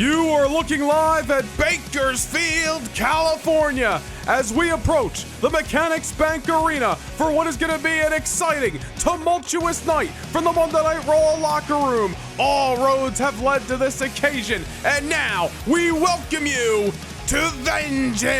You are looking live at Bakersfield, California, as we approach the Mechanics Bank Arena for what is going to be an exciting, tumultuous night from the Monday Night Raw locker room. All roads have led to this occasion, and now we welcome you to Vengeance!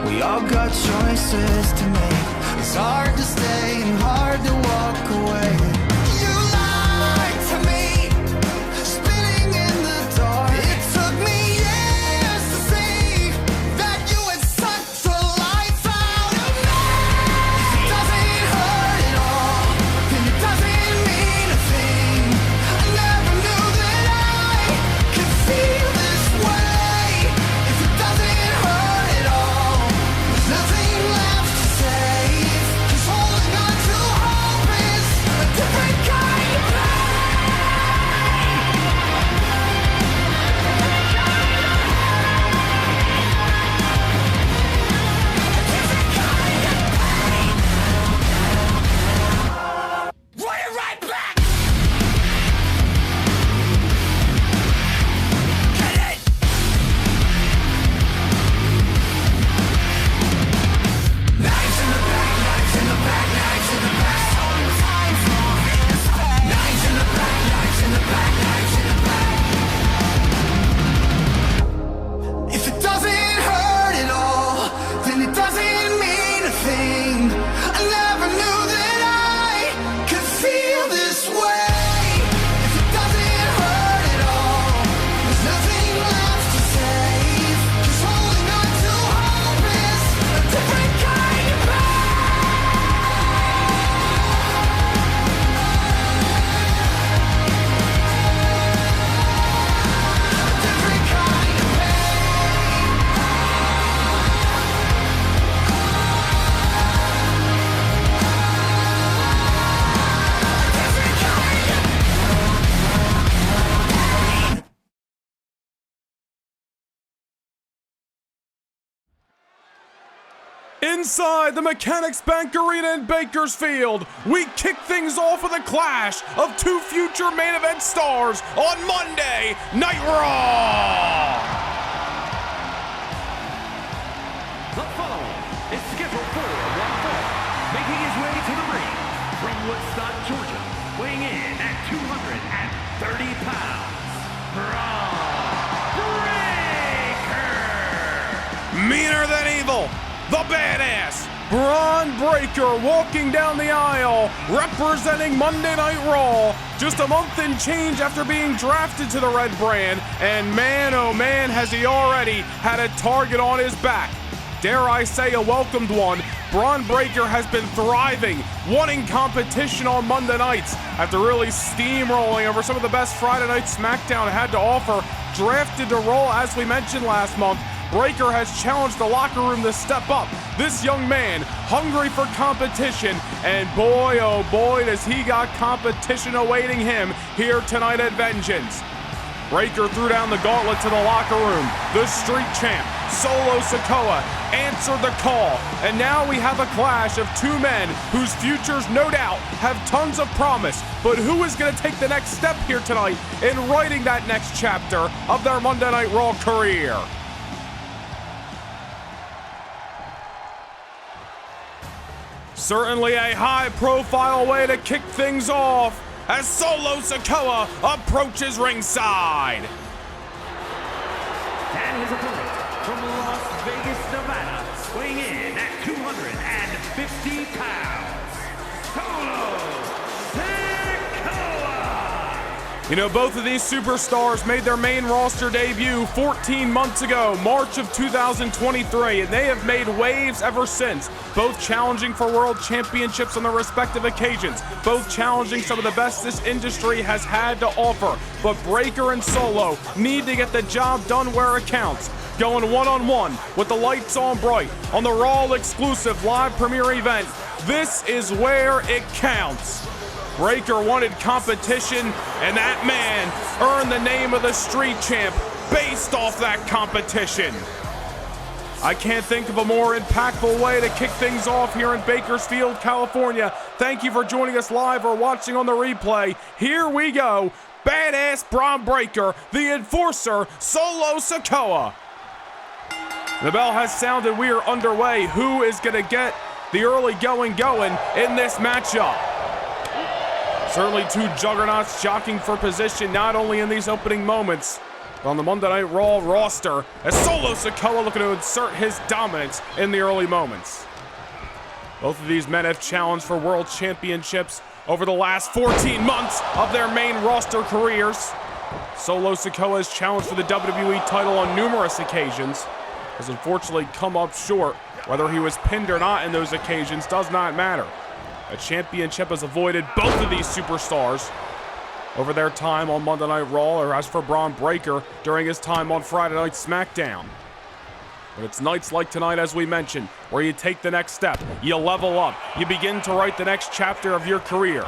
We all got choices to make. It's hard to stay and hard to walk away. You lied to me, spinning in the dark. It took me years to see that you had sucked the life out of me. If it doesn't hurt at all, then it doesn't mean a thing. I never knew that I could feel this way. If it doesn't hurt at all, there's nothing left to save. 'Cause holding on to hope is a different kind of Run it right back! Get it! Knives in the back, knives in the back, knives in the back. Time for this pain. Knives in the back, knives in the back, knives in the back. If it doesn't hurt at all, then it doesn't mean a thing. I never knew that I could feel this way. If it doesn't hurt at all, there's nothing left to save. 'Cause holding on to hope is a different kind of different kind of Inside the Mechanics Bank Arena in Bakersfield, we kick things off with a clash of two future main event stars on Monday Night Raw. The following is scheduled for one fall, making his way to the ring from Woodstock, Georgia, weighing in at 230 pounds, Braun Breaker. Meaner than evil, the badass Braun Breaker walking down the aisle, representing Monday Night Raw, just a month and change after being drafted to the Red Brand, and man oh man has he already had a target on his back. Dare I say a welcomed one. Braun Breaker has been thriving, wanting competition on Monday nights after really steamrolling over some of the best Friday Night SmackDown had to offer. Drafted to Raw, as we mentioned last month, Breaker has challenged the locker room to step up. This young man, hungry for competition, and boy, oh boy, does he got competition awaiting him here tonight at Vengeance. Breaker threw down the gauntlet to the locker room. The street champ, Solo Sikoa, answered the call. And now we have a clash of two men whose futures, no doubt, have tons of promise. But who is going to take the next step here tonight in writing that next chapter of their Monday Night Raw career? Certainly a high-profile way to kick things off as Solo Sikoa approaches ringside. And his opponent from Las Vegas, Nevada, weighing in at 250 pounds, Solo Sikoa. You know, both of these superstars made their main roster debut 14 months ago, March of 2023, and they have made waves ever since, both challenging for world championships on their respective occasions, both challenging some of the best this industry has had to offer. But Breakker and Solo need to get the job done where it counts, going one-on-one with the lights on bright on the Raw exclusive live premiere event. This is where it counts. Breakker wanted competition, and that man earned the name of the Street Champ based off that competition. I can't think of a more impactful way to kick things off here in Bakersfield, California. Thank you for joining us live or watching on the replay. Here we go. Badass Bron Breakker, the Enforcer, Solo Sikoa. The bell has sounded. We are underway. Who is going to get the early going in this matchup? Certainly two juggernauts jockeying for position, not only in these opening moments, but on the Monday Night Raw roster, as Solo Sikoa looking to insert his dominance in the early moments. Both of these men have challenged for world championships over the last 14 months of their main roster careers. Solo Sikoa has challenged for the WWE title on numerous occasions, has unfortunately come up short. Whether he was pinned or not in those occasions does not matter. A championship has avoided both of these superstars over their time on Monday Night Raw, or as for Bron Breakker during his time on Friday Night SmackDown. But it's nights like tonight, as we mentioned, where you take the next step, you level up, you begin to write the next chapter of your career.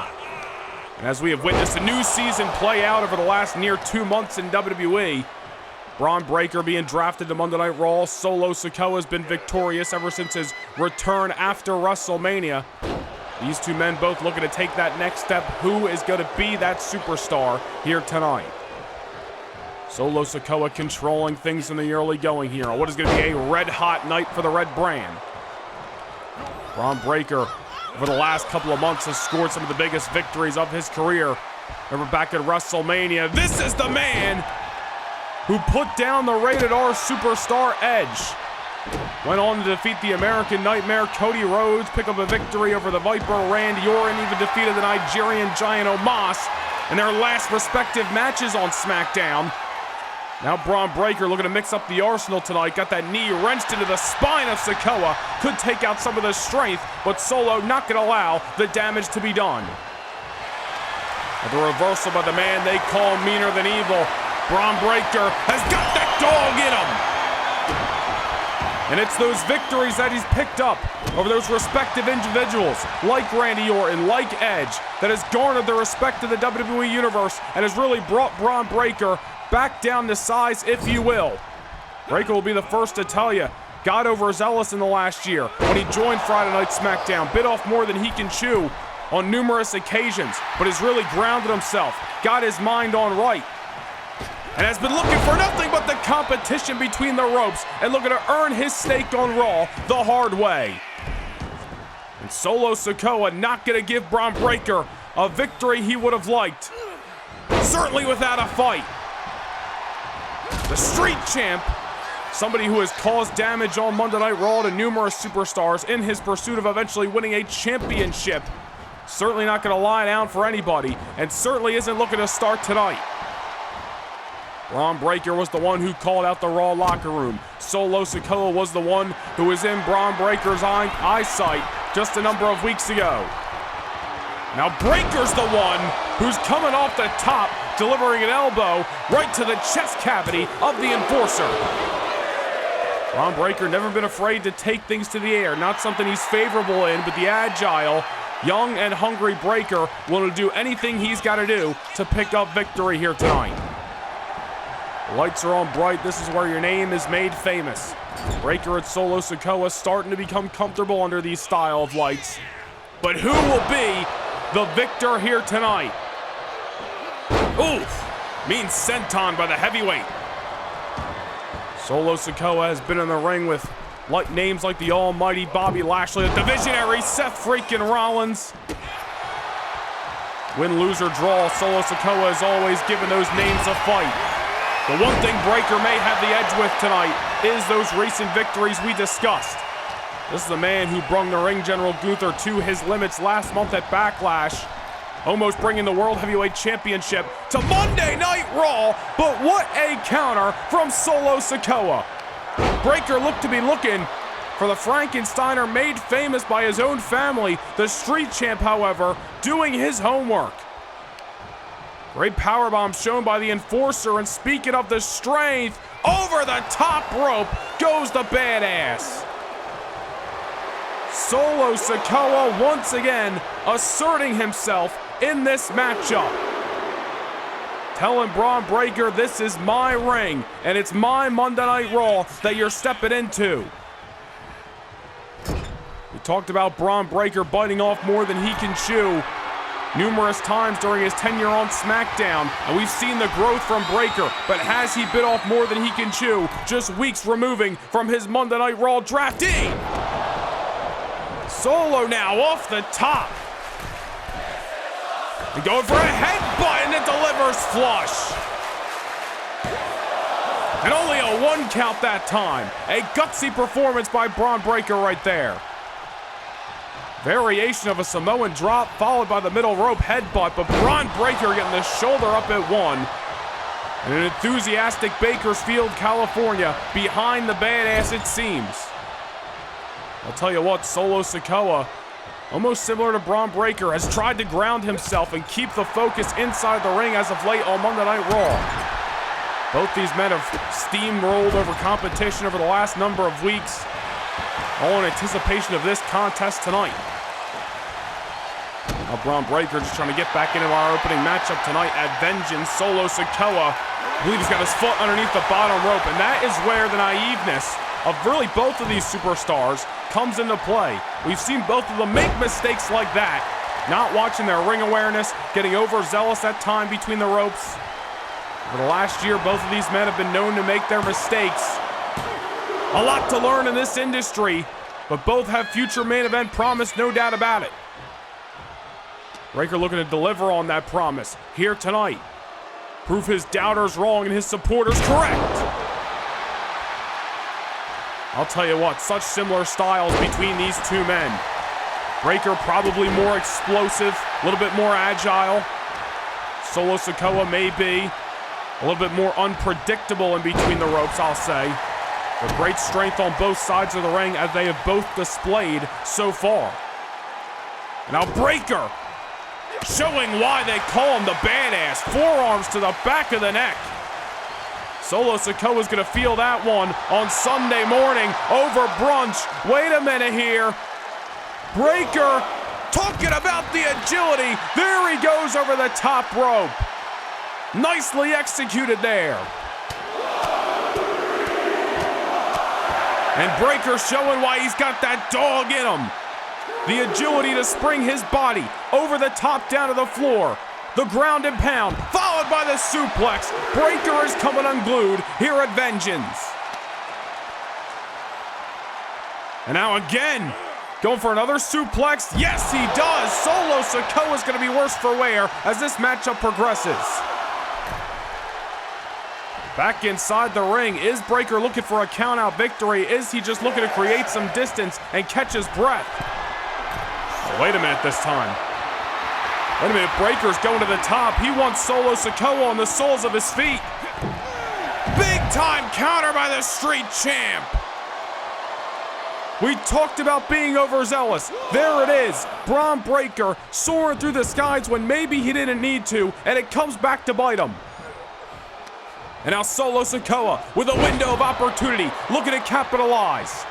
And as we have witnessed a new season play out over the last near 2 months in WWE, Bron Breakker being drafted to Monday Night Raw, Solo Sikoa has been victorious ever since his return after WrestleMania. These two men both looking to take that next step. Who is going to be that superstar here tonight? Solo Sikoa controlling things in the early going here. What is going to be a red-hot night for the Red brand. Bron Breakker, over the last couple of months, has scored some of the biggest victories of his career. Remember back at WrestleMania, this is the man who put down the Rated R superstar Edge. Went on to defeat the American Nightmare Cody Rhodes, pick up a victory over the Viper Randy Orton, even defeated the Nigerian Giant Omas in their last respective matches on SmackDown. Now Bron Breakker looking to mix up the arsenal tonight. Got that knee wrenched into the spine of Sikoa. Could take out some of the strength, but Solo not going to allow the damage to be done. With a reversal by the man they call meaner than evil. Bron Breakker has got that dog in him. And it's those victories that he's picked up over those respective individuals, like Randy Orton, like Edge, that has garnered the respect of the WWE Universe and has really brought Bron Breakker back down to size, if you will. Breakker will be the first to tell you, got overzealous in the last year when he joined Friday Night SmackDown, bit off more than he can chew on numerous occasions, but has really grounded himself, got his mind on right, and has been looking for nothing but the competition between the ropes and looking to earn his stake on Raw the hard way. And Solo Sikoa not going to give Bron Breakker a victory he would have liked. Certainly without a fight. The Street Champ, somebody who has caused damage on Monday Night Raw to numerous superstars in his pursuit of eventually winning a championship. Certainly not going to lie down for anybody, and certainly isn't looking to start tonight. Bron Breakker was the one who called out the Raw locker room. Solo Sikoa was the one who was in Bron Breakker's eyesight just a number of weeks ago. Now Breakker's the one who's coming off the top, delivering an elbow right to the chest cavity of the Enforcer. Bron Breakker never been afraid to take things to the air. Not something he's favorable in, but the agile, young and hungry Breakker will do anything he's got to do to pick up victory here tonight. The lights are on bright. This is where your name is made famous. Breakker and Solo Sikoa starting to become comfortable under these style of lights. But who will be the victor here tonight? Oof! Mean senton by the heavyweight. Solo Sikoa has been in the ring with Like names like the almighty Bobby Lashley, the visionary Seth Freakin Rollins. Win, lose, or draw, Solo Sikoa has always given those names a fight. The one thing Breakker may have the edge with tonight is those recent victories we discussed. This is the man who brung the ring general Gunther to his limits last month at Backlash. Almost bringing the World Heavyweight Championship to Monday Night Raw, but what a counter from Solo Sikoa. Breakker looked to be looking for the Frankensteiner made famous by his own family, the Street Champ, however, doing his homework. Great powerbomb shown by the Enforcer, and speaking of the strength, over the top rope goes the Badass. Solo Sikoa once again asserting himself in this matchup. Telling Bron Breakker, this is my ring, and it's my Monday Night Raw that you're stepping into. We talked about Bron Breakker biting off more than he can chew numerous times during his tenure on SmackDown, and we've seen the growth from Breakker, but has he bit off more than he can chew just weeks removing from his Monday Night Raw draftee? Solo now off the top. And going for a headbutt, and it delivers flush. And only a 1 count that time. A gutsy performance by Bron Breakker right there. Variation of a Samoan drop followed by the middle rope headbutt, but Bron Breakker getting the shoulder up at 1. And an enthusiastic Bakersfield, California behind the Badass it seems. I'll tell you what, Solo Sikoa, almost similar to Bron Breakker, has tried to ground himself and keep the focus inside the ring as of late on Monday Night Raw. Both these men have steamrolled over competition over the last number of weeks, all in anticipation of this contest tonight. Now Bron Breakker just trying to get back into our opening matchup tonight at Vengeance. Solo Sikoa, I believe he's got his foot underneath the bottom rope, and that is where the naiveness of really both of these superstars comes into play. We've seen both of them make mistakes like that, not watching their ring awareness, getting overzealous at time between the ropes. Over the last year, both of these men have been known to make their mistakes. A lot to learn in this industry, but both have future main event promise, no doubt about it. Breakker looking to deliver on that promise here tonight. Prove his doubters wrong and his supporters correct. I'll tell you what, such similar styles between these two men. Breakker probably more explosive, a little bit more agile. Solo Sikoa may be a little bit more unpredictable in between the ropes, I'll say. But great strength on both sides of the ring as they have both displayed so far. And now Breakker showing why they call him the Badass. Forearms to the back of the neck. Solo Sikoa is going to feel that one on Sunday morning over brunch. Wait a minute here. Breakker talking about the agility. There he goes over the top rope. Nicely executed there. And Breakker showing why he's got that dog in him. The agility to spring his body over the top down to the floor. The ground and pound, followed by the suplex. Breakker is coming unglued here at Vengeance. And now again, going for another suplex. Yes, he does. Solo Sikoa is going to be worse for wear as this matchup progresses. Back inside the ring, is Breakker looking for a count-out victory? Is he just looking to create some distance and catch his breath? Oh, wait a minute this time. Wait a minute, Breakker's going to the top. He wants Solo Sikoa on the soles of his feet. Big time counter by the Street Champ. We talked about being overzealous. There it is. Bron Breakker soaring through the skies when maybe he didn't need to, and it comes back to bite him. And now Solo Sikoa with a window of opportunity, looking to capitalize.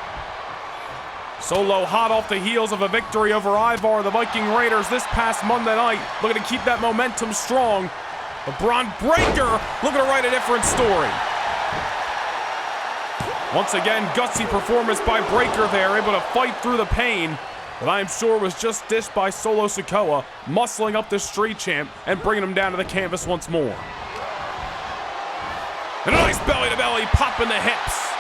Solo hot off the heels of a victory over Ivar, the Viking Raiders, this past Monday night, looking to keep that momentum strong. But Bron Breakker looking to write a different story. Once again, gutsy performance by Breakker there, able to fight through the pain that I am sure was just dished by Solo Sikoa, muscling up the Street Champ and bringing him down to the canvas once more. And a nice belly-to-belly pop in the hips.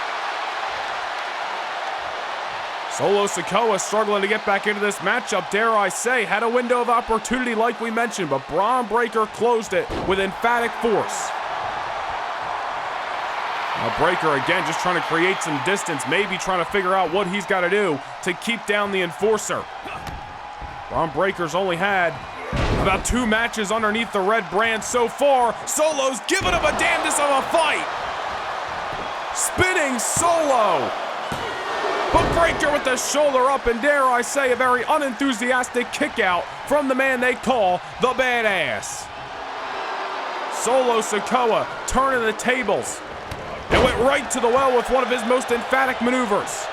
Solo Sikoa struggling to get back into this matchup, dare I say. Had a window of opportunity like we mentioned, but Bron Breakker closed it with emphatic force. Now Breakker again just trying to create some distance, maybe trying to figure out what he's got to do to keep down the enforcer. Bron Breakker's only had about 2 matches underneath the red brand so far. Solo's giving him a damnedest of a fight. Spinning Solo. But Breakker with the shoulder up, and dare I say, a very unenthusiastic kick out from the man they call the Badass. Solo Sikoa turning the tables and went right to the well with one of his most emphatic maneuvers.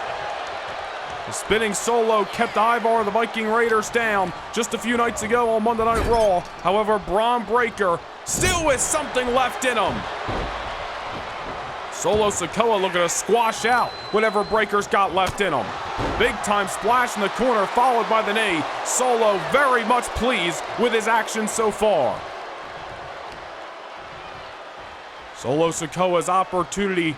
The spinning Solo kept Ivar the Viking Raiders down just a few nights ago on Monday Night Raw. However, Bron Breakker still with something left in him. Solo Sikoa looking to squash out whatever Breakker's got left in him. Big time splash in the corner followed by the knee. Solo very much pleased with his actions so far. Solo Sikoa's opportunity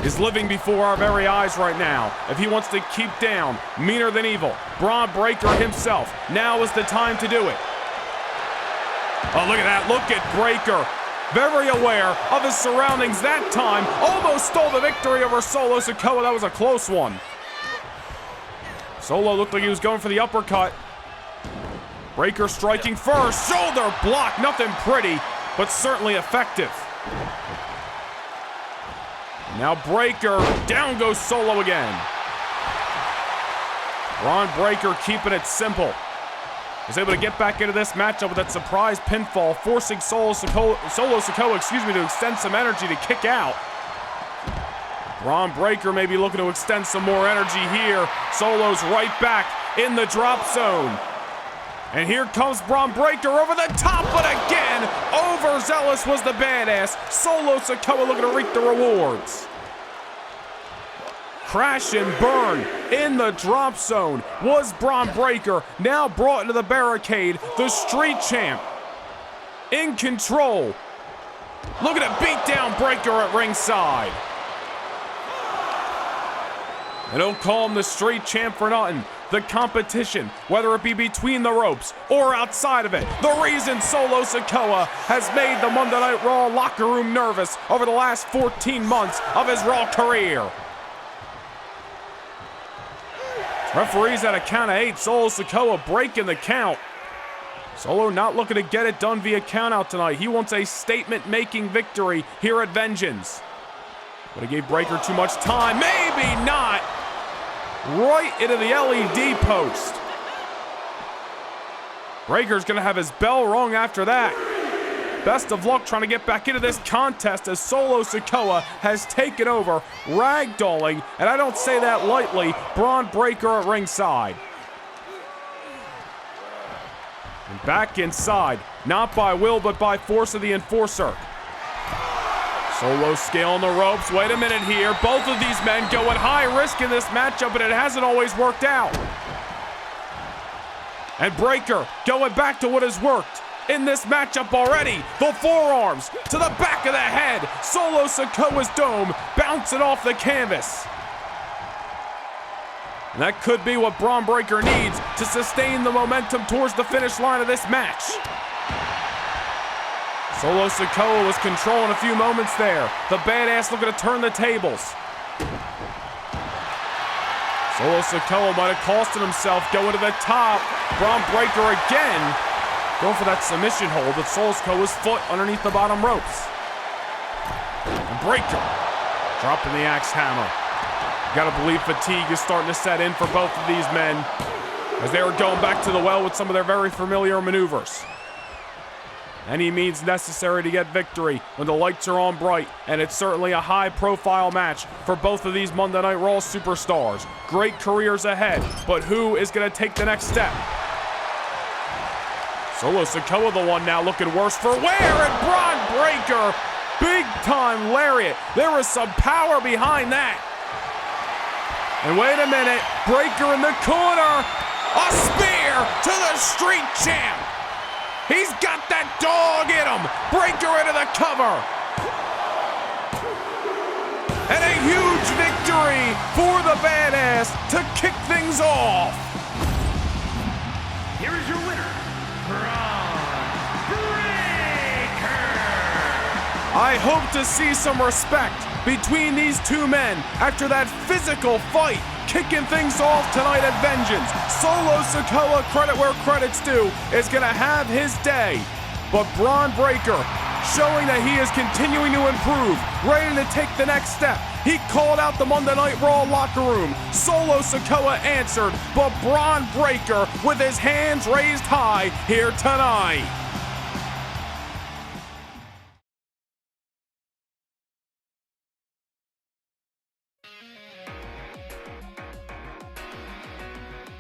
is living before our very eyes right now. If he wants to keep down meaner than evil Bron Breakker himself, now is the time to do it. Oh, look at that. Look at Breakker. Very aware of his surroundings that time. Almost stole the victory over Solo Sikoa. That was a close one. Solo looked like he was going for the uppercut. Breakker striking first. Shoulder block. Nothing pretty, but certainly effective. Now Breakker. Down goes Solo again. Bron Breakker keeping it simple. Was able to get back into this matchup with that surprise pinfall, forcing Solo Sikoa, to extend some energy to kick out. Bron Breakker may be looking to extend some more energy here. Solo's right back in the drop zone. And here comes Bron Breakker over the top, but again, overzealous was the Badass. Solo Sikoa looking to reap the rewards. Crash and burn in the drop zone was Bron Breakker, now brought into the barricade, the street champ. In control. Looking to beat down Breakker at ringside. And don't call him the street champ for nothing. The competition, whether it be between the ropes or outside of it. The reason Solo Sikoa has made the Monday Night Raw locker room nervous over the last 14 months of his Raw career. Referees at a count of 8. Solo Sikoa breaking the count. Solo not looking to get it done via countout tonight. He wants a statement-making victory here at Vengeance. But he gave Breakker too much time. Maybe not. Right into the LED post. Breakker's going to have his bell rung after that. Best of luck trying to get back into this contest as Solo Sikoa has taken over, ragdolling, and I don't say that lightly, Bron Breakker at ringside. And back inside, not by will but by force of the enforcer. Solo scaling the ropes. Wait a minute here. Both of these men going high risk in this matchup, but it hasn't always worked out. And Breakker going back to what has worked in this matchup already. The forearms to the back of the head. Solo Sikoa's dome bouncing off the canvas. And that could be what Bron Breakker needs to sustain the momentum towards the finish line of this match. Solo Sikoa was controlling a few moments there. The Badass looking to turn the tables. Solo Sikoa might have costed himself going to the top. Bron Breakker again going for that submission hold, but Solo Sikoa's foot underneath the bottom ropes. And Breakker dropping the axe hammer. Gotta believe fatigue is starting to set in for both of these men as they were going back to the well with some of their very familiar maneuvers. Any means necessary to get victory when the lights are on bright, and it's certainly a high-profile match for both of these Monday Night Raw superstars. Great careers ahead, but who is going to take the next step? Solo Sikoa the one now looking worse for wear, and Bron Breakker, big-time lariat. There was some power behind that. And wait a minute, Breakker in the corner, a spear to the street champ. He's got that dog in him. Breakker into the cover. and a huge victory for the Badass to kick things off. Here is your winner, Braun Breaker. I hope to see some respect between these two men after that physical fight, kicking things off tonight at Vengeance. Solo Sikoa, credit where credit's due, is gonna have his day. But Braun Breaker showing that he is continuing to improve, ready to take the next step. He called out the Monday Night Raw locker room. Solo Sikoa answered, but Braun Breaker with his hands raised high here tonight.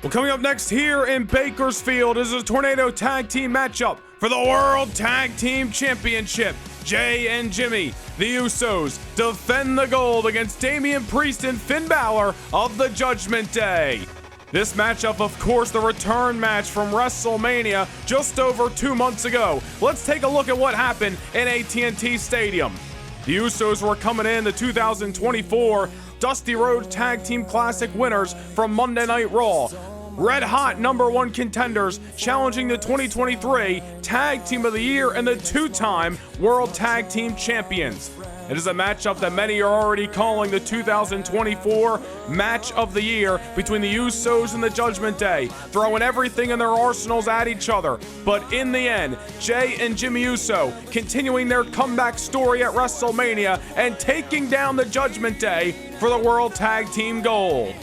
Well, coming up next here in Bakersfield is a Tornado Tag Team matchup for the World Tag Team Championship. Jay and Jimmy, the Usos, defend the gold against Damian Priest and Finn Balor of the Judgment Day. This matchup, of course, the return match from WrestleMania just over 2 months ago. Let's take a look at what happened in AT&T Stadium. The Usos were coming in the 2024 Dusty Rhodes Tag Team Classic winners from Monday Night Raw. Red hot #1 contenders challenging the 2023 Tag Team of the Year and the 2-time World Tag Team Champions. It is a matchup that many are already calling the 2024 Match of the Year between the Usos and the Judgment Day, throwing everything in their arsenals at each other. But in the end, Jay and Jimmy Uso continuing their comeback story at WrestleMania and taking down the Judgment Day for the World Tag Team gold.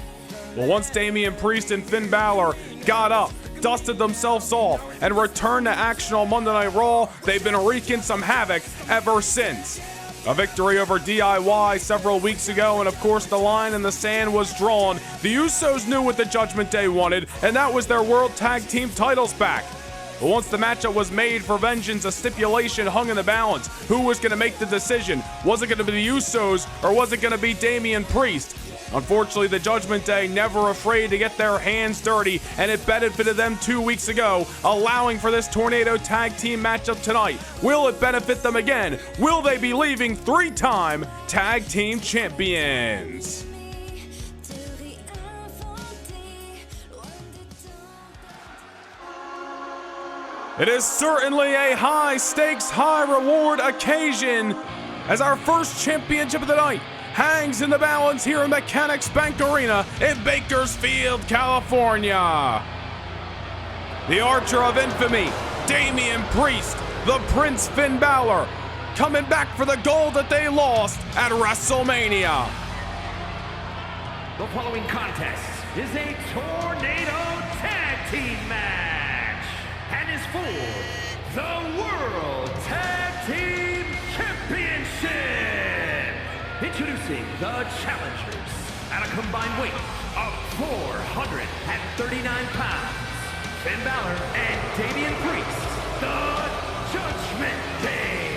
Well, once Damian Priest and Finn Balor got up, dusted themselves off, and returned to action on Monday Night Raw, they've been wreaking some havoc ever since. A victory over DIY several weeks ago, and of course the line in the sand was drawn. The Usos knew what the Judgment Day wanted, and that was their World Tag Team titles back. But once the matchup was made for Vengeance, a stipulation hung in the balance. Who was going to make the decision? Was it going to be the Usos, or was it going to be Damian Priest? Unfortunately, the Judgment Day never afraid to get their hands dirty, and it benefited them 2 weeks ago, allowing for this Tornado Tag Team matchup tonight. Will it benefit them again? Will they be leaving 3-time Tag Team Champions? It is certainly a high-stakes, high-reward occasion as our first championship of the night hangs in the balance here in Mechanics Bank Arena in Bakersfield, California. The Archer of Infamy, Damian Priest, the Prince Finn Balor, coming back for the gold that they lost at WrestleMania. The following contest is a Tornado Tag Team match and is for the World Tag Team Championship. Introducing the challengers at a combined weight of 439 pounds, Finn Balor and Damian Priest, the Judgment Day.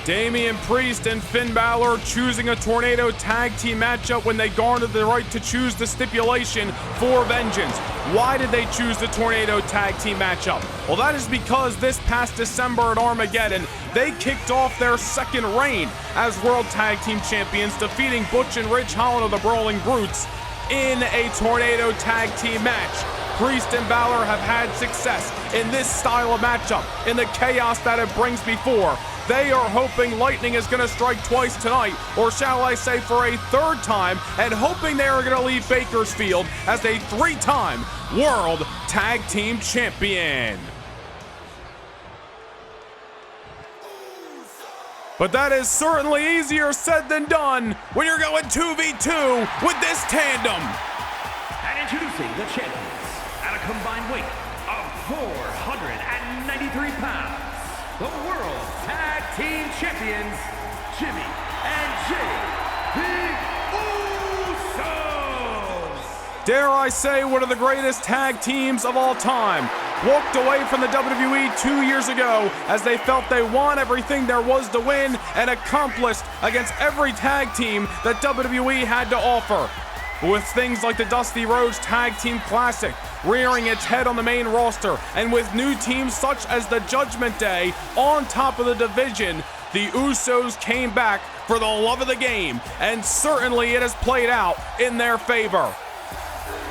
Damian Priest and Finn Balor choosing a Tornado Tag Team matchup when they garnered the right to choose the stipulation for Vengeance. Why did they choose the Tornado Tag Team matchup? Well, that is because this past December at Armageddon, they kicked off their second reign as World Tag Team Champions, defeating Butch and Ridge Holland of the Brawling Brutes in a Tornado Tag Team match. Priest and Balor have had success in this style of matchup, in the chaos that it brings before. They are hoping lightning is going to strike twice tonight, or shall I say for a third time, and hoping they are going to leave Bakersfield as a 3-time World Tag Team Champion. But that is certainly easier said than done when you're going 2v2 with this tandem. And introducing the champions at a combined weight of 493 pounds, the World Tag Team Champions, Jimmy and Jay, the Usos. Dare I say, one of the greatest tag teams of all time. Walked away from the WWE 2 years ago as they felt they won everything there was to win and accomplished against every tag team that WWE had to offer. With things like the Dusty Rhodes Tag Team Classic rearing its head on the main roster, and with new teams such as the Judgment Day on top of the division, the Usos came back for the love of the game, and certainly it has played out in their favor.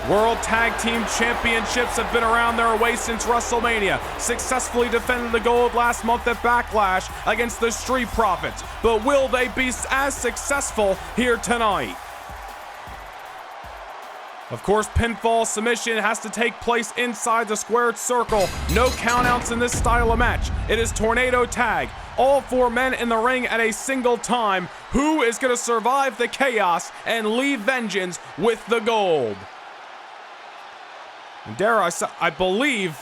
World Tag Team Championships have been around their waist since WrestleMania, successfully defended the gold last month at Backlash against the Street Profits, but will they be as successful here tonight? Of course, pinfall submission has to take place inside the squared circle. No countouts in this style of match. It is tornado tag. All 4 men in the ring at a single time. Who is going to survive the chaos and leave vengeance with the gold? And dare I believe,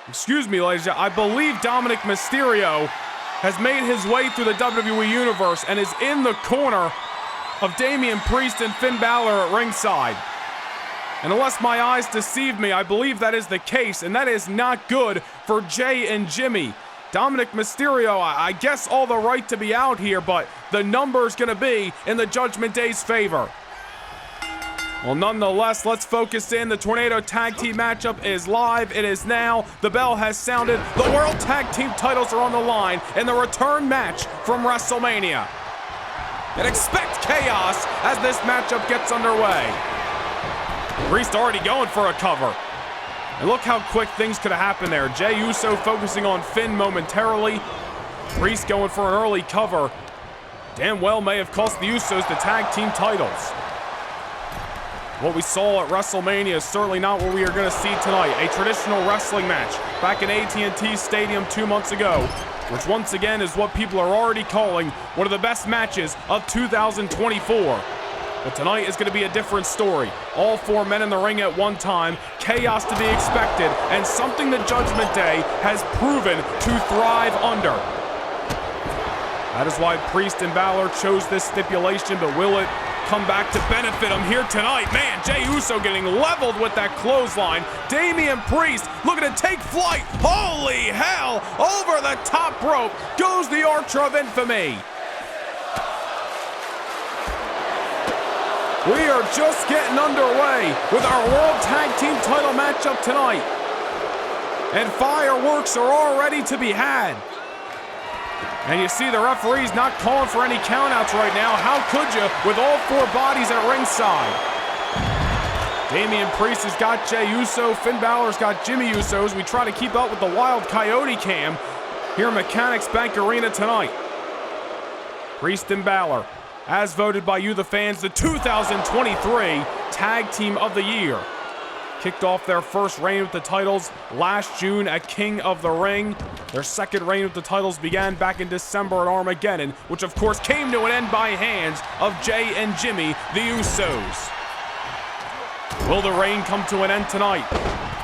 excuse me, ladies and gentlemen, I believe Dominic Mysterio has made his way through the WWE Universe and is in the corner of Damian Priest and Finn Balor at ringside. And unless my eyes deceive me, I believe that is the case, and that is not good for Jay and Jimmy. Dominic Mysterio, I guess all the right to be out here, but the number's gonna be in the Judgment Day's favor. Well, nonetheless, let's focus in. The Tornado Tag Team matchup is live. It is now. The bell has sounded. The World Tag Team titles are on the line in the return match from WrestleMania. And expect chaos as this matchup gets underway. Priest already going for a cover. And look how quick things could have happened there. Jey Uso focusing on Finn momentarily. Priest going for an early cover. Damn well may have cost the Usos the tag team titles. What we saw at WrestleMania is certainly not what we are going to see tonight. A traditional wrestling match back in AT&T Stadium 2 months ago, which once again is what people are already calling one of the best matches of 2024. But tonight is going to be a different story. All 4 men in the ring at one time, chaos to be expected, and something the Judgment Day has proven to thrive under. That is why Priest and Balor chose this stipulation, but will it come back to benefit him here tonight? Man, Jey Uso getting leveled with that clothesline. Damian Priest looking to take flight. Holy hell! Over the top rope goes the Archer of Infamy. We are just getting underway with our World Tag Team title matchup tonight. And fireworks are already to be had. And you see the referee's not calling for any countouts right now. How could you with all 4 bodies at ringside? Damian Priest has got Jey Uso. Finn Balor's got Jimmy Uso as we try to keep up with the Wild Coyote cam here in Mechanics Bank Arena tonight. Priest and Balor, as voted by you, the fans, the 2023 Tag Team of the Year. Kicked off their first reign with the titles last June at King of the Ring. Their second reign with the titles began back in December at Armageddon, which of course came to an end by hands of Jey and Jimmy, the Usos. Will the reign come to an end tonight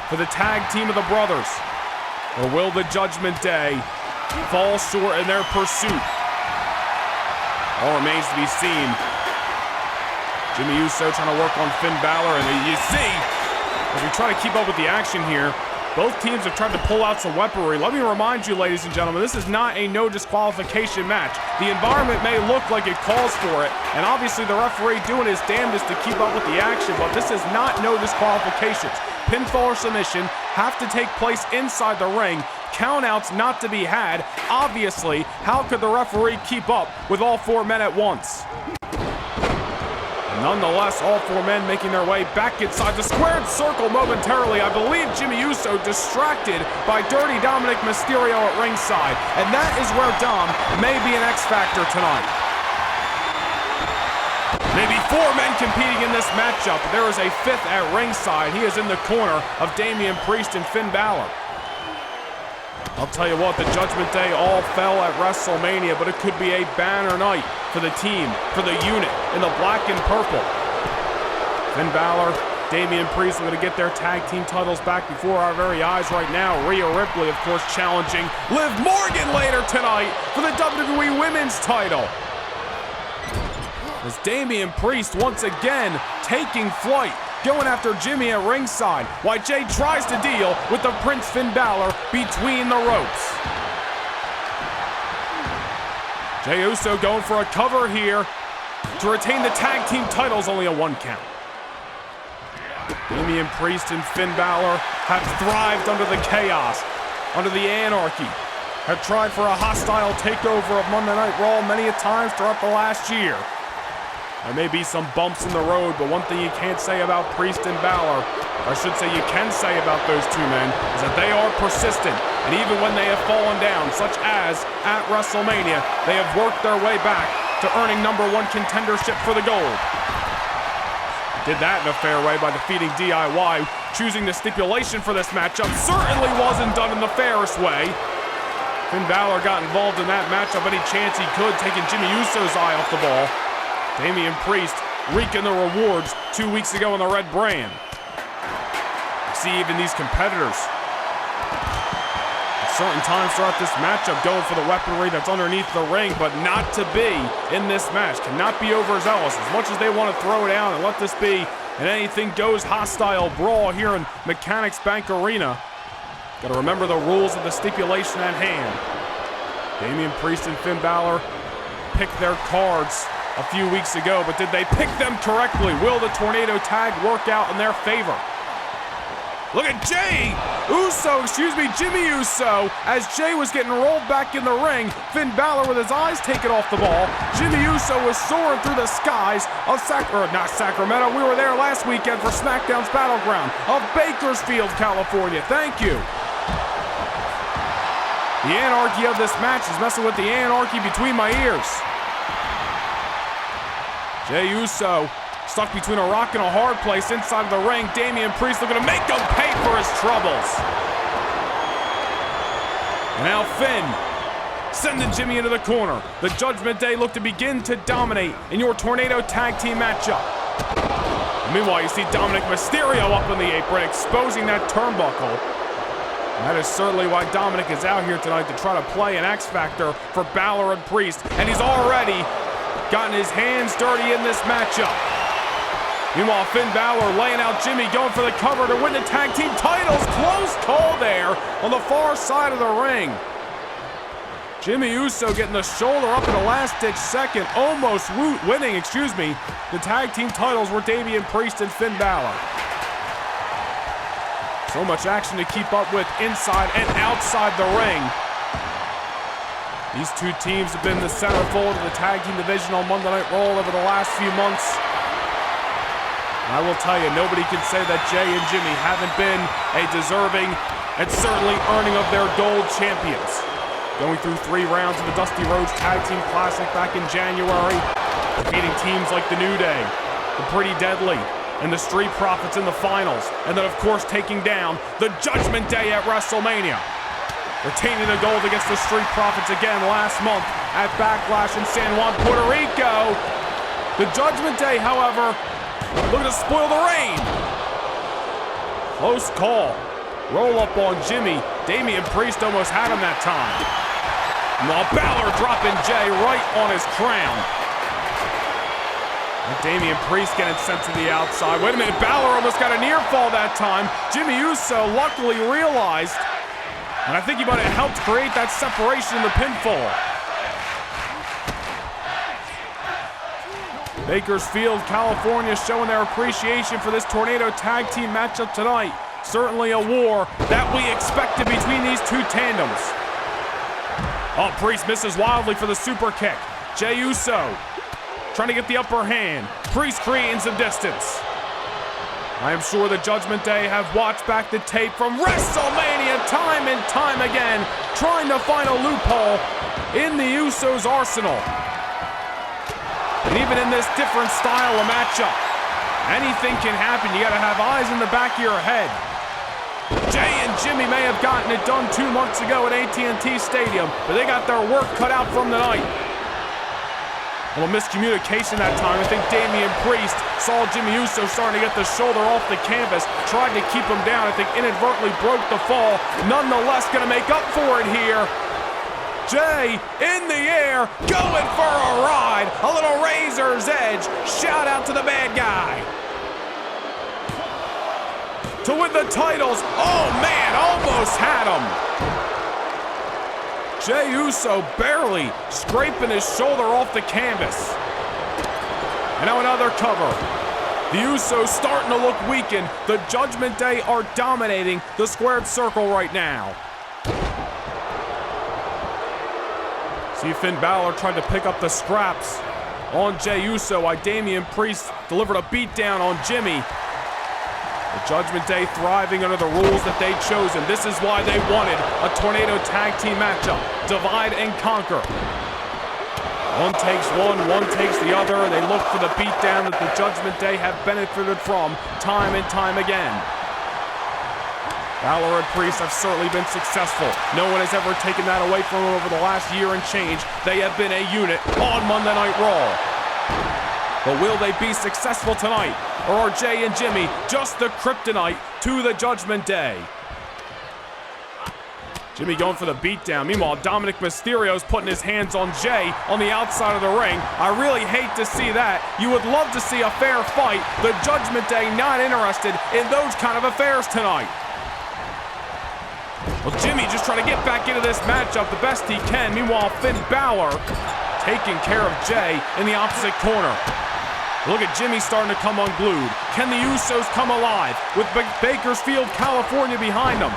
for the tag team of the brothers? Or will the Judgment Day fall short in their pursuit? All remains to be seen. Jimmy Uso trying to work on Finn Balor, and you see, as we try to keep up with the action here, both teams have tried to pull out some weaponry. Let me remind you, ladies and gentlemen, this is not a no disqualification match. The environment may look like it calls for it, and obviously the referee doing his damnedest to keep up with the action, but this is not no disqualifications. Pinfall or submission have to take place inside the ring. Countouts not to be had. Obviously, how could the referee keep up with all 4 men at once? Nonetheless, all 4 men making their way back inside the squared circle momentarily. I believe Jimmy Uso distracted by Dirty Dominic Mysterio at ringside. And that is where Dom may be an X factor tonight. Maybe 4 men competing in this matchup. There is a 5th at ringside. He is in the corner of Damian Priest and Finn Balor. I'll tell you what, the Judgment Day all fell at WrestleMania, but it could be a banner night for the team, for the unit in the black and purple. Finn Balor, Damian Priest are going to get their tag team titles back before our very eyes right now. Rhea Ripley, of course, challenging Liv Morgan later tonight for the WWE Women's title. As Damian Priest once again taking flight, going after Jimmy at ringside, while Jey tries to deal with the Prince Finn Balor between the ropes. Jey Uso going for a cover here to retain the tag team titles, only a 1 count. Damian Priest and Finn Balor have thrived under the chaos, under the anarchy, have tried for a hostile takeover of Monday Night Raw many a times throughout the last year. There may be some bumps in the road, but one thing you can't say about Priest and Balor, or I should say you can say about those two men, is that they are persistent. And even when they have fallen down, such as at WrestleMania, they have worked their way back to earning #1 contendership for the gold. Did that in a fair way by defeating DIY. Choosing the stipulation for this matchup certainly wasn't done in the fairest way. Finn Balor got involved in that matchup any chance he could, taking Jimmy Uso's eye off the ball. Damian Priest reaping the rewards 2 weeks ago in the red brand. See even these competitors at certain times throughout this matchup going for the weaponry that's underneath the ring, but not to be in this match. Cannot be overzealous as much as they want to throw down and let this be an anything goes hostile brawl here in Mechanics Bank Arena. Got to remember the rules of the stipulation at hand. Damian Priest and Finn Balor picked their cards a few weeks ago, but did they pick them correctly? Will the tornado tag work out in their favor? Look at Jimmy Uso, as Jay was getting rolled back in the ring. Finn Balor with his eyes taken off the ball. Jimmy Uso was soaring through the skies of Sacramento. We were there last weekend for SmackDown's Battleground of Bakersfield, California. Thank you. The anarchy of this match is messing with the anarchy between my ears. Jey Uso stuck between a rock and a hard place inside of the ring. Damian Priest looking to make him pay for his troubles. And now Finn sending Jimmy into the corner. The Judgment Day look to begin to dominate in your Tornado Tag Team matchup. And meanwhile, you see Dominic Mysterio up on the apron, exposing that turnbuckle. And that is certainly why Dominic is out here tonight, to try to play an X Factor for Balor and Priest. And he's already gotten his hands dirty in this matchup. Meanwhile, Finn Balor laying out Jimmy, going for the cover to win the tag team titles. Close call there on the far side of the ring. Jimmy Uso getting the shoulder up in the last-ditch second, almost winning, the tag team titles were Damian Priest and Finn Balor. So much action to keep up with inside and outside the ring. These two teams have been the centerfold of the tag team division on Monday Night Raw over the last few months. And I will tell you, nobody can say that Jay and Jimmy haven't been a deserving and certainly earning of their gold champions. Going through 3 rounds of the Dusty Rhodes Tag Team Classic back in January, defeating teams like the New Day, the Pretty Deadly, and the Street Profits in the finals. And then, of course, taking down the Judgment Day at WrestleMania. Retaining the gold against the Street Profits again last month at Backlash in San Juan, Puerto Rico. The Judgment Day, however, looking to spoil the rain. Close call. Roll up on Jimmy. Damian Priest almost had him that time. Now Balor dropping Jay right on his crown. And Damian Priest getting sent to the outside. Wait a minute, Balor almost got a near fall that time. Jimmy Uso luckily realized, and I think he might have helped create that separation in the pinfall. Bakersfield, California showing their appreciation for this Tornado Tag Team matchup tonight. Certainly a war that we expected between these two tandems. Oh, Priest misses wildly for the super kick. Jey Uso trying to get the upper hand. Priest creating some distance. I am sure the Judgment Day have watched back the tape from WrestleMania time and time again, trying to find a loophole in the Usos' arsenal. And even in this different style of matchup, anything can happen. You gotta have eyes in the back of your head. Jay and Jimmy may have gotten it done 2 months ago at AT&T Stadium, but they got their work cut out from tonight. A little miscommunication that time. I think Damian Priest saw Jimmy Uso starting to get the shoulder off the canvas, tried to keep him down. I think inadvertently broke the fall. Nonetheless, gonna make up for it here. Jay in the air, going for a ride. A little razor's edge. Shout out to the bad guy. To win the titles. Oh man, almost had him. Jey Uso barely scraping his shoulder off the canvas. And now another cover. The Usos starting to look weakened. The Judgment Day are dominating the squared circle right now. See Finn Balor tried to pick up the scraps on Jey Uso while Damian Priest delivered a beatdown on Jimmy. The Judgment Day thriving under the rules that they'd chosen. This is why they wanted a tornado tag team matchup. Divide and conquer. One takes one takes the other, and they look for the beatdown that the Judgment Day have benefited from time and time again. Balor and Priest have certainly been successful. No one has ever taken that away from them over the last year and change. They have been a unit on Monday Night Raw. But will they be successful tonight? Or are Jey and Jimmy just the kryptonite to the Judgment Day? Jimmy going for the beatdown. Meanwhile, Dominic Mysterio's putting his hands on Jey on the outside of the ring. I really hate to see that. You would love to see a fair fight. The Judgment Day not interested in those kind of affairs tonight. Well, Jimmy just trying to get back into this matchup the best he can. Meanwhile, Finn Balor taking care of Jey in the opposite corner. Look at Jimmy starting to come unglued. Can the Usos come alive with Bakersfield, California behind them?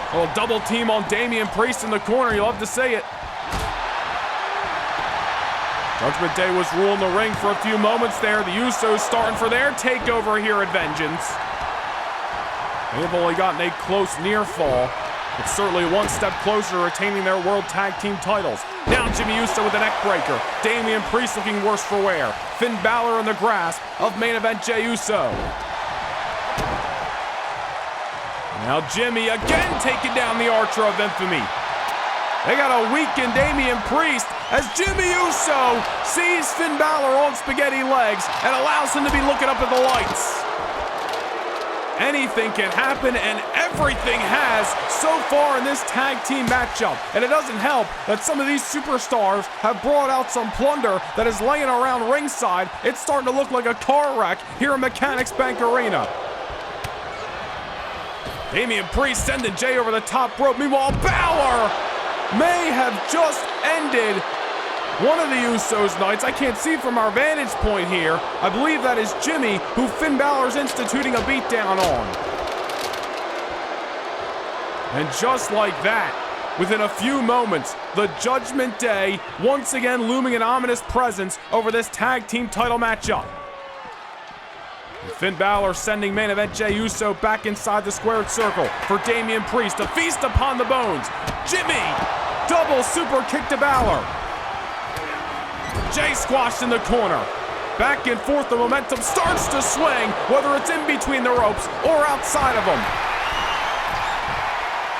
A little double team on Damian Priest in the corner. You love to see it. Judgment Day was ruling the ring for a few moments there. The Usos starting for their takeover here at Vengeance. They've only gotten a close near fall, but certainly one step closer to retaining their World Tag Team titles. Now Jimmy Uso with a neck breaker. Damian Priest looking worse for wear. Finn Balor in the grasp of main event Jey Uso. Now Jimmy again taking down the Archer of Infamy. They got a weakened Damian Priest as Jimmy Uso sees Finn Balor on spaghetti legs and allows him to be looking up at the lights. Anything can happen, and everything has so far in this tag team matchup. And it doesn't help that some of these superstars have brought out some plunder that is laying around ringside. It's starting to look like a car wreck here in Mechanics Bank Arena. Damian Priest sending Jey over the top rope. Meanwhile, Balor may have just ended one of the Usos' nights. I can't see from our vantage point here. I believe that is Jimmy, who Finn Balor's instituting a beatdown on. And just like that, within a few moments, the Judgment Day once again looming an ominous presence over this tag team title matchup. And Finn Balor sending main event Jey Uso back inside the squared circle for Damian Priest to feast upon the bones. Jimmy, double super kick to Balor. Jey squashed in the corner. Back and forth, the momentum starts to swing, whether it's in between the ropes or outside of them.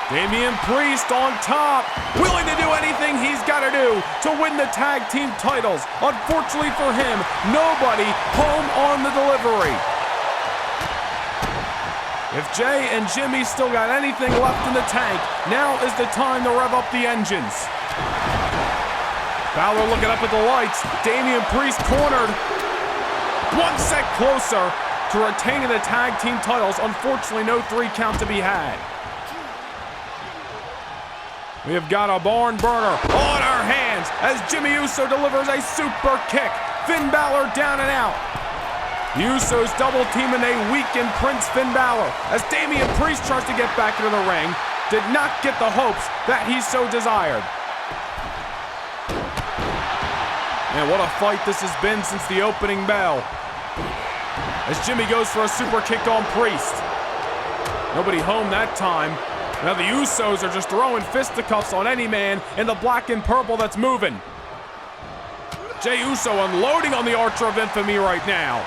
Damian Priest on top, willing to do anything he's got to do to win the tag team titles. Unfortunately for him, nobody home on the delivery. If Jey and Jimmy still got anything left in the tank, now is the time to rev up the engines. Balor looking up at the lights. Damian Priest cornered. One set closer to retaining the tag team titles. Unfortunately, no 3 count to be had. We have got a barn burner on our hands as Jimmy Uso delivers a super kick. Finn Balor down and out. The Usos double teaming a weakened Prince Finn Balor as Damian Priest tries to get back into the ring. Did not get the hopes that he so desired. Man, what a fight this has been since the opening bell. As Jimmy goes for a super kick on Priest. Nobody home that time. Now the Usos are just throwing fisticuffs on any man in the black and purple that's moving. Jey Uso unloading on the Archer of Infamy right now.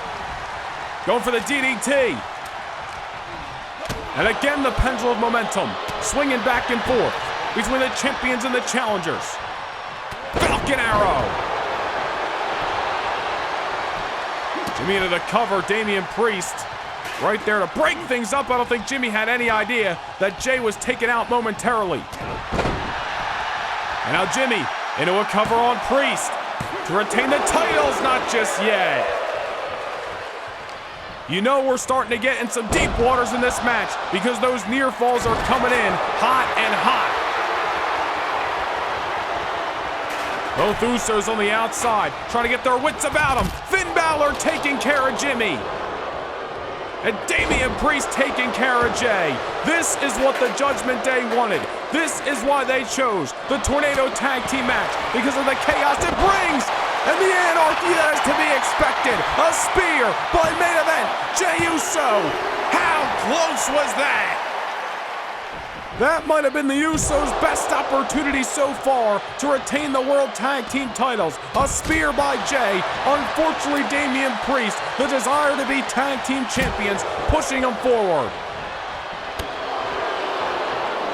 Going for the DDT. And again the pendulum of momentum. Swinging back and forth between the champions and the challengers. Falcon Arrow. Jimmy into the cover, Damian Priest right there to break things up. I don't think Jimmy had any idea that Jey was taken out momentarily. And now Jimmy into a cover on Priest to retain the titles, not just yet. You know we're starting to get in some deep waters in this match because those near falls are coming in hot and hot. Both Usos on the outside, trying to get their wits about them. Finn Balor taking care of Jimmy. and Damian Priest taking care of Jay. This is what the Judgment Day wanted. This is why they chose the Tornado Tag Team match, because of the chaos it brings and the anarchy that is to be expected. A spear by main event Jey Uso. How close was that? That might have been the Usos' best opportunity so far to retain the World Tag Team titles. A spear by Jay. Unfortunately, Damian Priest, the desire to be Tag Team Champions, pushing them forward.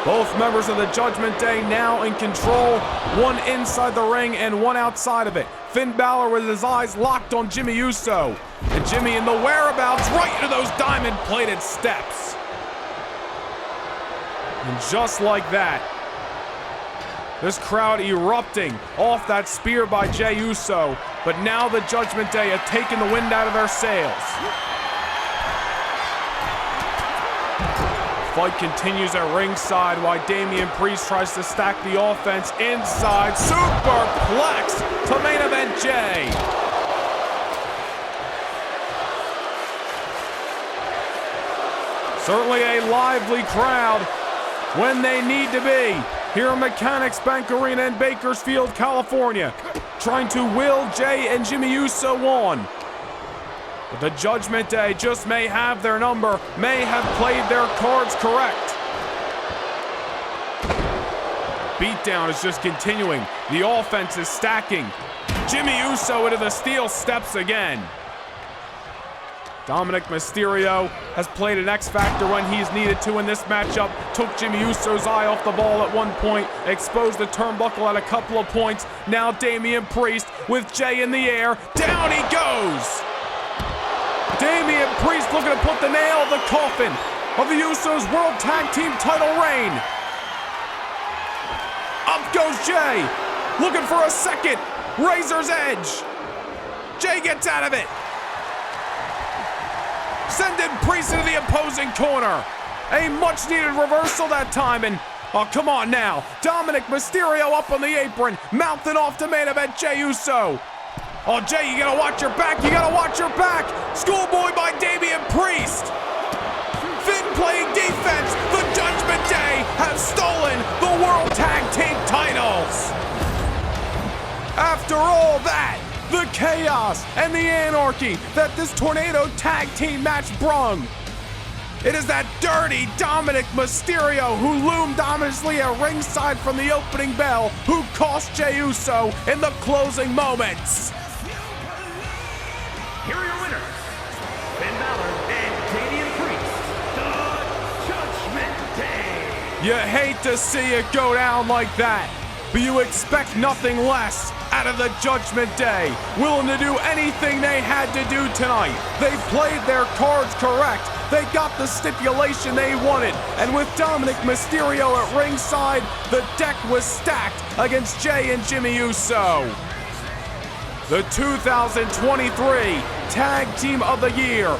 Both members of the Judgment Day now in control. One inside the ring and one outside of it. Finn Balor with his eyes locked on Jimmy Uso. And Jimmy in the whereabouts right into those diamond-plated steps. And just like that, this crowd erupting off that spear by Jey Uso. But now the Judgment Day have taken the wind out of their sails. Fight continues at ringside while Damian Priest tries to stack the offense inside. Superplex to main event Jay. Certainly a lively crowd when they need to be here in Mechanics Bank Arena in Bakersfield, California, trying to will Jay and Jimmy Uso on. But the Judgment Day just may have their number, may have played their cards correct. Beatdown is just continuing. The offense is stacking. Jimmy Uso into the steel steps again. Dominic Mysterio has played an X factor when he's needed to in this matchup. Took Jimmy Uso's eye off the ball at one point, exposed the turnbuckle at a couple of points. Now Damian Priest with Jay in the air. Down he goes! Damian Priest looking to put the nail in the coffin of the Usos' World Tag Team title reign. Up goes Jay, looking for a second. Razor's edge. Jay gets out of it. Sending Priest into the opposing corner. A much-needed reversal that time, and oh, come on now. Dominic Mysterio up on the apron, mouthing off to main event Jey Uso. Oh, Jay, you gotta watch your back, you gotta watch your back. Schoolboy by Damian Priest. Finn playing defense. The Judgment Day have stolen the World Tag Team titles. After all that, the chaos and the anarchy that this Tornado Tag Team match brung. It is that dirty Dominic Mysterio who loomed ominously at ringside from the opening bell, who cost Jey Uso in the closing moments. Here are your winners, Finn Balor and Damian Priest, the Judgment Day. You hate to see it go down like that, but you expect nothing less out of the Judgment Day, willing to do anything they had to do tonight. They played their cards correct. They got the stipulation they wanted. And with Dominic Mysterio at ringside, the deck was stacked against Jay and Jimmy Uso. The 2023 Tag Team of the Year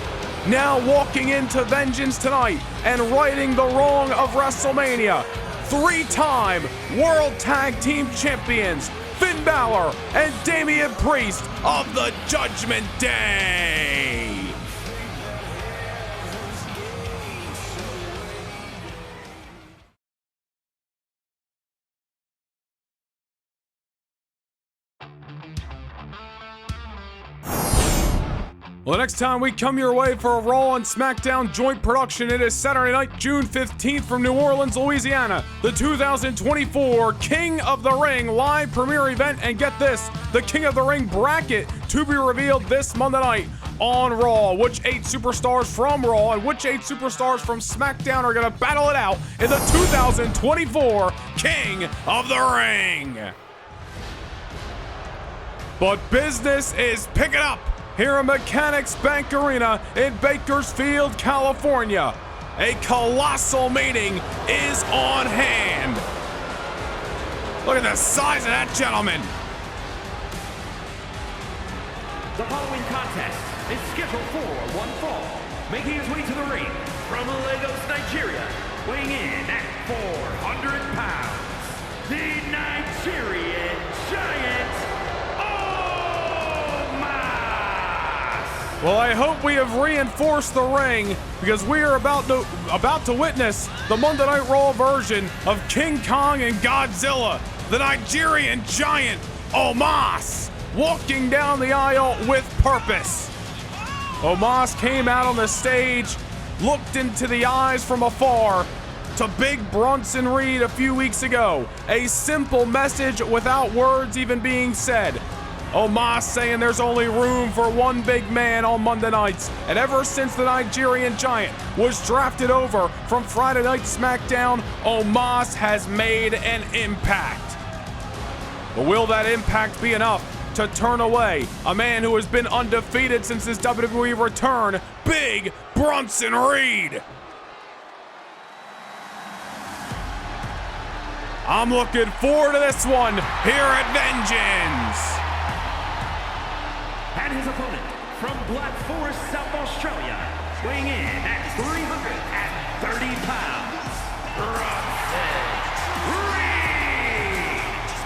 now walking into vengeance tonight and righting the wrong of WrestleMania. Three-time World Tag Team Champions, Finn Balor and Damian Priest of the Judgment Day. Well, the next time we come your way for a Raw and SmackDown joint production, it is Saturday night, June 15th from New Orleans, Louisiana, the 2024 King of the Ring live premiere event. And get this, the King of the Ring bracket to be revealed this Monday night on Raw. Which 8 superstars from Raw and which 8 superstars from SmackDown are going to battle it out in the 2024 King of the Ring. But business is picking up here in Mechanics Bank Arena in Bakersfield, California. A colossal meeting is on hand. Look at the size of that gentleman. The following contest is scheduled for one fall. Making his way to the ring from Lagos, Nigeria, weighing in at 400 pounds, the Nigerian Giant, Omas. Well, I hope we have reinforced the ring because we are about to witness the Monday Night Raw version of King Kong and Godzilla, the Nigerian giant Omas, walking down the aisle with purpose. Omas came out on the stage, looked into the eyes from afar to big Bronson Reed a few weeks ago. A simple message without words even being said. Omas saying there's only room for one big man on Monday nights. And ever since the Nigerian giant was drafted over from Friday Night SmackDown, Omas has made an impact. But will that impact be enough to turn away a man who has been undefeated since his WWE return, Big Bronson Reed? I'm looking forward to this one here at Vengeance. And his opponent from Black Forest, South Australia, weighing in at 330 pounds, Bronson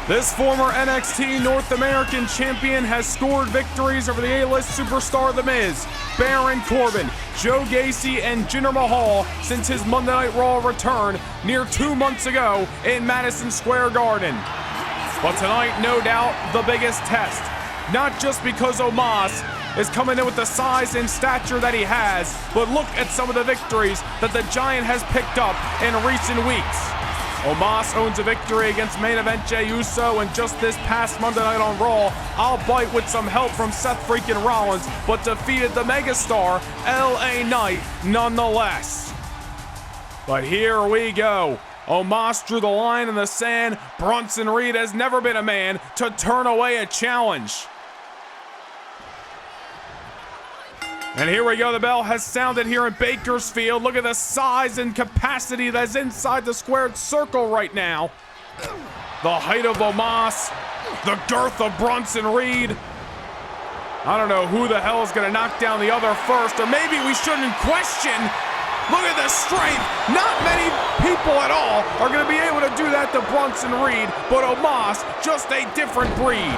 Reed. This former NXT North American champion has scored victories over the A-list superstar The Miz, Baron Corbin, Joe Gacy, and Jinder Mahal since his Monday Night Raw return near 2 months ago in Madison Square Garden. But tonight, no doubt, the biggest test. Not just because Omas is coming in with the size and stature that he has, but look at some of the victories that the Giant has picked up in recent weeks. Omas owns a victory against main event Jey Uso, and just this past Monday night on Raw, albeit with some help from Seth Freakin Rollins, but defeated the megastar LA Knight nonetheless. But here we go. Omas drew the line in the sand. Bronson Reed has never been a man to turn away a challenge. And here we go, the bell has sounded here in Bakersfield. Look at the size and capacity that's inside the squared circle right now. The height of Omas, the girth of Bronson Reed. I don't know who the hell is gonna knock down the other first, or maybe we shouldn't question. Look at the strength. Not many people at all are gonna be able to do that to Bronson Reed, but Omas, just a different breed.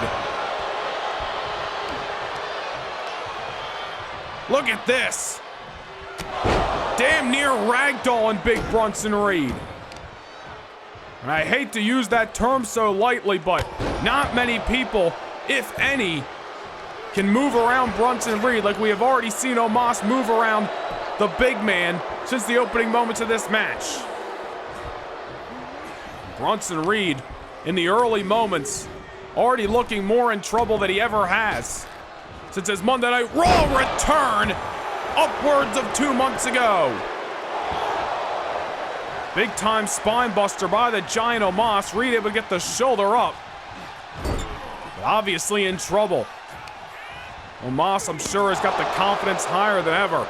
Look at this. Damn near ragdolling Big Bronson Reed. And I hate to use that term so lightly, but not many people, if any, can move around Bronson Reed like we have already seen Omas move around the big man since the opening moments of this match. Bronson Reed, in the early moments, already looking more in trouble than he ever has since his Monday Night Raw return upwards of 2 months ago. Big time spine buster by the giant Omas. Reed able to get the shoulder up, but obviously in trouble. Omas, I'm sure, has got the confidence higher than ever.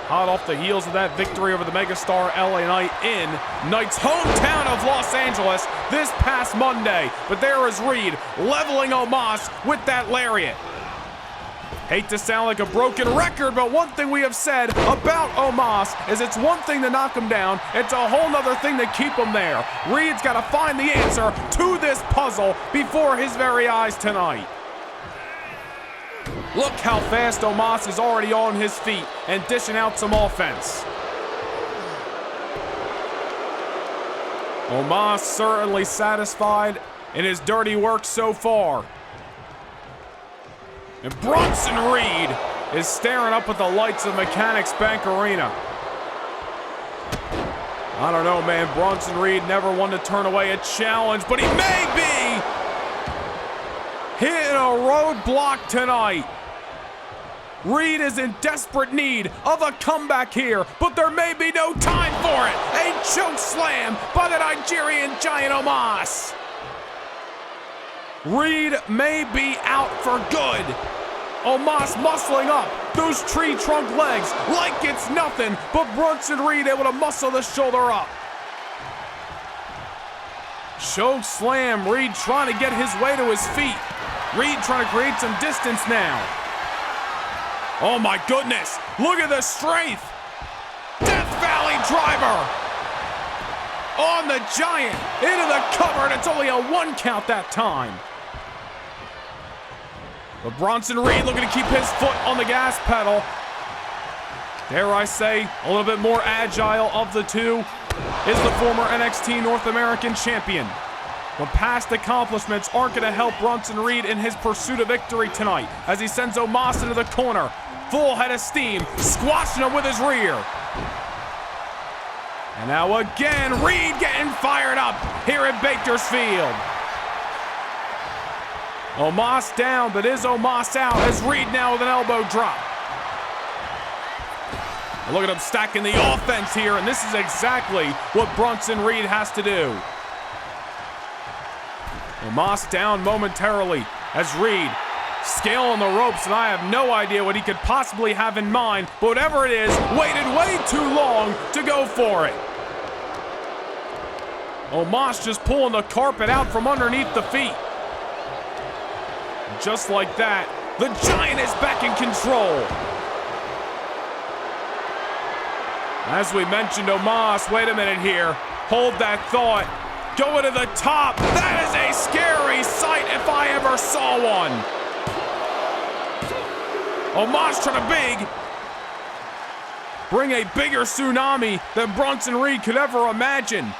Hot off the heels of that victory over the megastar LA Knight in Knight's hometown of Los Angeles this past Monday. But there is Reed leveling Omas with that lariat. Hate to sound like a broken record, but one thing we have said about Omas is it's one thing to knock him down, it's a whole nother thing to keep him there. Reed's got to find the answer to this puzzle before his very eyes tonight. Look how fast Omas is already on his feet and dishing out some offense. Omas certainly satisfied in his dirty work so far. And Bronson Reed is staring up at the lights of Mechanics Bank Arena. I don't know, man. Bronson Reed never wanted to turn away a challenge, but he may be hitting a roadblock tonight. Reed is in desperate need of a comeback here, but there may be no time for it. A choke slam by the Nigerian giant Omas. Reed may be out for good. Omas muscling up those tree trunk legs like it's nothing, but Bronson Reed able to muscle the shoulder up. Choke slam, Reed trying to get his way to his feet. Reed trying to create some distance now. Oh my goodness, look at the strength. Death Valley driver on the giant, into the cover, and it's only a 1 count that time. But Bronson Reed looking to keep his foot on the gas pedal. Dare I say, a little bit more agile of the two is the former NXT North American champion. But past accomplishments aren't going to help Bronson Reed in his pursuit of victory tonight as he sends Omas into the corner. Full head of steam, squashing him with his rear. And now again, Reed getting fired up here in Bakersfield. Omas down, but is Omas out as Reed now with an elbow drop. Look at him stacking the offense here, and this is exactly what Bronson Reed has to do. Omas down momentarily as Reed scaling the ropes, and I have no idea what he could possibly have in mind, but whatever it is, waited way too long to go for it. Omas just pulling the carpet out from underneath the feet. Just like that, the Giant is back in control. As we mentioned, Omas, wait a minute here. Hold that thought. Going to the top. That is a scary sight if I ever saw one. Omas trying to bring a bigger tsunami than Bronson Reed could ever imagine.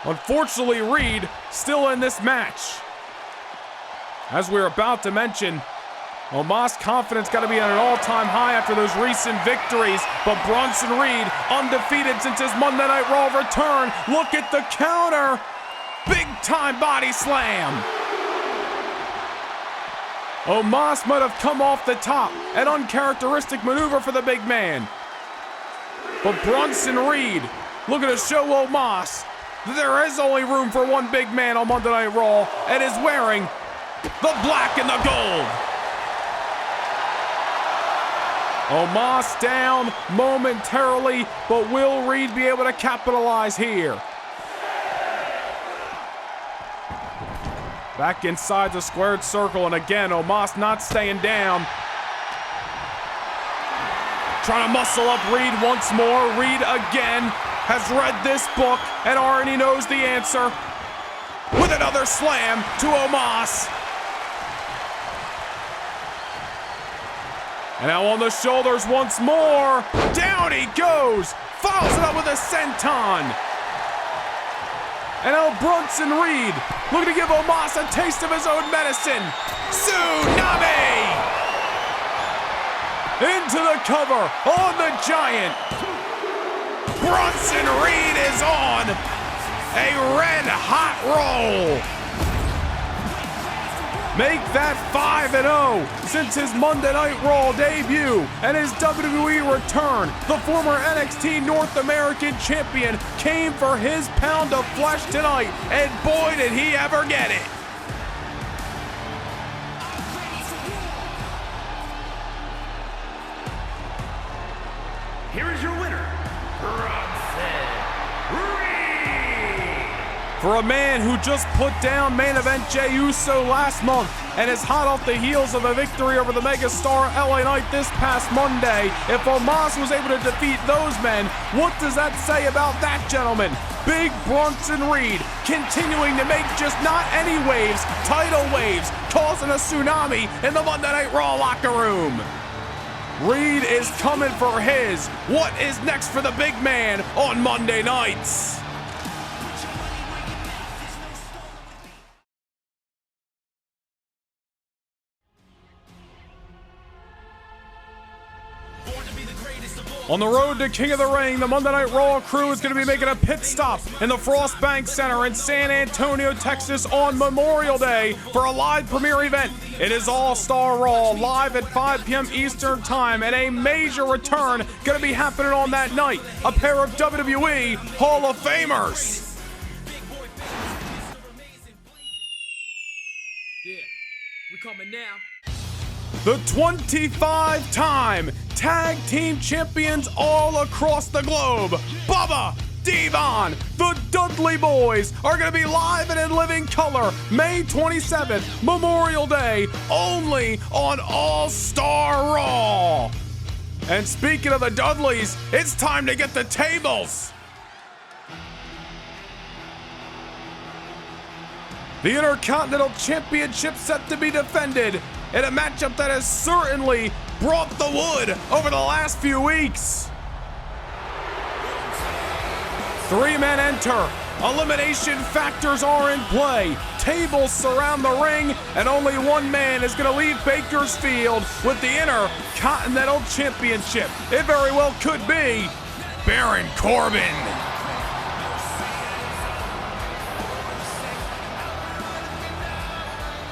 Unfortunately, Reed still in this match. As we're about to mention, Omas' confidence got to be at an all-time high after those recent victories, but Bronson Reed undefeated since his Monday Night Raw return. Look at the counter. Big-time body slam. Omas might have come off the top, an uncharacteristic maneuver for the big man. But Bronson Reed looking to show Omas that there is only room for one big man on Monday Night Raw, and is wearing the black and the gold. Omas down momentarily, but will Reed be able to capitalize here? Back inside the squared circle, and again, Omas not staying down. Trying to muscle up Reed once more. Reed again has read this book and already knows the answer. With another slam to Omas. And now on the shoulders once more. Down he goes. Follows it up with a senton. And now Bronson Reed looking to give Omas a taste of his own medicine. Tsunami! Into the cover on the Giant. Bronson Reed is on a red-hot roll. Make that 5-0 since his Monday Night Raw debut and his WWE return. The former NXT North American champion came for his pound of flesh tonight, and boy did he ever get it. Here is your winner, Bronson Reed. For a man who just put down main event Jey Uso last month and is hot off the heels of a victory over the megastar LA Knight this past Monday, if Omas was able to defeat those men, what does that say about that gentleman? Big Bronson Reed continuing to make just not any waves, tidal waves, causing a tsunami in the Monday Night Raw locker room. Reed is coming for his. What is next for the big man on Monday nights? On the road to King of the Ring, the Monday Night Raw crew is going to be making a pit stop in the Frost Bank Center in San Antonio, Texas on Memorial Day for a live premiere event. It is All-Star Raw live at 5 p.m. Eastern Time, and a major return going to be happening on that night. A pair of WWE Hall of Famers. Yeah, we coming now. The 25-time tag team champions all across the globe, Bubba, Devon, the Dudley Boys are going to be live and in living color May 27th, Memorial Day, only on All-Star Raw. And speaking of the Dudleys, it's time to get the tables. The Intercontinental Championship set to be defended in a matchup that has certainly brought the wood over the last few weeks. 3 men enter. Elimination factors are in play. Tables surround the ring, and only one man is going to leave Bakersfield with the Intercontinental Championship. It very well could be Baron Corbin.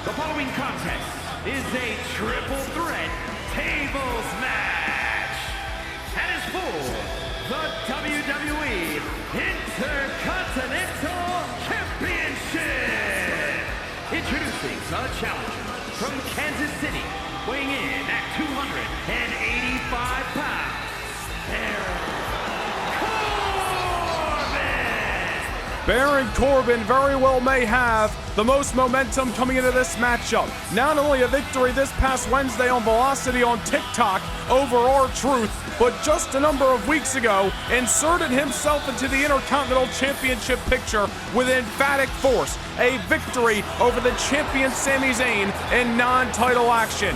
The following contest is a triple threat tables match and is for the WWE Intercontinental Championship. Introducing the challenger from Kansas City, weighing in at 285 pounds, Baron Corbin very well may have the most momentum coming into this matchup. Not only a victory this past Wednesday on Velocity on TikTok over R-Truth, but just a number of weeks ago, inserted himself into the Intercontinental Championship picture with emphatic force. A victory over the champion Sami Zayn in non-title action.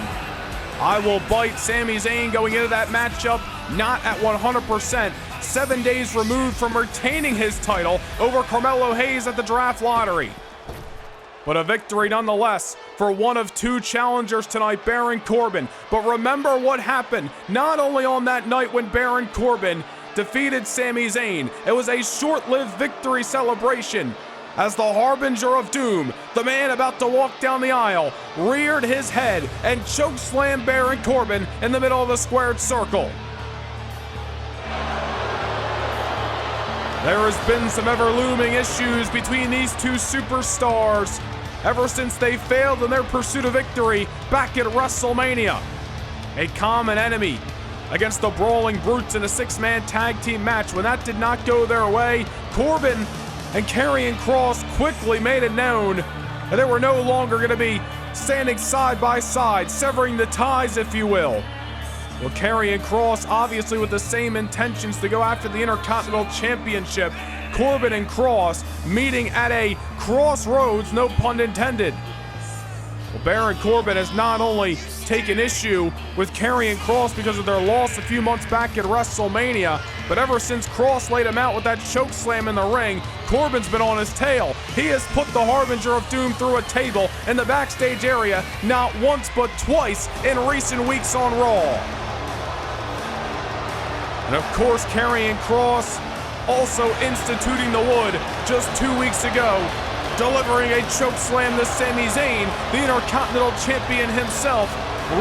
I will bite Sami Zayn going into that matchup, not at 100%, 7 days removed from retaining his title over Carmelo Hayes at the draft lottery. But a victory nonetheless for one of 2 challengers tonight, Baron Corbin. But remember what happened not only on that night when Baron Corbin defeated Sami Zayn. It was a short-lived victory celebration as the harbinger of doom, the man about to walk down the aisle, reared his head and chokeslammed Baron Corbin in the middle of the squared circle. There has been some ever-looming issues between these 2 superstars ever since they failed in their pursuit of victory back at WrestleMania. A common enemy against the Brawling Brutes in a 6-man tag team match. When that did not go their way, Corbin and Karrion Kross quickly made it known that they were no longer going to be standing side by side, severing the ties, if you will. Well, Karrion Kross, obviously with the same intentions to go after the Intercontinental Championship. Corbin and Kross meeting at a crossroads, no pun intended. Well, Baron Corbin has not only taken issue with Karrion Kross because of their loss a few months back at WrestleMania, but ever since Kross laid him out with that choke slam in the ring, Corbin's been on his tail. He has put the Harbinger of Doom through a table in the backstage area not once but twice in recent weeks on Raw. And of course, Karrion Kross also instituting the wood just 2 weeks ago, delivering a chokeslam to Sami Zayn, the Intercontinental Champion himself,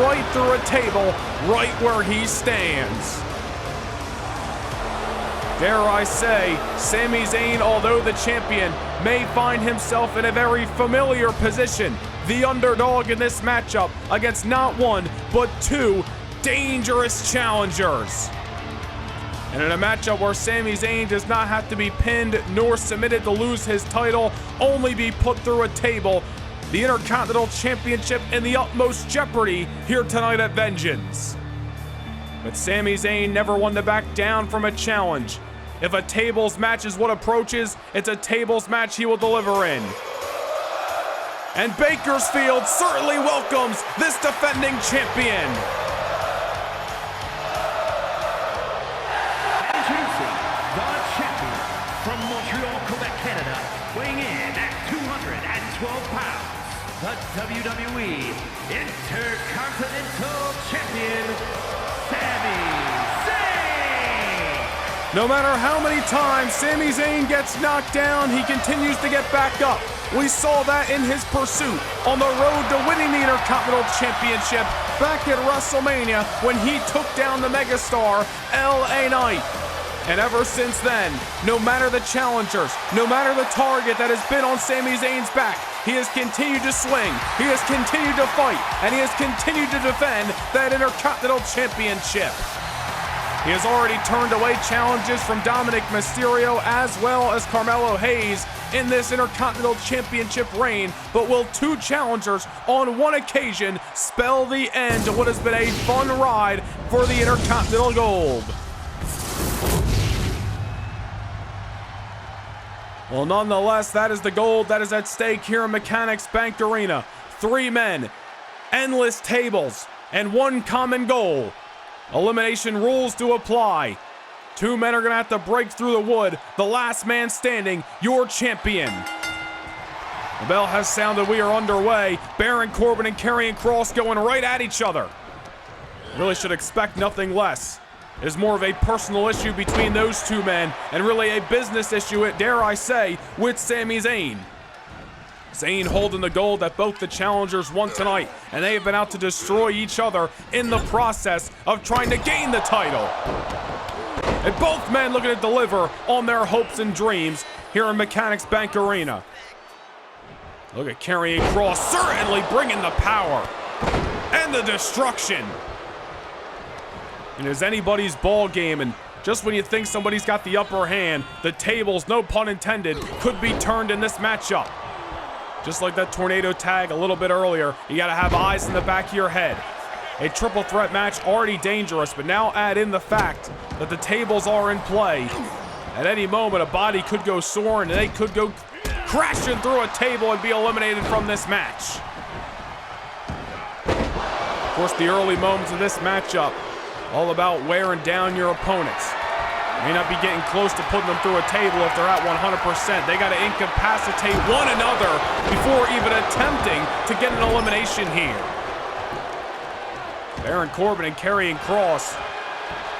right through a table, right where he stands. Dare I say, Sami Zayn, although the champion, may find himself in a very familiar position, the underdog in this matchup against not 1, but 2 dangerous challengers. And in a matchup where Sami Zayn does not have to be pinned nor submitted to lose his title, only be put through a table, the Intercontinental Championship in the utmost jeopardy here tonight at Vengeance. But Sami Zayn never one to back down from a challenge. If a tables match is what approaches, it's a tables match he will deliver in. And Bakersfield certainly welcomes this defending champion. The WWE Intercontinental Champion, Sami Zayn! No matter how many times Sami Zayn gets knocked down, he continues to get back up. We saw that in his pursuit on the road to winning the Intercontinental Championship back at WrestleMania when he took down the megastar LA Knight. And ever since then, no matter the challengers, no matter the target that has been on Sami Zayn's back, he has continued to swing, he has continued to fight, and he has continued to defend that Intercontinental Championship. He has already turned away challenges from Dominic Mysterio as well as Carmelo Hayes in this Intercontinental Championship reign, but will 2 challengers on one occasion spell the end to what has been a fun ride for the Intercontinental Gold? Well, nonetheless, that is the gold that is at stake here in Mechanics Bank Arena. 3 men endless tables, and one common goal. Elimination rules to apply. Two men are gonna have to break through the wood. The last man standing, your champion. The bell has sounded, we are underway. Baron Corbin and Karrion Kross going right at each other. Really should expect nothing less. It is more of a personal issue between those two men and really a business issue, dare I say, with Sami Zayn. Zayn holding the gold that both the challengers won tonight, and they have been out to destroy each other in the process of trying to gain the title. And both men looking to deliver on their hopes and dreams here in Mechanics Bank Arena. Look at Karrion Kross certainly bringing the power and the destruction. It is anybody's ball game, and just when you think somebody's got the upper hand, the tables, no pun intended, could be turned in this matchup. Just like that tornado tag a little bit earlier, you gotta have eyes in the back of your head. A triple threat match already dangerous, but now add in the fact that the tables are in play. At any moment, a body could go soaring, and they could go crashing through a table and be eliminated from this match. Of course, the early moments of this matchup, all about wearing down your opponents. May not be getting close to putting them through a table if they're at 100%. They got to incapacitate one another before even attempting to get an elimination here. Baron Corbin and Karrion Kross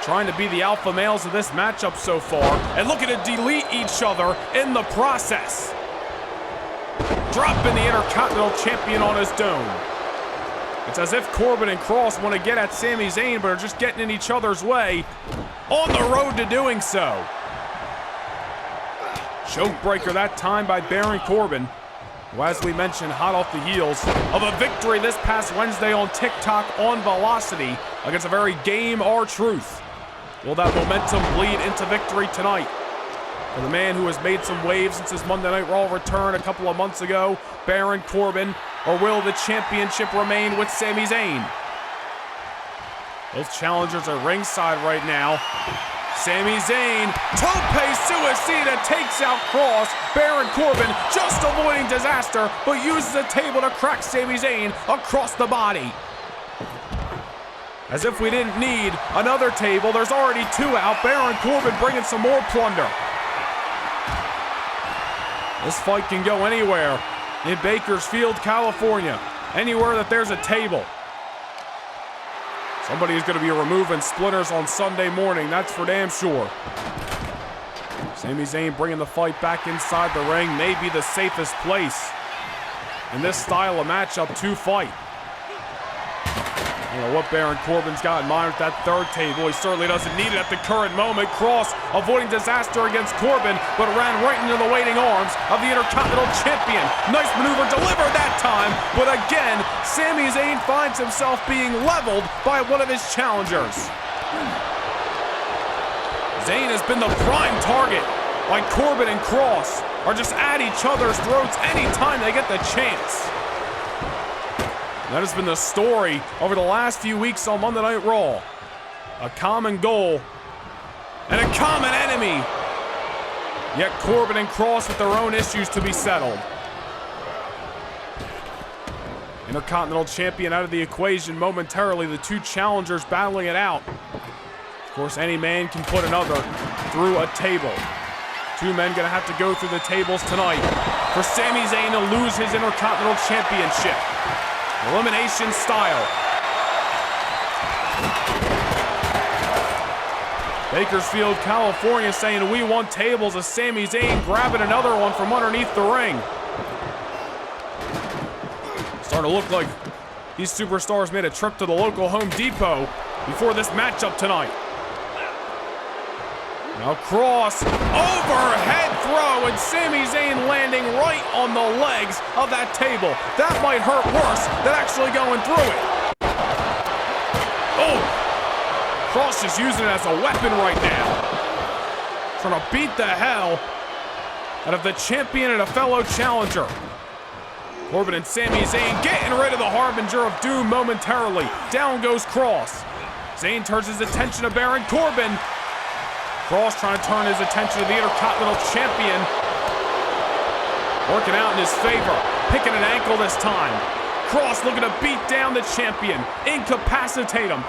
trying to be the alpha males of this matchup so far and looking to delete each other in the process. Dropping the Intercontinental Champion on his dome. It's as if Corbin and Kross want to get at Sami Zayn, but are just getting in each other's way on the road to doing so. Choke breaker that time by Baron Corbin, who, as we mentioned, hot off the heels of a victory this past Wednesday on TikTok on Velocity against a very game R-Truth. Will that momentum bleed into victory tonight? For the man who has made some waves since his Monday Night Raw return a couple of months ago, Baron Corbin, or will the championship remain with Sami Zayn? Both challengers are ringside right now. Sami Zayn, tope suicida, takes out Kross. Baron Corbin just avoiding disaster, but uses a table to crack Sami Zayn across the body. As if we didn't need another table, there's already two out. Baron Corbin bringing some more plunder. This fight can go anywhere in Bakersfield, California. Anywhere that there's a table. Somebody is going to be removing splitters on Sunday morning, that's for damn sure. Sami Zayn bringing the fight back inside the ring may be the safest place in this style of matchup to fight. I don't know what Baron Corbin's got in mind with that third table. He certainly doesn't need it at the current moment. Kross avoiding disaster against Corbin, but ran right into the waiting arms of the Intercontinental Champion. Nice maneuver delivered that time, but again, Sami Zayn finds himself being leveled by one of his challengers. Zayn has been the prime target, while Corbin and Kross are just at each other's throats anytime they get the chance. That has been the story over the last few weeks on Monday Night Raw. A common goal and a common enemy. Yet Corbin and Kross with their own issues to be settled. Intercontinental Champion out of the equation momentarily. The two challengers battling it out. Of course, any man can put another through a table. Two men gonna have to go through the tables tonight for Sami Zayn to lose his Intercontinental Championship. Elimination style. Bakersfield, California saying we want tables as Sami Zayn grabbing another one from underneath the ring. Starting to look like these superstars made a trip to the local Home Depot before this matchup tonight. Now Kross, overhead throw, and Sami Zayn landing right on the legs of that table. That might hurt worse than actually going through it. Oh! Kross is using it as a weapon right now. Trying to beat the hell out of the champion and a fellow challenger. Corbin and Sami Zayn getting rid of the harbinger of doom momentarily. Down goes Kross. Zayn turns his attention to Baron Corbin. Kross trying to turn his attention to the Intercontinental Champion. Working out in his favor. Picking an ankle this time. Kross looking to beat down the champion, incapacitate him.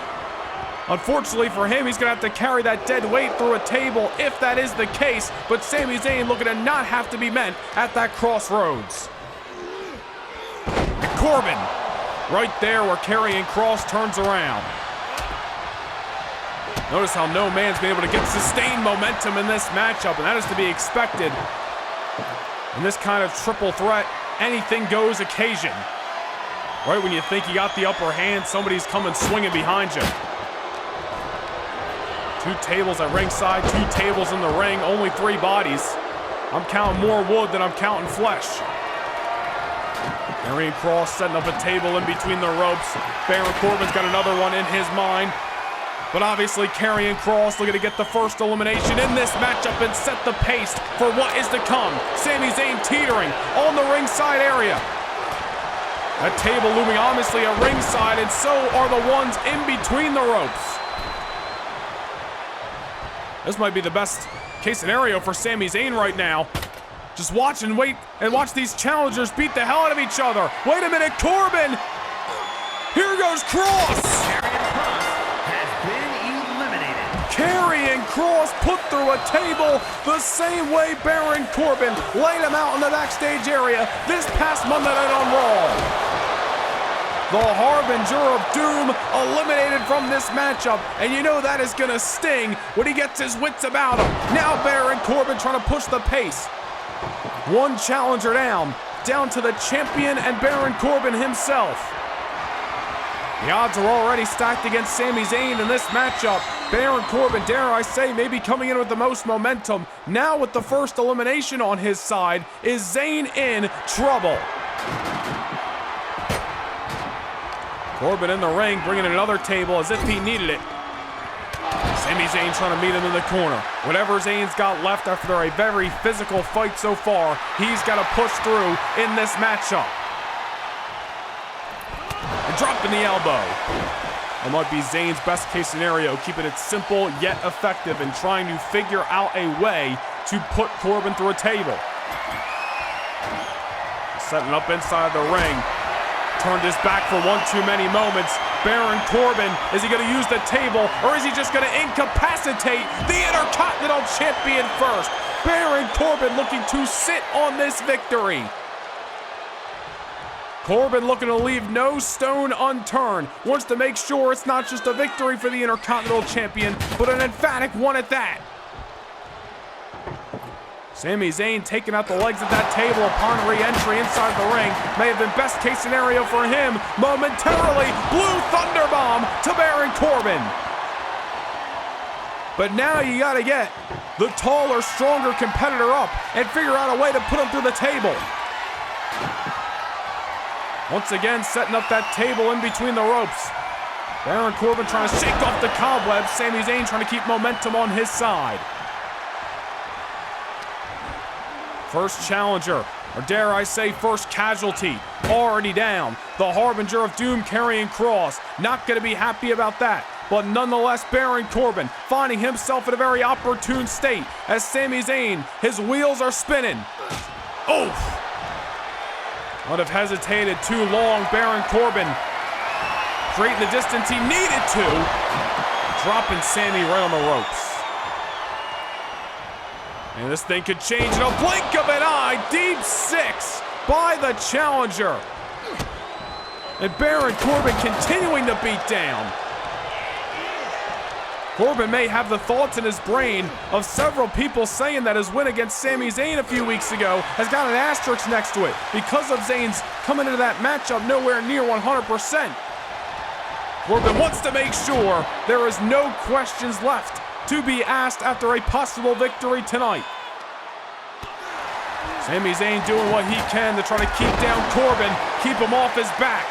Unfortunately for him, he's going to have to carry that dead weight through a table if that is the case, but Sami Zayn looking to not have to be met at that crossroads. Corbin, right there where Karrion Kross turns around. Notice how no man's been able to get sustained momentum in this matchup, and that is to be expected. In this kind of triple threat, anything goes occasion. Right when you think you got the upper hand, somebody's coming swinging behind you. 2 tables at ringside, 2 tables in the ring, only 3 bodies. I'm counting more wood than I'm counting flesh. Karrion Kross setting up a table in between the ropes. Baron Corbin's got another one in his mind. But obviously Karrion Kross looking to get the first elimination in this matchup and set the pace for what is to come. Sami Zayn teetering on the ringside area. That table looming ominously at ringside, and so are the ones in between the ropes. This might be the best case scenario for Sami Zayn right now. Just watch and wait and watch these challengers beat the hell out of each other. Wait a minute, Corbin! Here goes Kross! Karrion Kross put through a table the same way Baron Corbin laid him out in the backstage area this past Monday Night on Raw. The Harbinger of Doom eliminated from this matchup, and you know that is going to sting when he gets his wits about him. Now Baron Corbin trying to push the pace. One challenger down to the champion and Baron Corbin himself. The odds are already stacked against Sami Zayn in this matchup. Baron Corbin, dare I say, may be coming in with the most momentum. Now with the first elimination on his side, is Zayn in trouble? Corbin in the ring, bringing in another table as if he needed it. Sami Zayn trying to meet him in the corner. Whatever Zayn's got left after a very physical fight so far, he's got to push through in this matchup. And dropping the elbow. That might be Zayn's best case scenario, keeping it simple yet effective and trying to figure out a way to put Corbin through a table. Setting up inside the ring. Turned his back for one too many moments. Baron Corbin, is he going to use the table or is he just going to incapacitate the Intercontinental Champion first? Baron Corbin looking to sit on this victory. Corbin looking to leave no stone unturned. Wants to make sure it's not just a victory for the Intercontinental Champion, but an emphatic one at that. Sami Zayn taking out the legs of that table upon re-entry inside the ring. May have been best case scenario for him. Momentarily, Blue Thunderbomb to Baron Corbin. But now you gotta get the taller, stronger competitor up and figure out a way to put him through the table. Once again, setting up that table in between the ropes. Baron Corbin trying to shake off the cobwebs. Sami Zayn trying to keep momentum on his side. First challenger, or dare I say first casualty, already down. The Harbinger of Doom, Karrion Kross, not going to be happy about that. But nonetheless, Baron Corbin finding himself in a very opportune state as Sami Zayn, his wheels are spinning. Oof! Would have hesitated too long. Baron Corbin creating the distance he needed to, dropping Sami right on the ropes. And this thing could change in a blink of an eye. Deep 6 by the challenger. And Baron Corbin continuing to beat down. Corbin may have the thoughts in his brain of several people saying that his win against Sami Zayn a few weeks ago has got an asterisk next to it because of Zayn's coming into that matchup nowhere near 100%. Corbin wants to make sure there is no questions left to be asked after a possible victory tonight. Sami Zayn doing what he can to try to keep down Corbin, keep him off his back.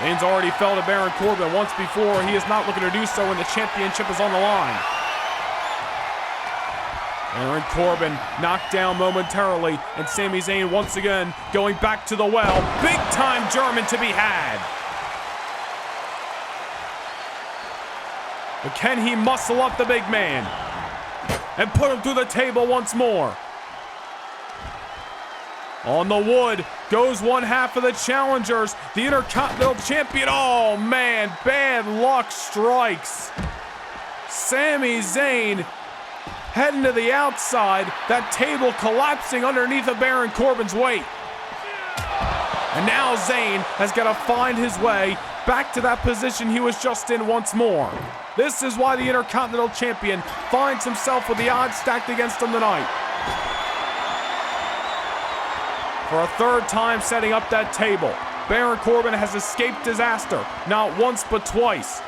Zayn's already fell to Baron Corbin once before. He is not looking to do so when the championship is on the line. Baron Corbin knocked down momentarily, and Sami Zayn once again going back to the well. Big time German to be had. But can he muscle up the big man and put him through the table once more? On the wood goes one half of the challengers. The Intercontinental Champion. Oh man, bad luck strikes. Sami Zayn heading to the outside. That table collapsing underneath of Baron Corbin's weight. And now Zayn has got to find his way back to that position he was just in once more. This is why the Intercontinental Champion finds himself with the odds stacked against him tonight. For a third time setting up that table, Baron Corbin has escaped disaster, not once but twice.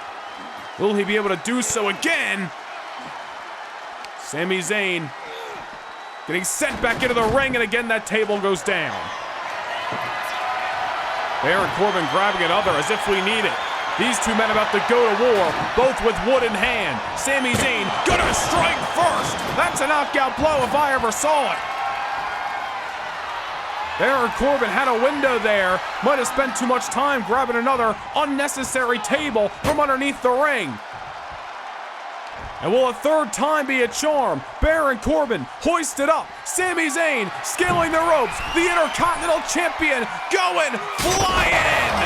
Will he be able to do so again? Sami Zayn getting sent back into the ring, and again that table goes down. Baron Corbin grabbing another as if we need it. These two men about to go to war, both with wood in hand. Sami Zayn gonna strike first. That's a knockout blow if I ever saw it. Baron Corbin had a window there. Might have spent too much time grabbing another unnecessary table from underneath the ring. And will a third time be a charm? Baron Corbin hoisted up. Sami Zayn scaling the ropes. The Intercontinental Champion going flying.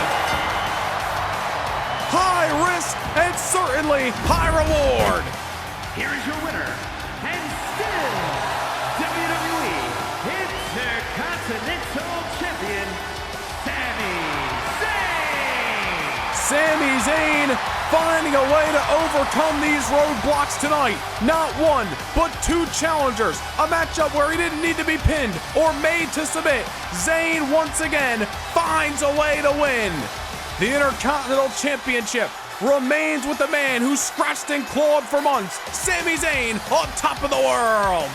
High risk and certainly high reward. Here is your winner, and still WWE Intercontinental Champion, Sami Zayn. Sami Zayn finding a way to overcome these roadblocks tonight. Not one, but two challengers. A matchup where he didn't need to be pinned or made to submit. Zayn once again finds a way to win. The Intercontinental Championship remains with the man who scratched and clawed for months. Sami Zayn on top of the world.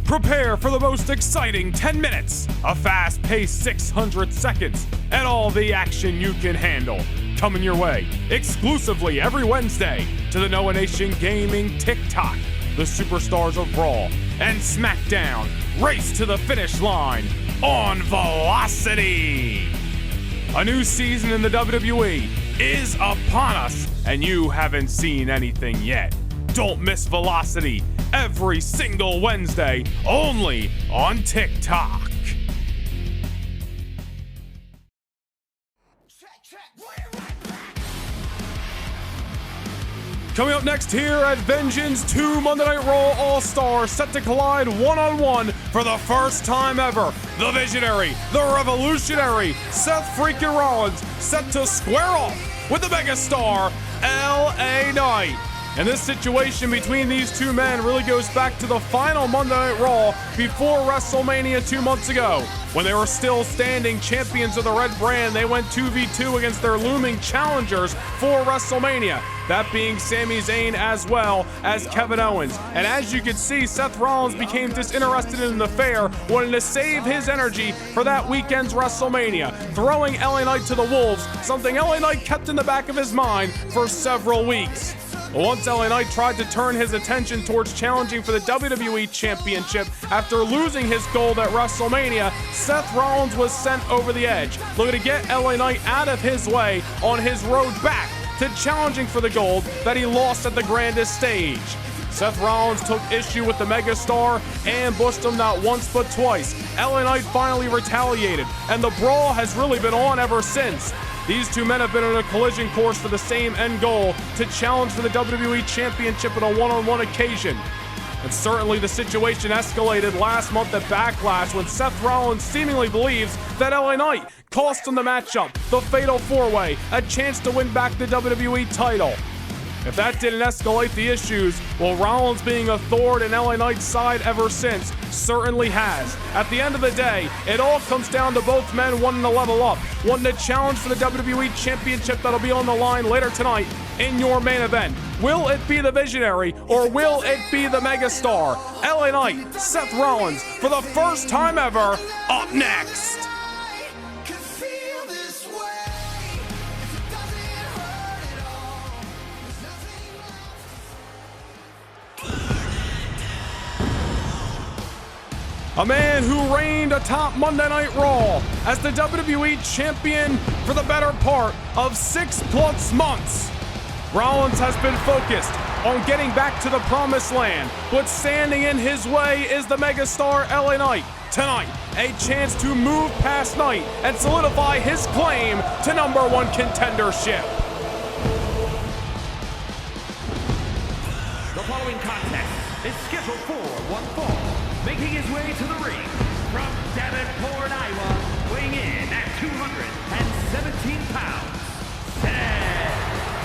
Prepare for the most exciting 10 minutes, a fast-paced 600 seconds, and all the action you can handle. Coming your way exclusively every Wednesday to the Noah Nation Gaming TikTok. The superstars of Raw and SmackDown race to the finish line on Velocity. A new season in the WWE is upon us, and you haven't seen anything yet. Don't miss Velocity every single Wednesday, only on TikTok. Coming up next here at Vengeance 2 Monday Night Raw All-Stars, set to collide one-on-one for the first time ever. The Visionary, the Revolutionary, Seth Freakin Rollins, set to square off with the megastar, LA Knight. And this situation between these two men really goes back to the final Monday Night Raw before WrestleMania 2 months ago. When they were still standing champions of the Red Brand, they went 2v2 against their looming challengers for WrestleMania. That being Sami Zayn as well as Kevin Owens. And as you can see, Seth Rollins became disinterested in the affair, wanting to save his energy for that weekend's WrestleMania, throwing LA Knight to the wolves, something LA Knight kept in the back of his mind for several weeks. Once LA Knight tried to turn his attention towards challenging for the WWE Championship after losing his gold at WrestleMania, Seth Rollins was sent over the edge, looking to get LA Knight out of his way on his road back to challenging for the gold that he lost at the grandest stage. Seth Rollins took issue with the megastar, ambushed him not once but twice. LA Knight finally retaliated, and the brawl has really been on ever since. These two men have been on a collision course for the same end goal, to challenge for the WWE Championship on a one-on-one occasion. And certainly the situation escalated last month at Backlash when Seth Rollins seemingly believes that LA Knight cost him the matchup, the Fatal 4-Way, a chance to win back the WWE title. If that didn't escalate the issues, well, Rollins being a thorn in LA Knight's side ever since certainly has. At the end of the day, it all comes down to both men wanting to level up, wanting to challenge for the WWE Championship that'll be on the line later tonight in your main event. Will it be the Visionary or will it be the megastar? LA Knight, Seth Rollins, for the first time ever, up next. A man who reigned atop Monday Night Raw as the WWE Champion for the better part of 6+ months. Rollins has been focused on getting back to the promised land, but standing in his way is the megastar LA Knight. Tonight, a chance to move past Knight and solidify his claim to #1 contendership. The following contest is scheduled for one fall. Making his way to the ring from Davenport, Iowa, weighing in at 217 pounds, Seth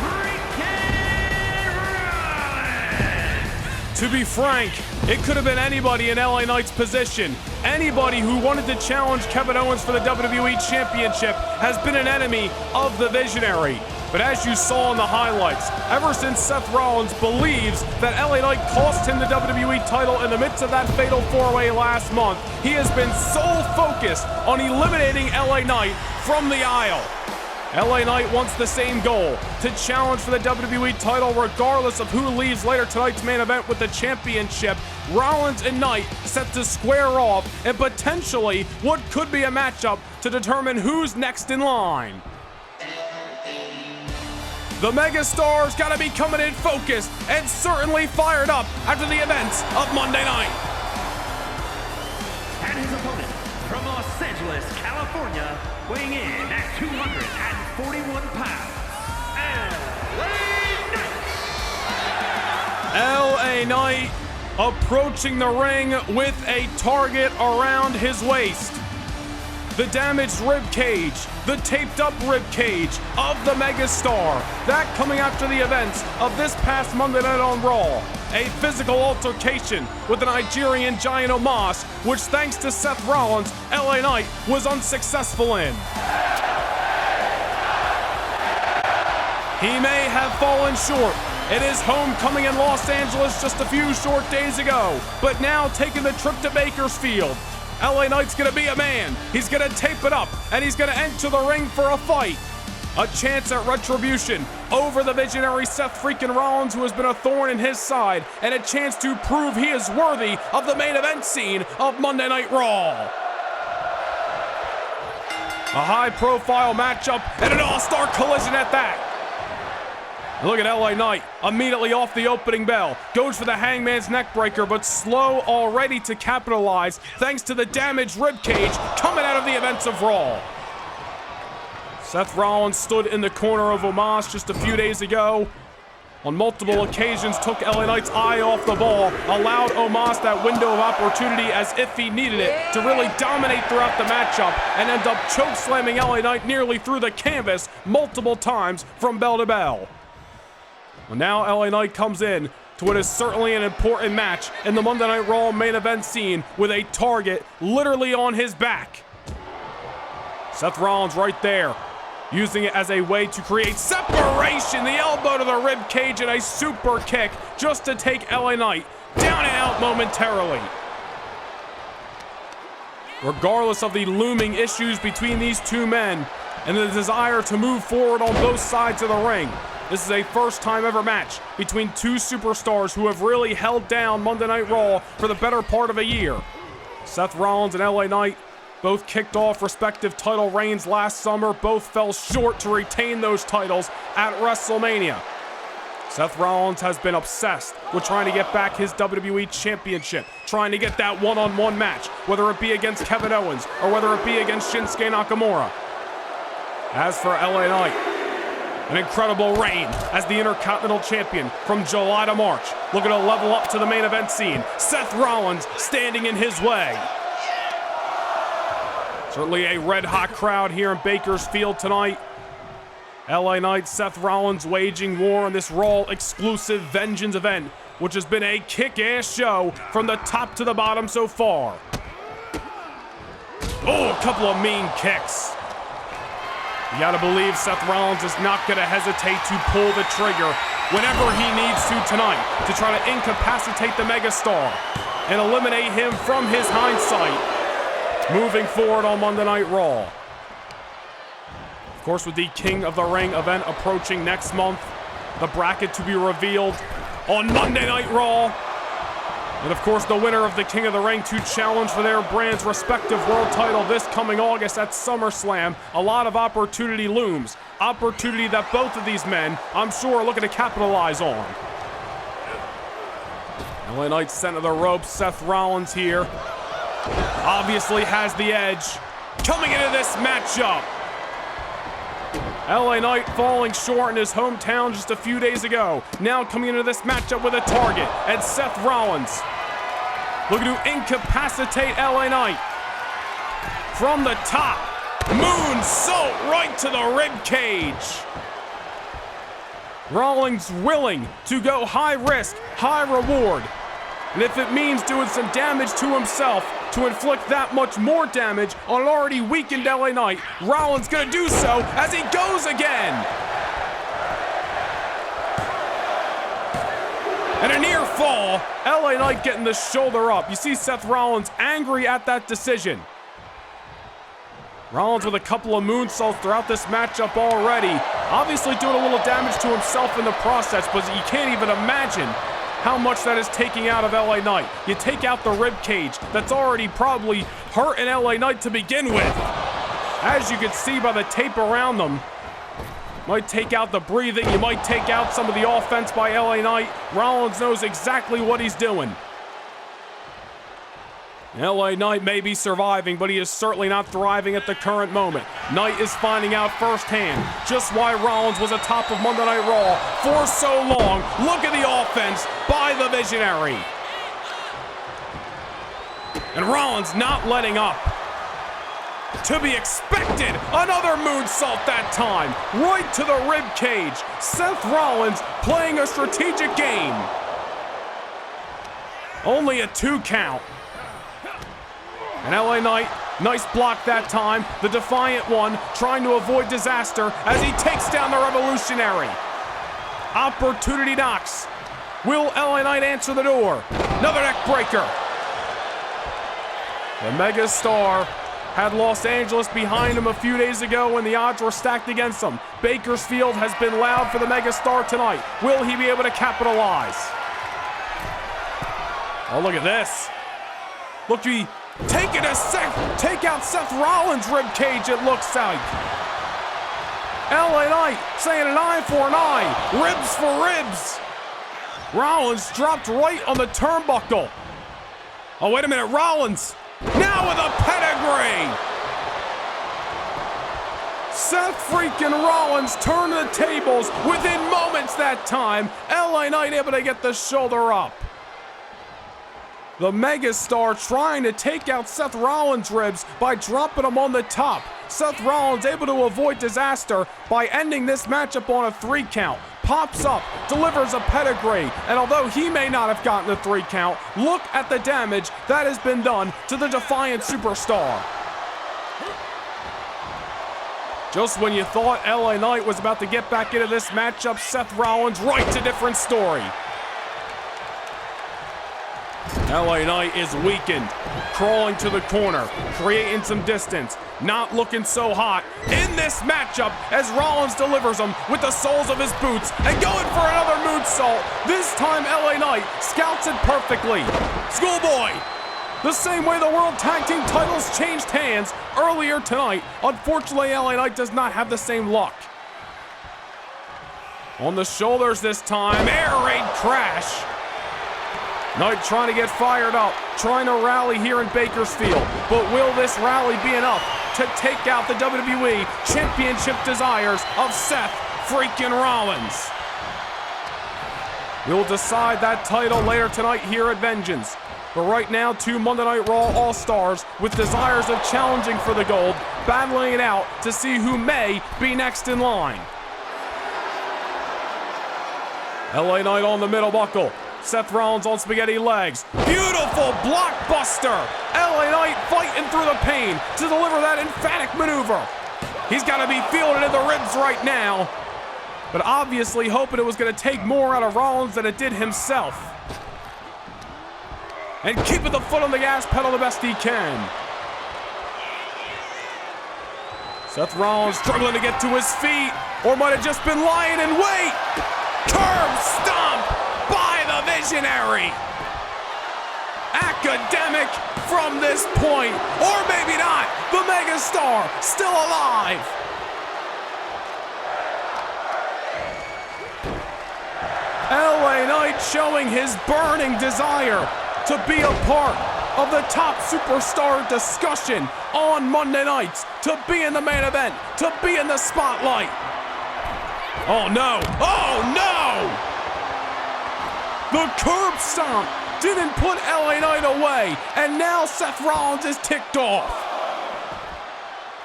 Freakin Rollins. To be frank, it could have been anybody in LA Knight's position. Anybody who wanted to challenge Kevin Owens for the WWE Championship has been an enemy of the Visionary. But as you saw in the highlights, ever since Seth Rollins believes that LA Knight cost him the WWE title in the midst of that fatal four-way last month, he has been so focused on eliminating LA Knight from the aisle. LA Knight wants the same goal, to challenge for the WWE title regardless of who leaves later tonight's main event with the championship. Rollins and Knight set to square off and potentially what could be a matchup to determine who's next in line. The megastars gotta be coming in focused and certainly fired up after the events of Monday night. And his opponent from Los Angeles, California, weighing in at 241 pounds, LA Knight approaching the ring with a target around his waist. The damaged rib cage, the taped up rib cage of the megastar. That coming after the events of this past Monday night on Raw. A physical altercation with the Nigerian giant Omas, which thanks to Seth Rollins, LA Knight was unsuccessful in. He may have fallen short in his homecoming in Los Angeles just a few short days ago, but now taking the trip to Bakersfield. LA Knight's gonna be a man. He's gonna tape it up, and he's gonna enter the ring for a fight. A chance at retribution over the Visionary Seth Freakin Rollins, who has been a thorn in his side, and a chance to prove he is worthy of the main event scene of Monday Night Raw. A high-profile matchup and an all-star collision at that. Look at LA Knight, immediately off the opening bell. Goes for the Hangman's neckbreaker, but slow already to capitalize thanks to the damaged ribcage coming out of the events of Raw. Seth Rollins stood in the corner of Omas just a few days ago. On multiple occasions, took LA Knight's eye off the ball, allowed Omas that window of opportunity as if he needed it to really dominate throughout the matchup and end up choke slamming LA Knight nearly through the canvas multiple times from bell to bell. Well, now LA Knight comes in to what is certainly an important match in the Monday Night Raw main event scene with a target literally on his back. Seth Rollins right there, using it as a way to create separation. The elbow to the rib cage and a super kick just to take LA Knight down and out momentarily. Regardless of the looming issues between these two men and the desire to move forward on both sides of the ring, this is a first-time ever match between two superstars who have really held down Monday Night Raw for the better part of a year. Seth Rollins and LA Knight both kicked off respective title reigns last summer. Both fell short to retain those titles at WrestleMania. Seth Rollins has been obsessed with trying to get back his WWE Championship, trying to get that one-on-one match, whether it be against Kevin Owens or whether it be against Shinsuke Nakamura. As for LA Knight, an incredible reign as the Intercontinental Champion from July to March. Looking to level up to the main event scene. Seth Rollins standing in his way. Certainly a red-hot crowd here in Bakersfield tonight. LA Knight, Seth Rollins waging war on this Raw exclusive Vengeance event, which has been a kick-ass show from the top to the bottom so far. Oh, a couple of mean kicks. You gotta believe Seth Rollins is not gonna hesitate to pull the trigger whenever he needs to tonight to try to incapacitate the megastar and eliminate him from his hindsight moving forward on Monday Night Raw. Of course, with the King of the Ring event approaching next month, the bracket to be revealed on Monday Night Raw. And of course, the winner of the King of the Ring to challenge for their brand's respective world title this coming August at SummerSlam. A lot of opportunity looms. Opportunity that both of these men, I'm sure, are looking to capitalize on. LA Knight sent to the ropes. Seth Rollins here obviously has the edge. Coming into this matchup, LA Knight falling short in his hometown just a few days ago. Now coming into this matchup with a target, and Seth Rollins looking to incapacitate LA Knight. From the top, moonsault right to the rib cage. Rollins willing to go high risk, high reward. And if it means doing some damage to himself to inflict that much more damage on an already weakened LA Knight, Rollins gonna do so as he goes again. And a near fall, LA Knight getting the shoulder up. You see Seth Rollins angry at that decision. Rollins with a couple of moonsaults throughout this matchup already. Obviously doing a little damage to himself in the process, but you can't even imagine how much that is taking out of LA Knight. You take out the rib cage that's already probably hurting LA Knight to begin with. As you can see by the tape around them, might take out the breathing, you might take out some of the offense by LA Knight. Rollins knows exactly what he's doing. LA Knight may be surviving, but he is certainly not thriving at the current moment. Knight is finding out firsthand just why Rollins was atop of Monday Night Raw for so long. Look at the offense by the Visionary. And Rollins not letting up. To be expected, another moonsault that time, right to the rib cage. Seth Rollins playing a strategic game. Only a 2 count. And LA Knight, nice block that time. The Defiant One trying to avoid disaster as he takes down the Revolutionary. Opportunity knocks. Will LA Knight answer the door? Another neck breaker. The Megastar had Los Angeles behind him a few days ago when the odds were stacked against him. Bakersfield has been loud for the Megastar tonight. Will he be able to capitalize? Oh, look at this. Look, he take out Seth Rollins' ribcage, it looks like. LA Knight saying an eye for an eye, ribs for ribs. Rollins dropped right on the turnbuckle. Oh, wait a minute, Rollins now with a pedigree. Seth freaking Rollins turned the tables within moments that time. LA Knight able to get the shoulder up. The Megastar trying to take out Seth Rollins' ribs by dropping him on the top. Seth Rollins able to avoid disaster by ending this matchup on a 3 count. Pops up, delivers a pedigree, and although he may not have gotten a 3 count, look at the damage that has been done to the Defiant Superstar. Just when you thought LA Knight was about to get back into this matchup, Seth Rollins writes a different story. LA Knight is weakened, crawling to the corner, creating some distance, not looking so hot in this matchup as Rollins delivers him with the soles of his boots and going for another moonsault. This time LA Knight scouts it perfectly. Schoolboy, the same way the World Tag Team titles changed hands earlier tonight. Unfortunately, LA Knight does not have the same luck. On the shoulders this time, air raid crash. Knight trying to get fired up, trying to rally here in Bakersfield, but will this rally be enough to take out the WWE Championship desires of Seth freaking Rollins? We'll decide that title later tonight here at Vengeance. But right now, 2 Monday Night Raw All-Stars with desires of challenging for the gold, battling it out to see who may be next in line. LA Knight on the middle buckle. Seth Rollins on spaghetti legs. Beautiful blockbuster. LA Knight fighting through the pain to deliver that emphatic maneuver. He's got to be feeling it in the ribs right now, but obviously hoping it was going to take more out of Rollins than it did himself. And keeping the foot on the gas pedal the best he can. Seth Rollins struggling to get to his feet, or might have just been lying in wait. Curb stomp by the Visionary. Academic from this point, or maybe not. The Megastar still alive. LA Knight showing his burning desire to be a part of the top superstar discussion on Monday nights, to be in the main event, to be in the spotlight. Oh no, oh no! The curb stomp didn't put LA Knight away, and now Seth Rollins is ticked off.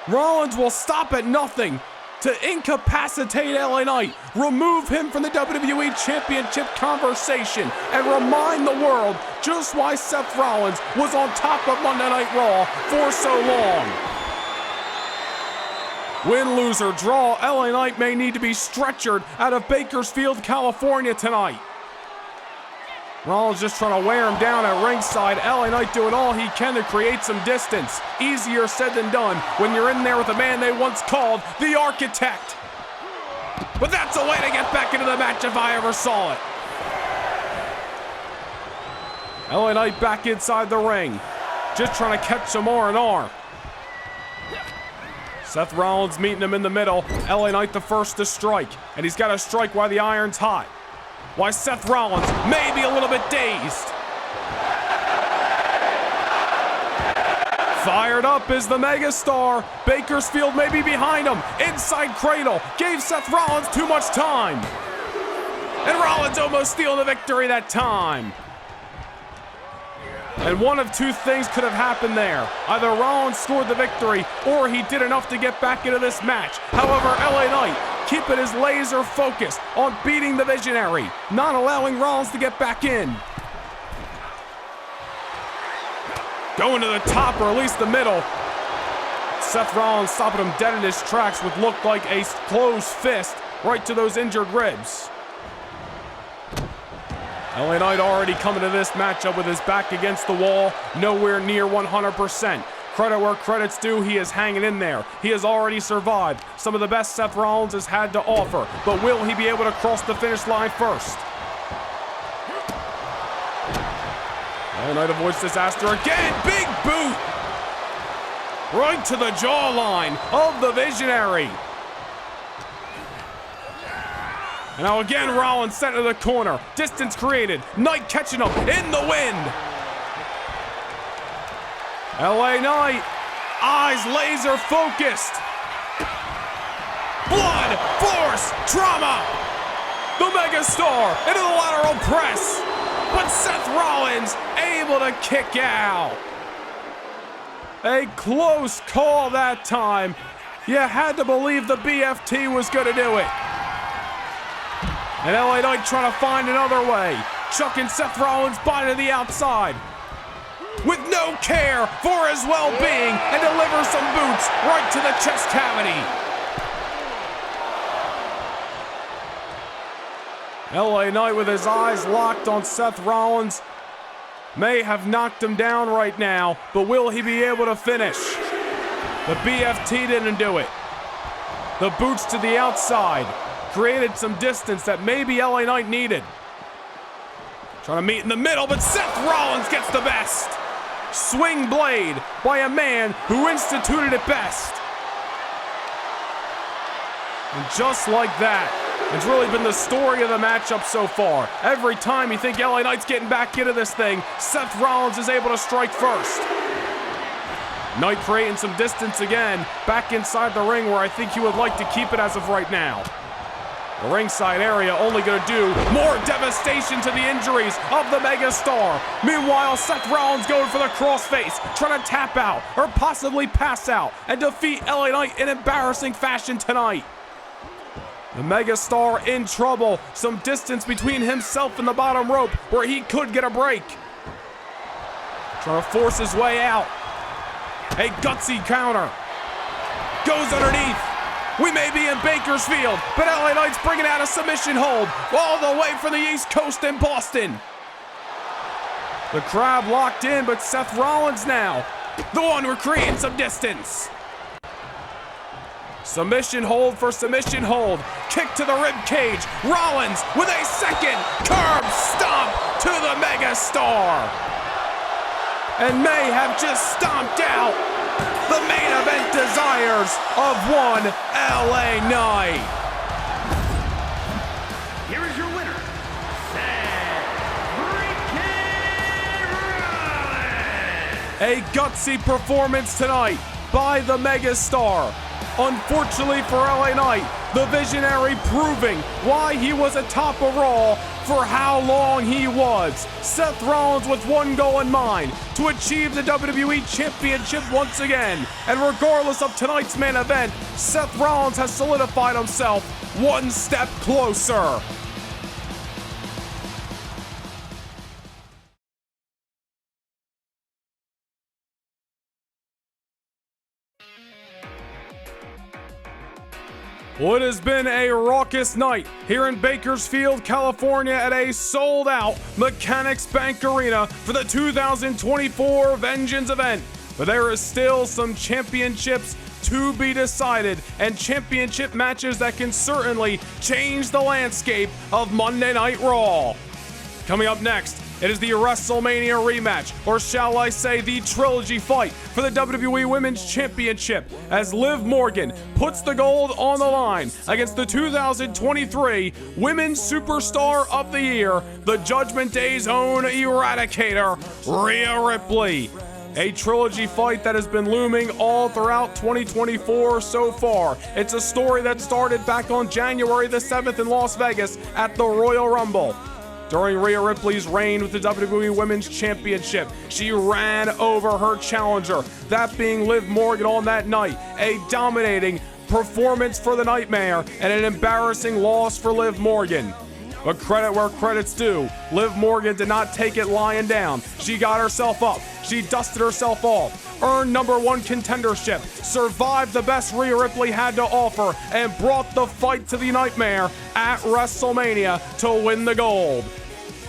Rollins will stop at nothing to incapacitate LA Knight, remove him from the WWE Championship conversation, and remind the world just why Seth Rollins was on top of Monday Night Raw for so long. Win, lose, or draw, LA Knight may need to be stretchered out of Bakersfield, California tonight. Rollins just trying to wear him down at ringside. LA Knight doing all he can to create some distance. Easier said than done when you're in there with a man they once called the Architect. But that's a way to get back into the match if I ever saw it. LA Knight back inside the ring, just trying to catch some R&R. Seth Rollins meeting him in the middle. LA Knight the first to strike, and he's got to strike while the iron's hot. Why Seth Rollins may be a little bit dazed. Fired up is the megastar. Bakersfield may be behind him. Inside cradle gave Seth Rollins too much time. And Rollins almost stealing the victory that time. And one of two things could have happened there. Either Rollins scored the victory or he did enough to get back into this match. However, LA Knight keeping his laser focus on beating the Visionary, not allowing Rollins to get back in. Going to the top, or at least the middle. Seth Rollins stopping him dead in his tracks with looked like a closed fist right to those injured ribs. LA Knight already coming to this matchup with his back against the wall, nowhere near 100%. Credit where credit's due, he is hanging in there. He has already survived some of the best Seth Rollins has had to offer, but will he be able to cross the finish line first? LA Knight avoids disaster again, big boot! Right to the jawline of the Visionary. And now again, Rollins sent to the corner. Distance created. Knight catching him in the wind. LA Knight, eyes laser focused. Blood, force, trauma. The megastar into the lateral press. But Seth Rollins able to kick out. A close call that time. You had to believe the BFT was going to do it. And LA Knight trying to find another way. Chucking Seth Rollins' body to the outside. With no care for his well-being, and delivers some boots right to the chest cavity. LA Knight with his eyes locked on Seth Rollins may have knocked him down right now, but will he be able to finish? The BFT didn't do it. The boots to the outside created some distance that maybe LA Knight needed. Trying to meet in the middle, but Seth Rollins gets the best. Swing blade by a man who instituted it best. And just like that, it's really been the story of the matchup so far. Every time you think LA Knight's getting back into this thing, Seth Rollins is able to strike first. Knight creating some distance again, back inside the ring where I think he would like to keep it as of right now. The ringside area only going to do more devastation to the injuries of the megastar. Meanwhile, Seth Rollins going for the crossface, trying to tap out or possibly pass out and defeat LA Knight in embarrassing fashion tonight. The megastar in trouble. Some distance between himself and the bottom rope where he could get a break. Trying to force his way out. A gutsy counter. Goes underneath. We may be in Bakersfield, but LA Knight's bringing out a submission hold all the way from the East Coast in Boston. The crowd locked in, but Seth Rollins now, the one who creating some distance. Submission hold for submission hold. Kick to the rib cage. Rollins with a second curb stomp to the megastar. And may have just stomped out the main event desires of one LA Knight. Here is your winner, Seth A gutsy performance tonight by the megastar. Unfortunately for LA Knight, the Visionary proving why he was atop of Raw for how long he was. Seth Rollins with one goal in mind, to achieve the WWE Championship once again. And regardless of tonight's main event, Seth Rollins has solidified himself one step closer. Well, it has been a raucous night here in Bakersfield, California at a sold-out Mechanics Bank Arena for the 2024 Vengeance event. But there is still some championships to be decided and championship matches that can certainly change the landscape of Monday Night Raw. Coming up next, it is the WrestleMania rematch, or shall I say the trilogy fight for the WWE Women's Championship, as Liv Morgan puts the gold on the line against the 2023 Women's Superstar of the Year, the Judgment Day's own Eradicator, Rhea Ripley. A trilogy fight that has been looming all throughout 2024 so far. It's a story that started back on January the 7th in Las Vegas at the Royal Rumble. During Rhea Ripley's reign with the WWE Women's Championship, she ran over her challenger, that being Liv Morgan on that night. A dominating performance for the Nightmare and an embarrassing loss for Liv Morgan. But credit where credit's due, Liv Morgan did not take it lying down. She got herself up, she dusted herself off, earned #1 contendership, survived the best Rhea Ripley had to offer, and brought the fight to the Nightmare at WrestleMania to win the gold.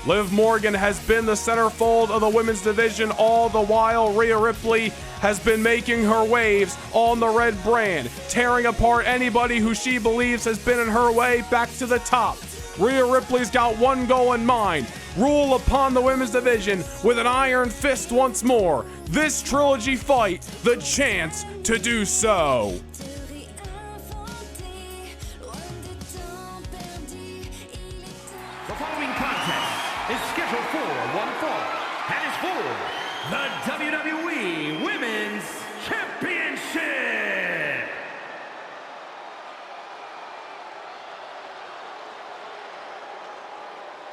Liv Morgan has been the centerfold of the women's division all the while Rhea Ripley has been making her waves on the red brand, tearing apart anybody who she believes has been in her way back to the top. Rhea Ripley's got one goal in mind: rule upon the women's division with an iron fist once more. This trilogy fight, the chance to do so. The following contest is scheduled for one fall and is for the WWE Women's Championship.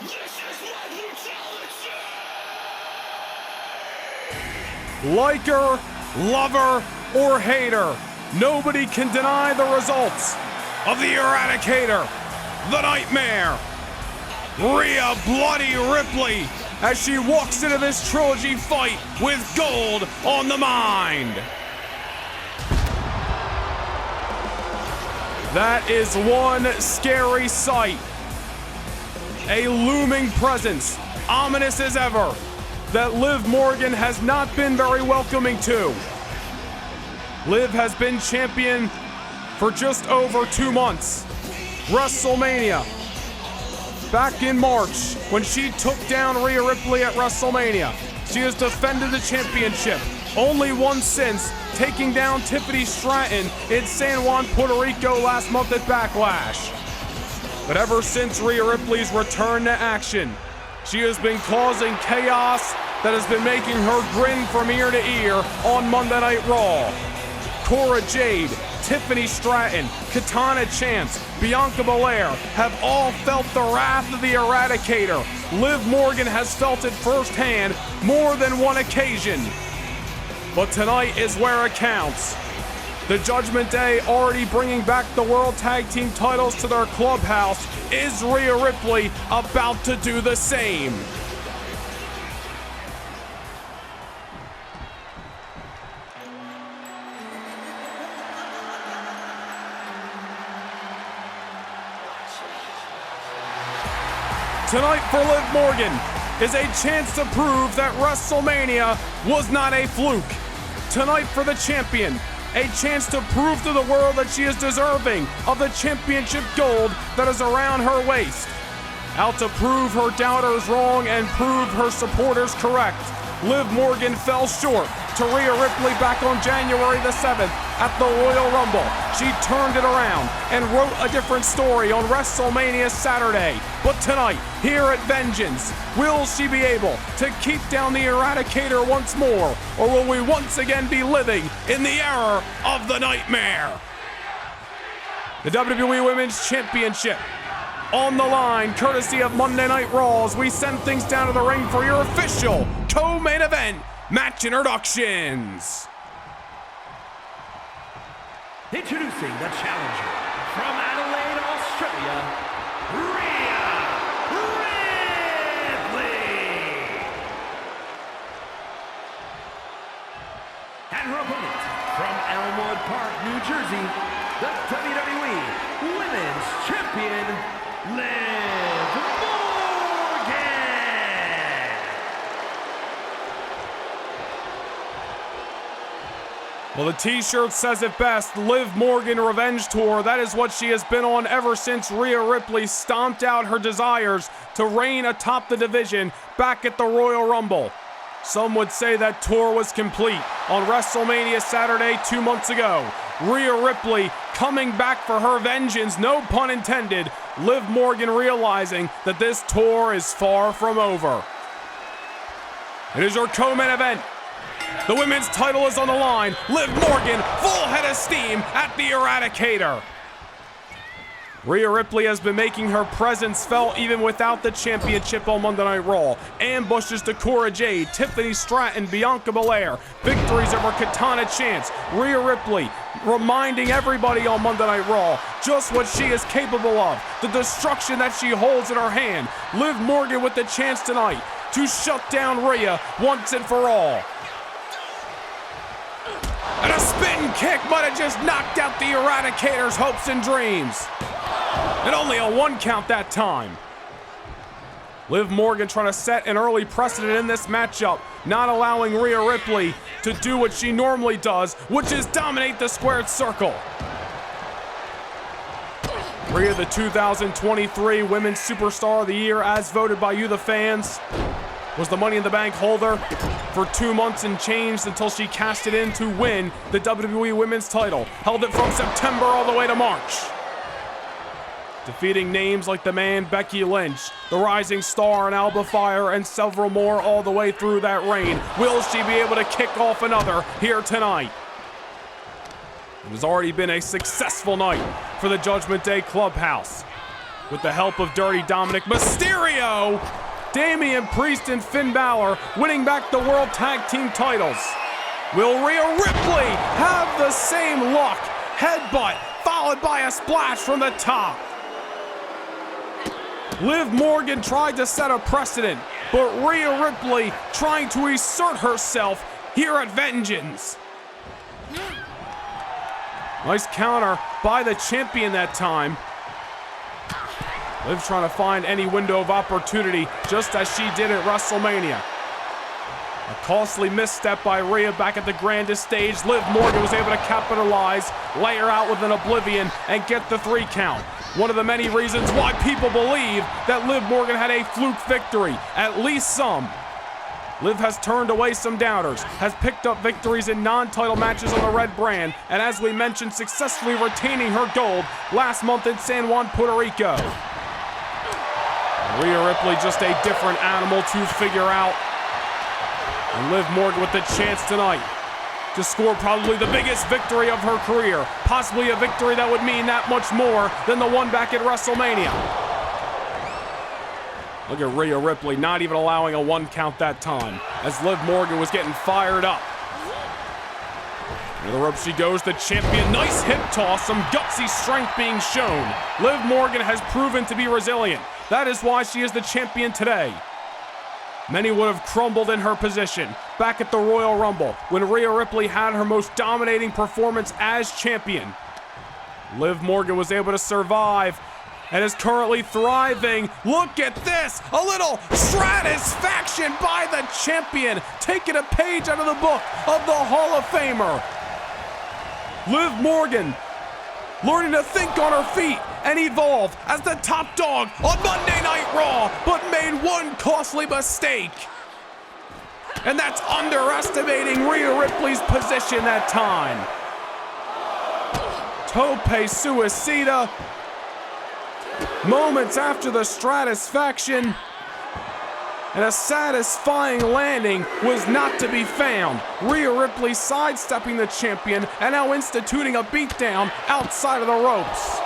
This is what you challenge. Like her, love her, or hate her, nobody can deny the results of the Eradicator, the Nightmare, Rhea Bloody Ripley, as she walks into this trilogy fight with gold on the mind. That is one scary sight. A looming presence, ominous as ever, that Liv Morgan has not been very welcoming to. Liv has been champion for just over 2 months. WrestleMania, back in March, when she took down Rhea Ripley at WrestleMania. She has defended the championship only once since, taking down Tiffany Stratton in San Juan, Puerto Rico last month at Backlash. But ever since Rhea Ripley's return to action, she has been causing chaos that has been making her grin from ear to ear on Monday Night Raw. Cora Jade, Tiffany Stratton, Katana Chance, Bianca Belair have all felt the wrath of the Eradicator. Liv Morgan has felt it firsthand more than one occasion. But tonight is where it counts. The Judgment Day already bringing back the World Tag Team titles to their clubhouse. Is Rhea Ripley about to do the same? Tonight for Liv Morgan is a chance to prove that WrestleMania was not a fluke. Tonight for the champion, a chance to prove to the world that she is deserving of the championship gold that is around her waist. Out to prove her doubters wrong and prove her supporters correct, Liv Morgan fell short to Rhea Ripley back on January the 7th at the Royal Rumble. She turned it around and wrote a different story on WrestleMania Saturday. But tonight, here at Vengeance, will she be able to keep down the Eradicator once more, or will we once again be living in the era of the nightmare? The WWE Women's Championship on the line, courtesy of Monday Night Raw, as we send things down to the ring for your official co-main event match introductions. Introducing the challenger from Adelaide, Australia, Rhea Ripley. And her opponent from Elmwood Park, New Jersey, the WWE Women's Champion, Liv Morgan. Well, the t-shirt says it best, Liv Morgan Revenge Tour. That is what she has been on ever since Rhea Ripley stomped out her desires to reign atop the division back at the Royal Rumble. Some would say that tour was complete on WrestleMania Saturday 2 months ago. Rhea Ripley coming back for her vengeance, no pun intended. Liv Morgan realizing that this tour is far from over. It is your co-main event. The women's title is on the line. Liv Morgan, full head of steam at the Eradicator. Rhea Ripley has been making her presence felt even without the championship on Monday Night Raw. Ambushes to Cora Jade, Tiffany Stratton, Bianca Belair. Victories over Katana Chance. Rhea Ripley reminding everybody on Monday Night Raw just what she is capable of. The destruction that she holds in her hand. Liv Morgan with the chance tonight to shut down Rhea once and for all. And a spin kick might have just knocked out the Eradicator's hopes and dreams. And only a 1 count that time. Liv Morgan trying to set an early precedent in this matchup, not allowing Rhea Ripley to do what she normally does, which is dominate the squared circle. Rhea, the 2023 Women's Superstar of the Year, as voted by you, the fans, was the Money in the Bank holder for 2 months and changed until she cashed it in to win the WWE Women's title. Held it from September all the way to March. Defeating names like the Man, Becky Lynch, the Rising Star, and Alba Fire, and several more all the way through that reign. Will she be able to kick off another here tonight? It has already been a successful night for the Judgment Day Clubhouse. With the help of Dirty Dominic Mysterio, Damian Priest and Finn Balor winning back the World Tag Team titles. Will Rhea Ripley have the same luck? Headbutt followed by a splash from the top. Liv Morgan tried to set a precedent, but Rhea Ripley trying to assert herself here at Vengeance. Nice counter by the champion that time. Liv trying to find any window of opportunity, just as she did at WrestleMania. A costly misstep by Rhea back at the grandest stage. Liv Morgan was able to capitalize, lay her out with an oblivion, and get the 3 count. One of the many reasons why people believe that Liv Morgan had a fluke victory, at least some. Liv has turned away some doubters, has picked up victories in non-title matches on the red brand, and as we mentioned, successfully retaining her gold last month in San Juan, Puerto Rico. Rhea Ripley just a different animal to figure out. And Liv Morgan with the chance tonight to score probably the biggest victory of her career. Possibly a victory that would mean that much more than the one back at WrestleMania. Look at Rhea Ripley not even allowing a 1 count that time, as Liv Morgan was getting fired up. Near the rope she goes, the champion. Nice hip toss, some gutsy strength being shown. Liv Morgan has proven to be resilient. That is why she is the champion today. Many would have crumbled in her position back at the Royal Rumble when Rhea Ripley had her most dominating performance as champion. Liv Morgan was able to survive and is currently thriving. Look at this, a little satisfaction by the champion, taking a page out of the book of the Hall of Famer. Liv Morgan learning to think on her feet and evolve as the top dog on Monday Night Raw, but made one costly mistake. And that's underestimating Rhea Ripley's position that time. Tope suicida. Moments after the satisfaction and a satisfying landing was not to be found. Rhea Ripley sidestepping the champion and now instituting a beatdown outside of the ropes.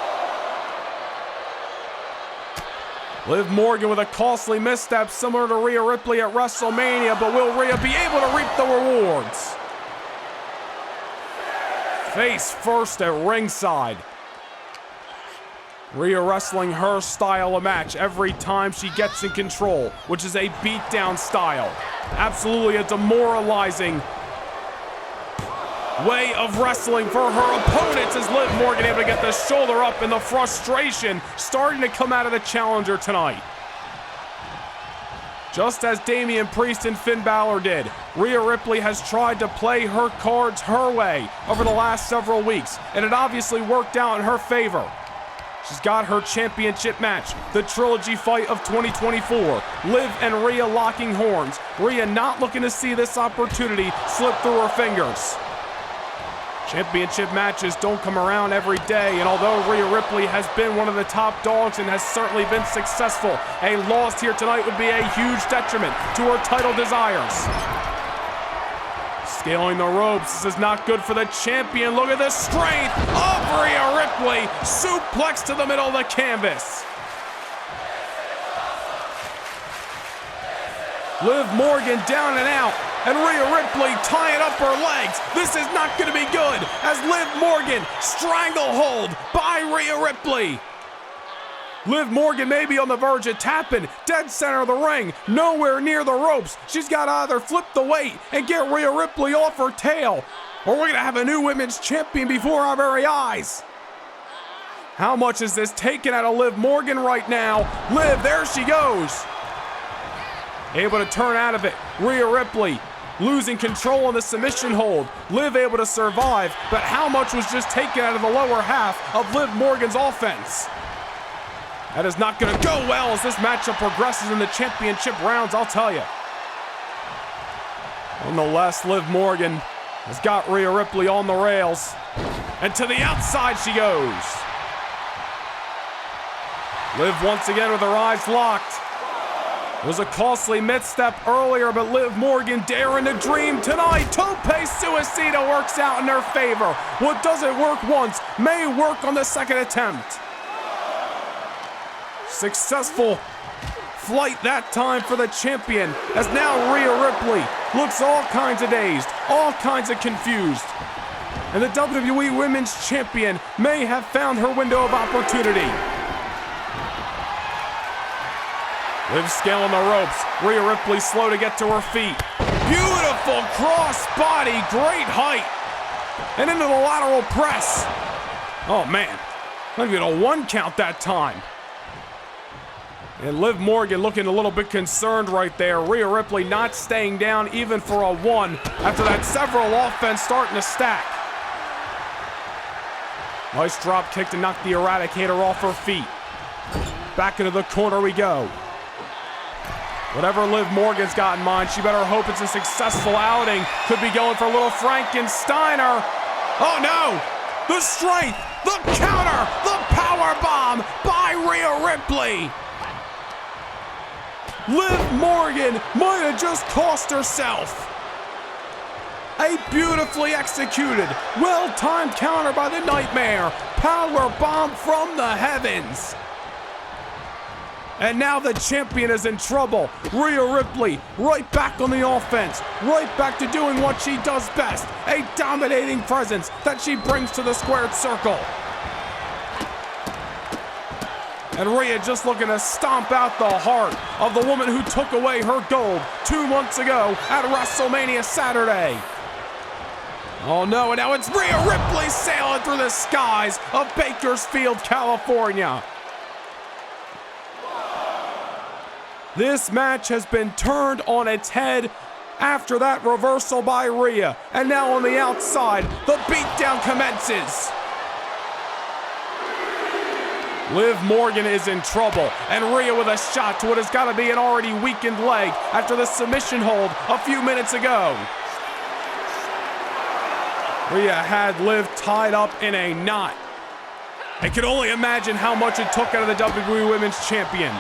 Liv Morgan with a costly misstep similar to Rhea Ripley at WrestleMania, but will Rhea be able to reap the rewards? Face first at ringside. Rhea wrestling her style of match every time she gets in control, which is a beatdown style. Absolutely a demoralizing way of wrestling for her opponents as Liv Morgan able to get the shoulder up and the frustration starting to come out of the challenger tonight. Just as Damian Priest and Finn Balor did, Rhea Ripley has tried to play her cards her way over the last several weeks, and it obviously worked out in her favor. She's got her championship match, the trilogy fight of 2024. Liv and Rhea locking horns. Rhea not looking to see this opportunity slip through her fingers. Championship matches don't come around every day, and although Rhea Ripley has been one of the top dogs and has certainly been successful, a loss here tonight would be a huge detriment to her title desires. Scaling the ropes, this is not good for the champion. Look at the strength of Rhea Ripley. Suplex to the middle of the canvas. Liv Morgan down and out, and Rhea Ripley tying up her legs. This is not going to be good as Liv Morgan stranglehold by Rhea Ripley. Liv Morgan may be on the verge of tapping, dead center of the ring, nowhere near the ropes. She's got to either flip the weight and get Rhea Ripley off her tail, or we're going to have a new women's champion before our very eyes. How much is this taken out of Liv Morgan right now? Liv, there she goes. Able to turn out of it. Rhea Ripley losing control on the submission hold. Liv able to survive, but how much was just taken out of the lower half of Liv Morgan's offense? That is not going to go well as this matchup progresses in the championship rounds, I'll tell you. Nonetheless, Liv Morgan has got Rhea Ripley on the rails. And to the outside she goes. Liv once again with her eyes locked. It was a costly misstep earlier, but Liv Morgan daring to dream tonight. Tope Suicida works out in her favor. What doesn't work once may work on the second attempt. Successful flight that time for the champion, as now Rhea Ripley looks all kinds of dazed, all kinds of confused. And the WWE Women's Champion may have found her window of opportunity. Liv scaling the ropes. Rhea Ripley slow to get to her feet. Beautiful cross body, great height. And into the lateral press. Oh man, not even a one count that time. And Liv Morgan looking a little bit concerned right there. Rhea Ripley not staying down even for a one after that several offense starting to stack. Nice drop kick to knock the Eradicator off her feet. Back into the corner we go. Whatever Liv Morgan's got in mind, she better hope it's a successful outing. Could be going for a little Frankensteiner. Oh no! The strength, the counter, the power bomb by Rhea Ripley. Liv Morgan might have just cost herself. A beautifully executed, well-timed counter by the Nightmare. Power bomb from the heavens. And now the champion is in trouble. Rhea Ripley right back on the offense, right back to doing what she does best, a dominating presence that she brings to the squared circle. And Rhea just looking to stomp out the heart of the woman who took away her gold 2 months ago at WrestleMania Saturday. Oh no, and now it's Rhea Ripley sailing through the skies of Bakersfield, California. This match has been turned on its head after that reversal by Rhea. And now on the outside, the beatdown commences. Liv Morgan is in trouble, and Rhea with a shot to what has got to be an already weakened leg after the submission hold a few minutes ago. Rhea had Liv tied up in a knot. I can only imagine how much it took out of the WWE Women's Champion.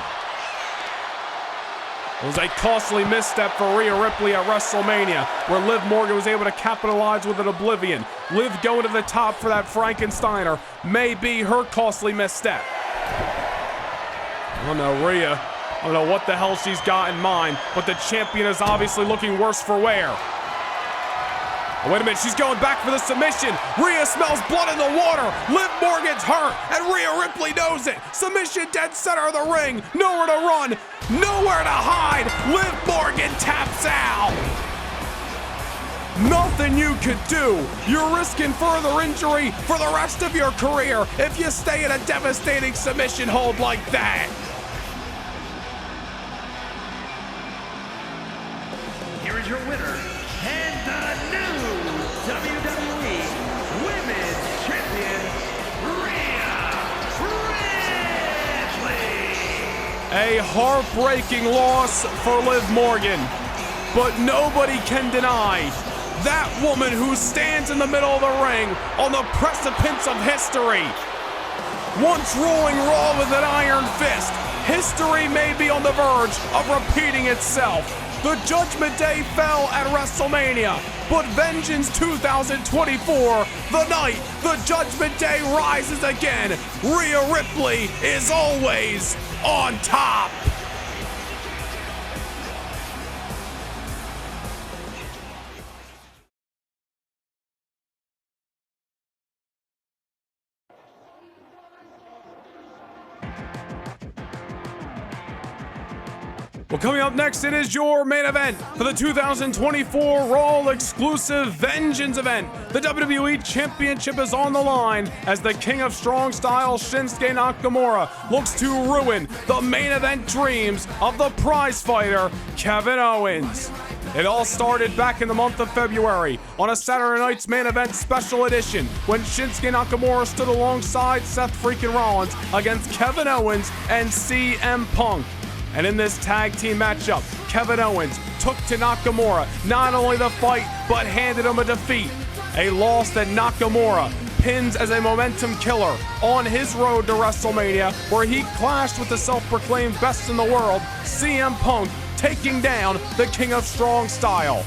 It was a costly misstep for Rhea Ripley at WrestleMania, where Liv Morgan was able to capitalize with an oblivion. Liv going to the top for that Frankensteiner may be her costly misstep. Oh no, Rhea. I don't know what the hell she's got in mind, but the champion is obviously looking worse for wear. Oh, wait a minute, she's going back for the submission. Rhea smells blood in the water. Liv Morgan's hurt, and Rhea Ripley knows it. Submission dead center of the ring. Nowhere to run, nowhere to hide. Liv Morgan taps out. Nothing you could do. You're risking further injury for the rest of your career if you stay in a devastating submission hold like that. Here is your winner, and the new WWE Women's Champion, Rhea Ripley. A heartbreaking loss for Liv Morgan, but nobody can deny that woman who stands in the middle of the ring on the precipice of history. Once ruling Raw with an iron fist, history may be on the verge of repeating itself. The Judgment Day fell at WrestleMania, but Vengeance 2024, the night the Judgment Day rises again, Rhea Ripley is always on top. Well, coming up next, it is your main event for the 2024 Raw exclusive Vengeance event. The WWE Championship is on the line as the King of Strong Style, Shinsuke Nakamura, looks to ruin the main event dreams of the prize fighter, Kevin Owens. It all started back in the month of February on a Saturday night's main event special edition when Shinsuke Nakamura stood alongside Seth Freakin Rollins against Kevin Owens and CM Punk. And in this tag team matchup, Kevin Owens took to Nakamura not only the fight, but handed him a defeat. A loss that Nakamura pins as a momentum killer on his road to WrestleMania, where he clashed with the self-proclaimed best in the world, CM Punk, taking down the King of Strong Style.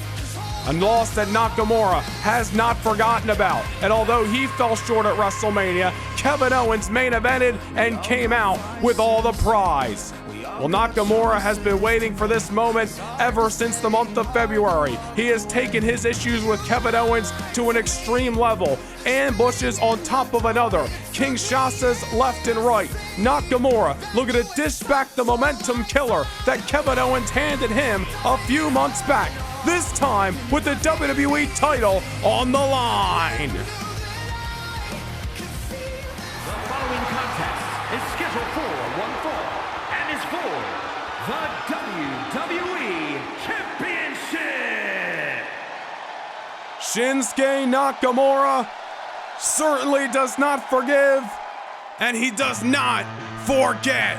A loss that Nakamura has not forgotten about. And although he fell short at WrestleMania, Kevin Owens main evented and came out with all the prize. Well, Nakamura has been waiting for this moment ever since the month of February. He has taken his issues with Kevin Owens to an extreme level. Ambushes on top of another. Kinshasas left and right. Nakamura looking to dish back the momentum killer that Kevin Owens handed him a few months back. This time with the WWE title on the line. The following contest is scheduled for one fall and is for the WWE Championship. Shinsuke Nakamura certainly does not forgive, and he does not forget.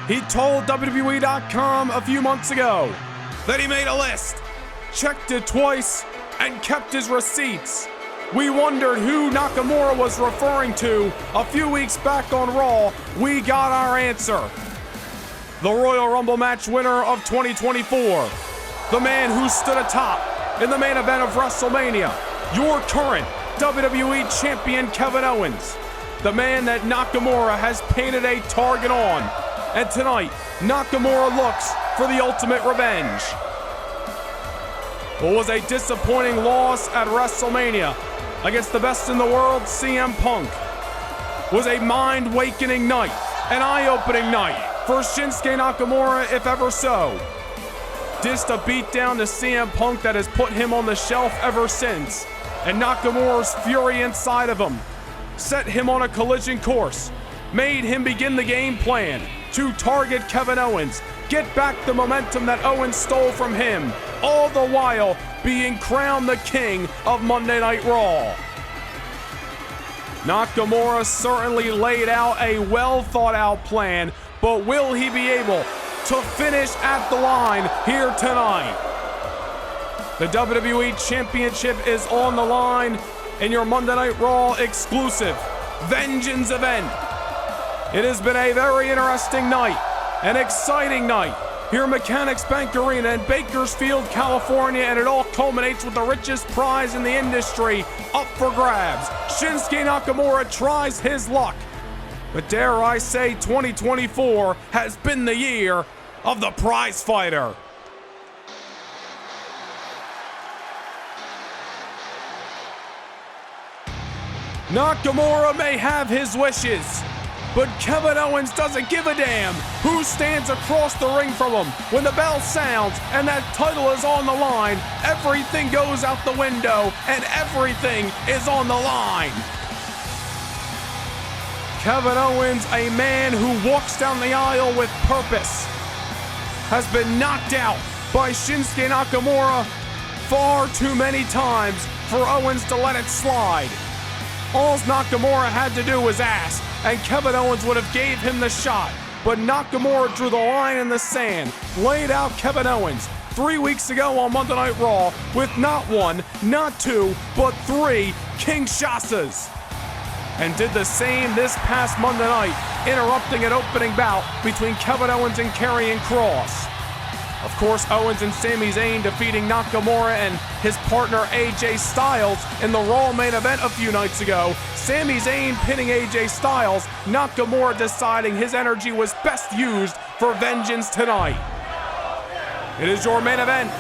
He told WWE.com a few months ago that he made a list, checked it twice, and kept his receipts. We wondered who Nakamura was referring to a few weeks back on Raw. We got our answer. The Royal Rumble match winner of 2024. The man who stood atop in the main event of WrestleMania. Your current WWE Champion Kevin Owens. The man that Nakamura has painted a target on. And tonight, Nakamura looks for the ultimate revenge. What was a disappointing loss at WrestleMania against the best in the world, CM Punk, was a mind-awakening night, an eye-opening night for Shinsuke Nakamura, if ever so. Dished a beatdown to CM Punk that has put him on the shelf ever since, and Nakamura's fury inside of him set him on a collision course, made him begin the game plan to target Kevin Owens, get back the momentum that Owens stole from him, all the while being crowned the king of Monday Night Raw. Nakamura certainly laid out a well-thought-out plan, but will he be able to finish at the line here tonight? The WWE Championship is on the line in your Monday Night Raw exclusive Vengeance event. It has been a very interesting night, an exciting night here at Mechanics Bank Arena in Bakersfield, California, and it all culminates with the richest prize in the industry up for grabs. Shinsuke Nakamura tries his luck. But dare I say 2024 has been the year of the prize fighter. Nakamura may have his wishes, but Kevin Owens doesn't give a damn who stands across the ring from him. When the bell sounds and that title is on the line, everything goes out the window and everything is on the line. Kevin Owens, a man who walks down the aisle with purpose, has been knocked out by Shinsuke Nakamura far too many times for Owens to let it slide. All Nakamura had to do was ask, and Kevin Owens would have gave him the shot. But Nakamura drew the line in the sand, laid out Kevin Owens 3 weeks ago on Monday Night Raw with not one, not two, but three Kinshasas. And did the same this past Monday night, interrupting an opening bout between Kevin Owens and Karrion Kross. Of course, Owens and Sami Zayn defeating Nakamura and his partner AJ Styles in the Raw main event a few nights ago. Sami Zayn pinning AJ Styles, Nakamura deciding his energy was best used for vengeance tonight. It is your main event.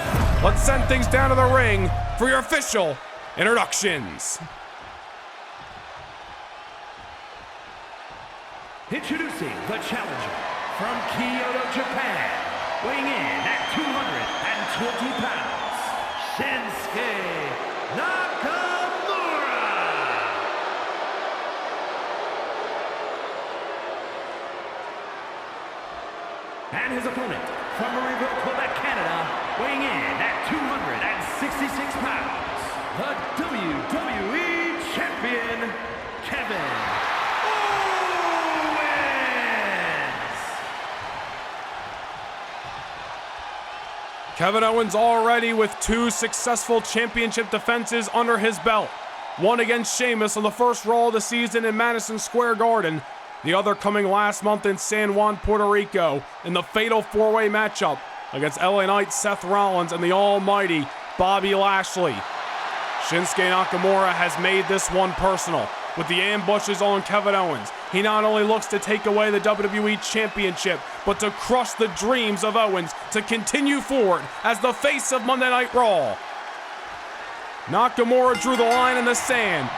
Let's send things down to the ring for your official introductions. Introducing the challenger from Kyoto, Japan, weighing in at 220 pounds, Shinsuke Nakamura. And his opponent from Mariville, Quebec, Canada, weighing in at 266 pounds, the WWE Champion, Kevin Kevin Owens already with 2 successful championship defenses under his belt. One against Sheamus on the first Raw of the season in Madison Square Garden. The other coming last month in San Juan, Puerto Rico in the fatal 4-way matchup against LA Knight Seth Rollins and the almighty Bobby Lashley. Shinsuke Nakamura has made this one personal. With the ambushes on Kevin Owens, he not only looks to take away the WWE Championship, but to crush the dreams of Owens to continue forward as the face of Monday Night Raw. Nakamura drew the line in the sand.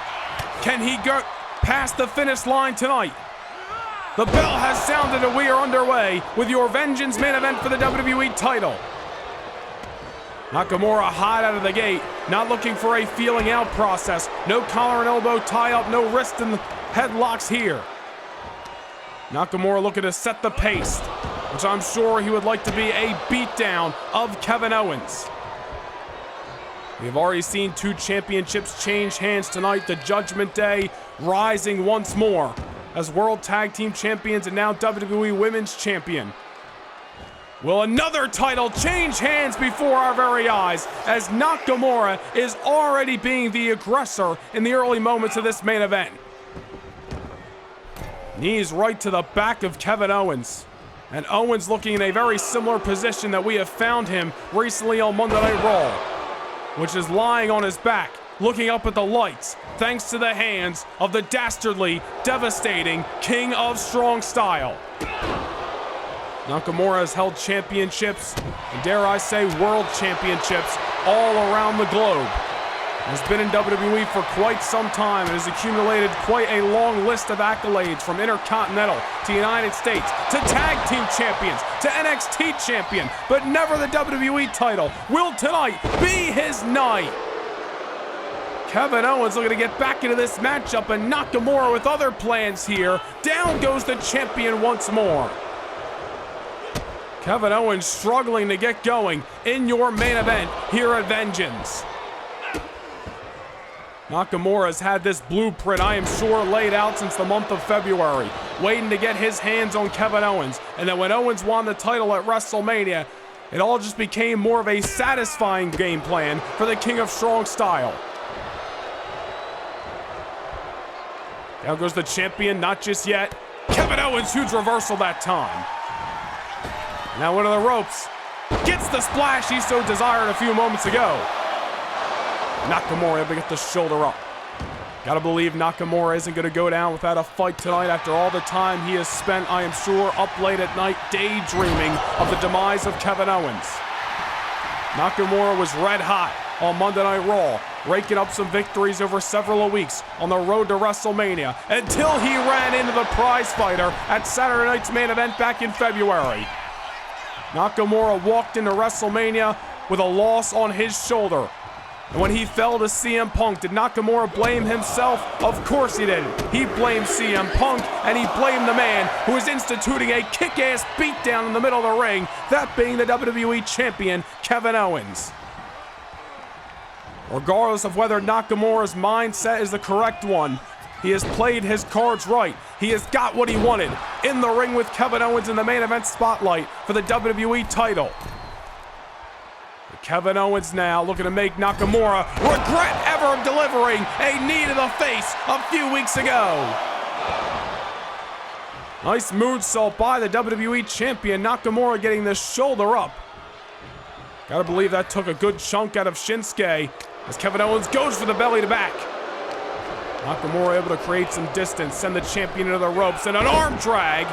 Can he get past the finish line tonight? The bell has sounded and we are underway with your Vengeance main event for the WWE title. Nakamura hot out of the gate, not looking for a feeling out process. No collar and elbow tie up, no wrist and headlocks here. Nakamura looking to set the pace, which I'm sure he would like to be a beatdown of Kevin Owens. We've already seen 2 championships change hands tonight. The Judgment Day rising once more as World Tag Team Champions and now WWE Women's Champion. Will another title change hands before our very eyes as Nakamura is already being the aggressor in the early moments of this main event. Knees right to the back of Kevin Owens. And Owens looking in a very similar position that we have found him recently on Monday Night Raw, which is lying on his back, looking up at the lights, thanks to the hands of the dastardly, devastating King of Strong Style. Nakamura has held championships, and dare I say world championships, all around the globe. Has been in WWE for quite some time and has accumulated quite a long list of accolades from Intercontinental to United States to Tag Team Champions to NXT Champion, but never the WWE title. Will tonight be his night? Kevin Owens looking to get back into this matchup, and Nakamura with other plans here. Down goes the champion once more. Kevin Owens struggling to get going in your main event here at Vengeance. Nakamura has had this blueprint, I am sure, laid out since the month of February, waiting to get his hands on Kevin Owens. And then when Owens won the title at WrestleMania, it all just became more of a satisfying game plan for the King of Strong Style. Down goes the champion, not just yet. Kevin Owens, huge reversal that time. Now into the ropes. Gets the splash he so desired a few moments ago. Nakamura able to get the shoulder up. Gotta believe Nakamura isn't gonna go down without a fight tonight after all the time he has spent, I am sure, up late at night daydreaming of the demise of Kevin Owens. Nakamura was red hot on Monday Night Raw, raking up some victories over several weeks on the road to WrestleMania until he ran into the prize fighter at Saturday night's main event back in February. Nakamura walked into WrestleMania with a loss on his shoulder. And when he fell to CM Punk, did Nakamura blame himself? Of course he didn't. He blamed CM Punk, and he blamed the man who is instituting a kick-ass beatdown in the middle of the ring, that being the WWE Champion, Kevin Owens. Regardless of whether Nakamura's mindset is the correct one, he has played his cards right. He has got what he wanted in the ring with Kevin Owens in the main event spotlight for the WWE title. Kevin Owens now looking to make Nakamura regret ever delivering a knee to the face a few weeks ago. Nice moonsault by the WWE Champion. Nakamura getting the shoulder up. Gotta believe that took a good chunk out of Shinsuke as Kevin Owens goes for the belly to back. Nakamura able to create some distance, send the champion into the ropes, and an arm drag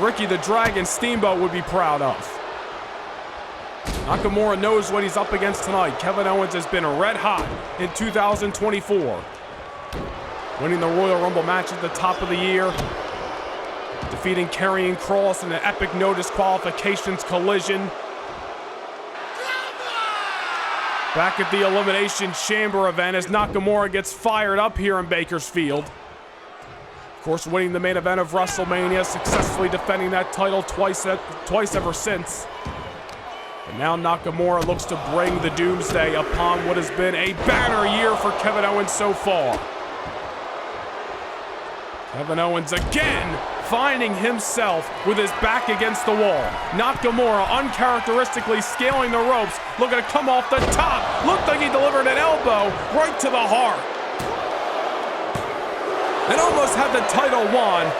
Ricky the Dragon Steamboat would be proud of. Nakamura knows what he's up against tonight. Kevin Owens has been red hot in 2024. Winning the Royal Rumble match at the top of the year. Defeating Karrion Kross in an epic no disqualifications collision. Back at the Elimination Chamber event as Nakamura gets fired up here in Bakersfield. Of course, winning the main event of WrestleMania, successfully defending that title twice ever since. And now Nakamura looks to bring the doomsday upon what has been a banner year for Kevin Owens so far. Kevin Owens again finding himself with his back against the wall. Nakamura uncharacteristically scaling the ropes, looking to come off the top. Looked like he delivered an elbow right to the heart. And almost had the title won.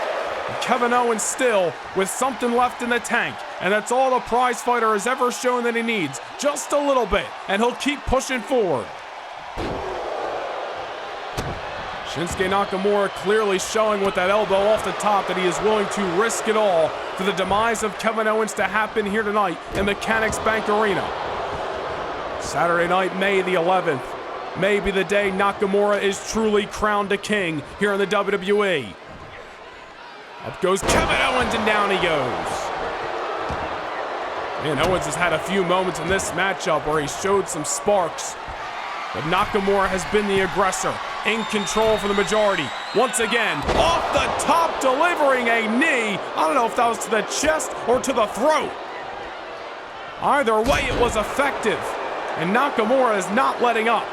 Kevin Owens still with something left in the tank, and that's all the prize fighter has ever shown that he needs. Just a little bit, and he'll keep pushing forward. Shinsuke Nakamura clearly showing with that elbow off the top that he is willing to risk it all for the demise of Kevin Owens to happen here tonight in Mechanics Bank Arena. Saturday night, May the 11th. May be the day Nakamura is truly crowned a king here in the WWE. Up goes Kevin Owens, and down he goes. Man, Owens has had a few moments in this matchup where he showed some sparks. But Nakamura has been the aggressor, in control for the majority. Once again, off the top, delivering a knee. I don't know if that was to the chest or to the throat. Either way, it was effective. And Nakamura is not letting up.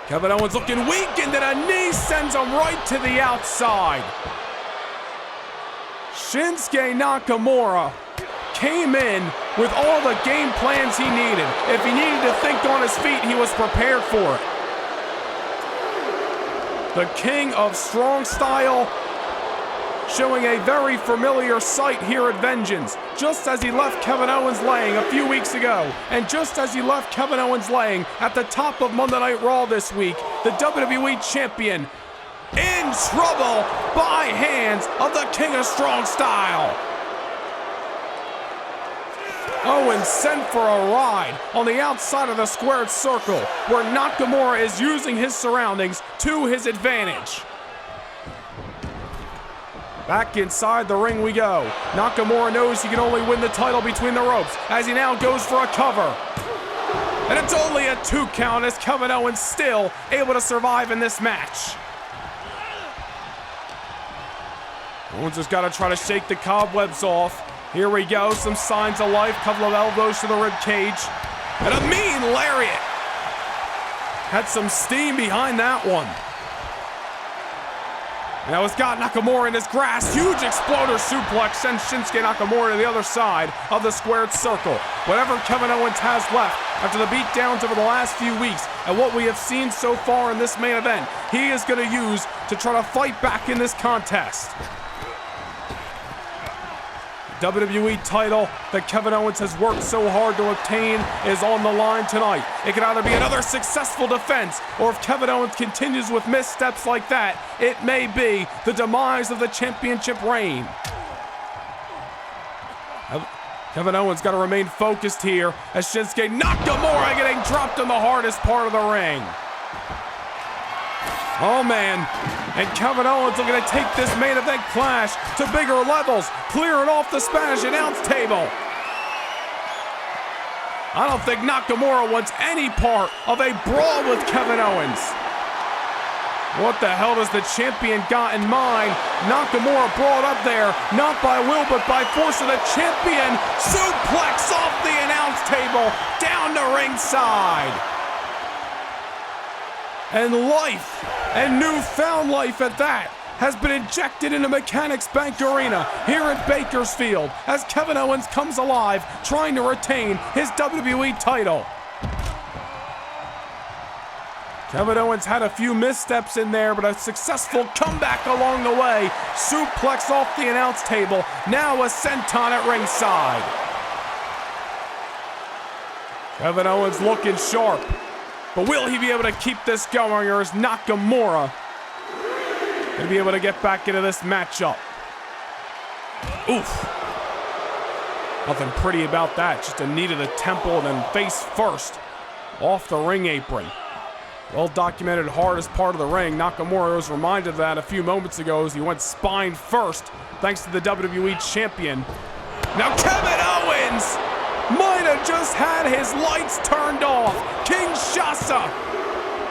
Kevin Owens looking weakened, and a knee sends him right to the outside. Shinsuke Nakamura came in with all the game plans he needed. If he needed to think on his feet, he was prepared for it. The king of strong style showing a very familiar sight here at Vengeance, just as he left Kevin Owens laying a few weeks ago, and just as he left Kevin Owens laying at the top of Monday Night Raw this week, the WWE Champion in trouble by hands of the king of strong style. Owens sent for a ride on the outside of the squared circle, where Nakamura is using his surroundings to his advantage. Back inside the ring we go. Nakamura knows he can only win the title between the ropes as he now goes for a cover. And it's only a 2 count as Kevin Owens still able to survive in this match. Owens has got to try to shake the cobwebs off. Here we go, some signs of life, couple of elbows to the rib cage, and a mean lariat. Had some steam behind that one. Now he's got Nakamura in his grasp. Huge exploder suplex sends Shinsuke Nakamura to the other side of the squared circle. Whatever Kevin Owens has left after the beatdowns over the last few weeks and what we have seen so far in this main event, he is going to use to try to fight back in this contest. WWE title that Kevin Owens has worked so hard to obtain is on the line tonight. It could either be another successful defense, or if Kevin Owens continues with missteps like that, it may be the demise of the championship reign. Kevin Owens got to remain focused here as Shinsuke Nakamura getting dropped in the hardest part of the ring. Oh man, and Kevin Owens looking to take this main event clash to bigger levels, clearing off the Spanish announce table. I don't think Nakamura wants any part of a brawl with Kevin Owens. What the hell does the champion got in mind? Nakamura brought up there, not by will, but by force of the champion. Suplex off the announce table, down to ringside. And life, and newfound life at that, has been injected into Mechanics Bank Arena here at Bakersfield as Kevin Owens comes alive, trying to retain his WWE title. Kevin Owens had a few missteps in there, but a successful comeback along the way. Suplex off the announce table, now a senton at ringside. Kevin Owens looking sharp. But will he be able to keep this going, or is Nakamura going to be able to get back into this matchup? Oof. Nothing pretty about that. Just a knee to the temple and then face first off the ring apron. Well-documented hardest part of the ring. Nakamura was reminded of that a few moments ago as he went spine first thanks to the WWE Champion. Now Kevin Owens might have just had his lights turned off. Kinshasa.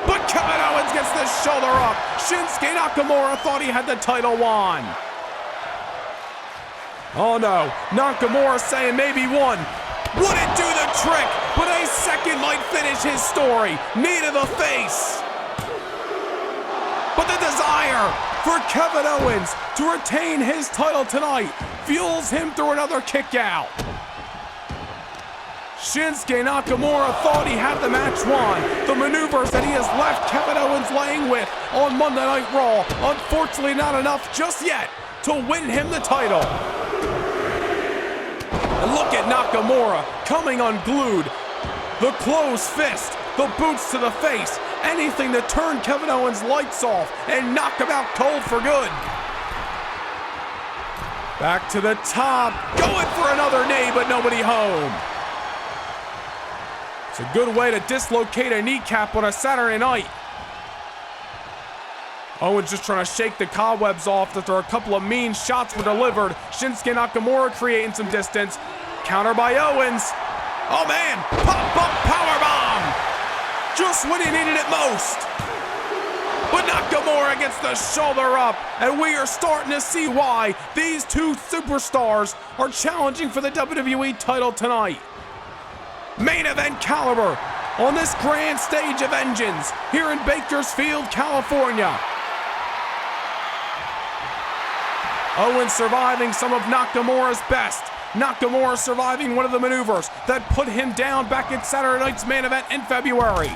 But Kevin Owens gets the shoulder up. Shinsuke Nakamura thought he had the title won. Oh no, Nakamura saying maybe one. Wouldn't do the trick, but a second might finish his story. Knee to the face. But the desire for Kevin Owens to retain his title tonight fuels him through another kick out. Shinsuke Nakamura thought he had the match won. The maneuvers that he has left Kevin Owens laying with on Monday Night Raw, unfortunately not enough just yet to win him the title. And look at Nakamura coming unglued. The closed fist, the boots to the face, anything to turn Kevin Owens' lights off and knock him out cold for good. Back to the top, going for another knee, but nobody home. It's a good way to dislocate a kneecap on a Saturday night. Owens just trying to shake the cobwebs off after a couple of mean shots were delivered. Shinsuke Nakamura creating some distance. Counter by Owens. Oh man, pop-up powerbomb. Just when he needed it most. But Nakamura gets the shoulder up, and we are starting to see why these two superstars are challenging for the WWE title tonight. Main event caliber on this grand stage of engines here in Bakersfield, California. Owens surviving some of Nakamura's best. Nakamura surviving one of the maneuvers that put him down back at Saturday night's main event in February.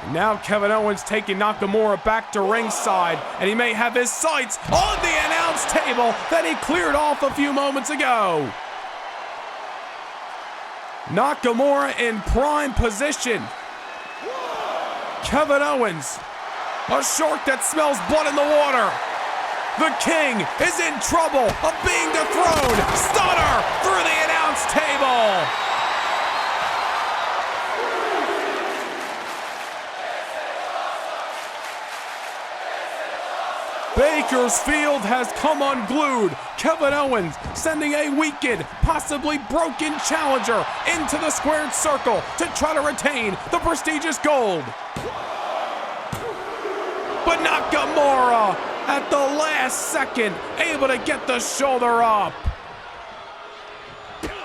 And now Kevin Owens taking Nakamura back to ringside, and he may have his sights on the announce table that he cleared off a few moments ago. Nakamura in prime position. Kevin Owens, a shark that smells blood in the water. The king is in trouble of being dethroned. Stunner through the announce table. Bakersfield has come unglued. Kevin Owens sending a weakened, possibly broken challenger into the squared circle to try to retain the prestigious gold. But Nakamura at the last second able to get the shoulder up.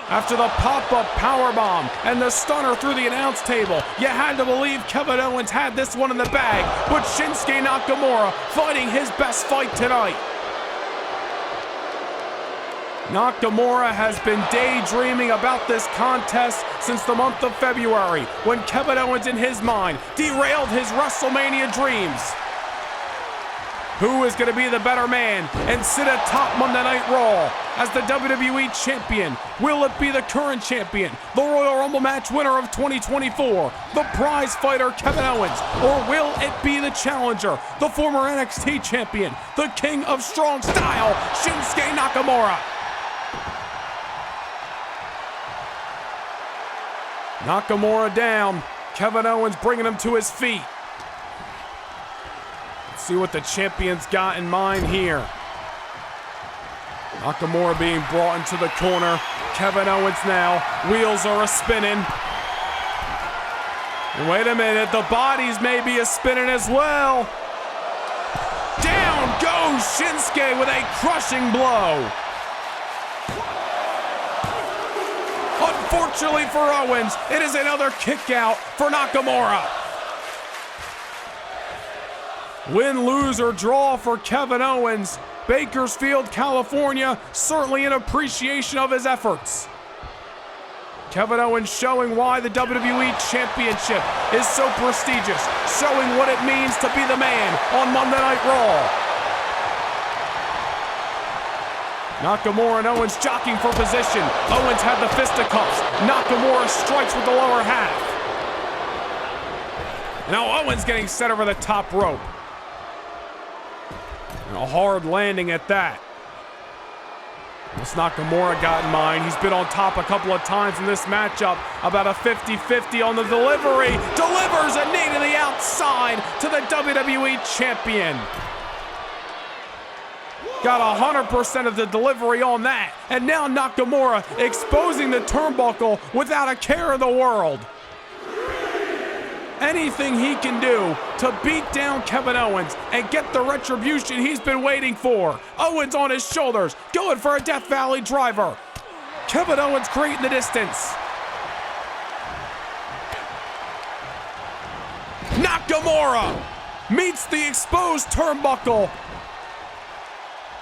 After the pop-up powerbomb and the stunner through the announce table, you had to believe Kevin Owens had this one in the bag, but Shinsuke Nakamura fighting his best fight tonight. Nakamura has been daydreaming about this contest since the month of February, when Kevin Owens, in his mind, derailed his WrestleMania dreams. Who is going to be the better man and sit atop Monday Night Raw as the WWE Champion? Will it be the current champion, the Royal Rumble match winner of 2024, the prize fighter Kevin Owens, or will it be the challenger, the former NXT champion, the king of strong style, Shinsuke Nakamura? Nakamura down, Kevin Owens bringing him to his feet. See what the champion's got in mind here. Nakamura being brought into the corner. Kevin Owens now. Wheels are a-spinning. And wait a minute, the bodies may be a-spinning as well. Down goes Shinsuke with a crushing blow. Unfortunately for Owens, it is another kick out for Nakamura. Win, lose, or draw for Kevin Owens. Bakersfield, California, certainly an appreciation of his efforts. Kevin Owens showing why the WWE Championship is so prestigious, showing what it means to be the man on Monday Night Raw. Nakamura and Owens jockeying for position. Owens had the fisticuffs. Nakamura strikes with the lower half. Now Owens getting set over the top rope. And a hard landing at that. What's Nakamura got in mind? He's been on top a couple of times in this matchup. About a 50-50 on the delivery. Delivers a knee to the outside to the WWE Champion. Got 100% of the delivery on that. And now Nakamura exposing the turnbuckle without a care in the world. Anything he can do to beat down Kevin Owens and get the retribution he's been waiting for. Owens on his shoulders, going for a Death Valley driver. Kevin Owens creating the distance. Nakamura meets the exposed turnbuckle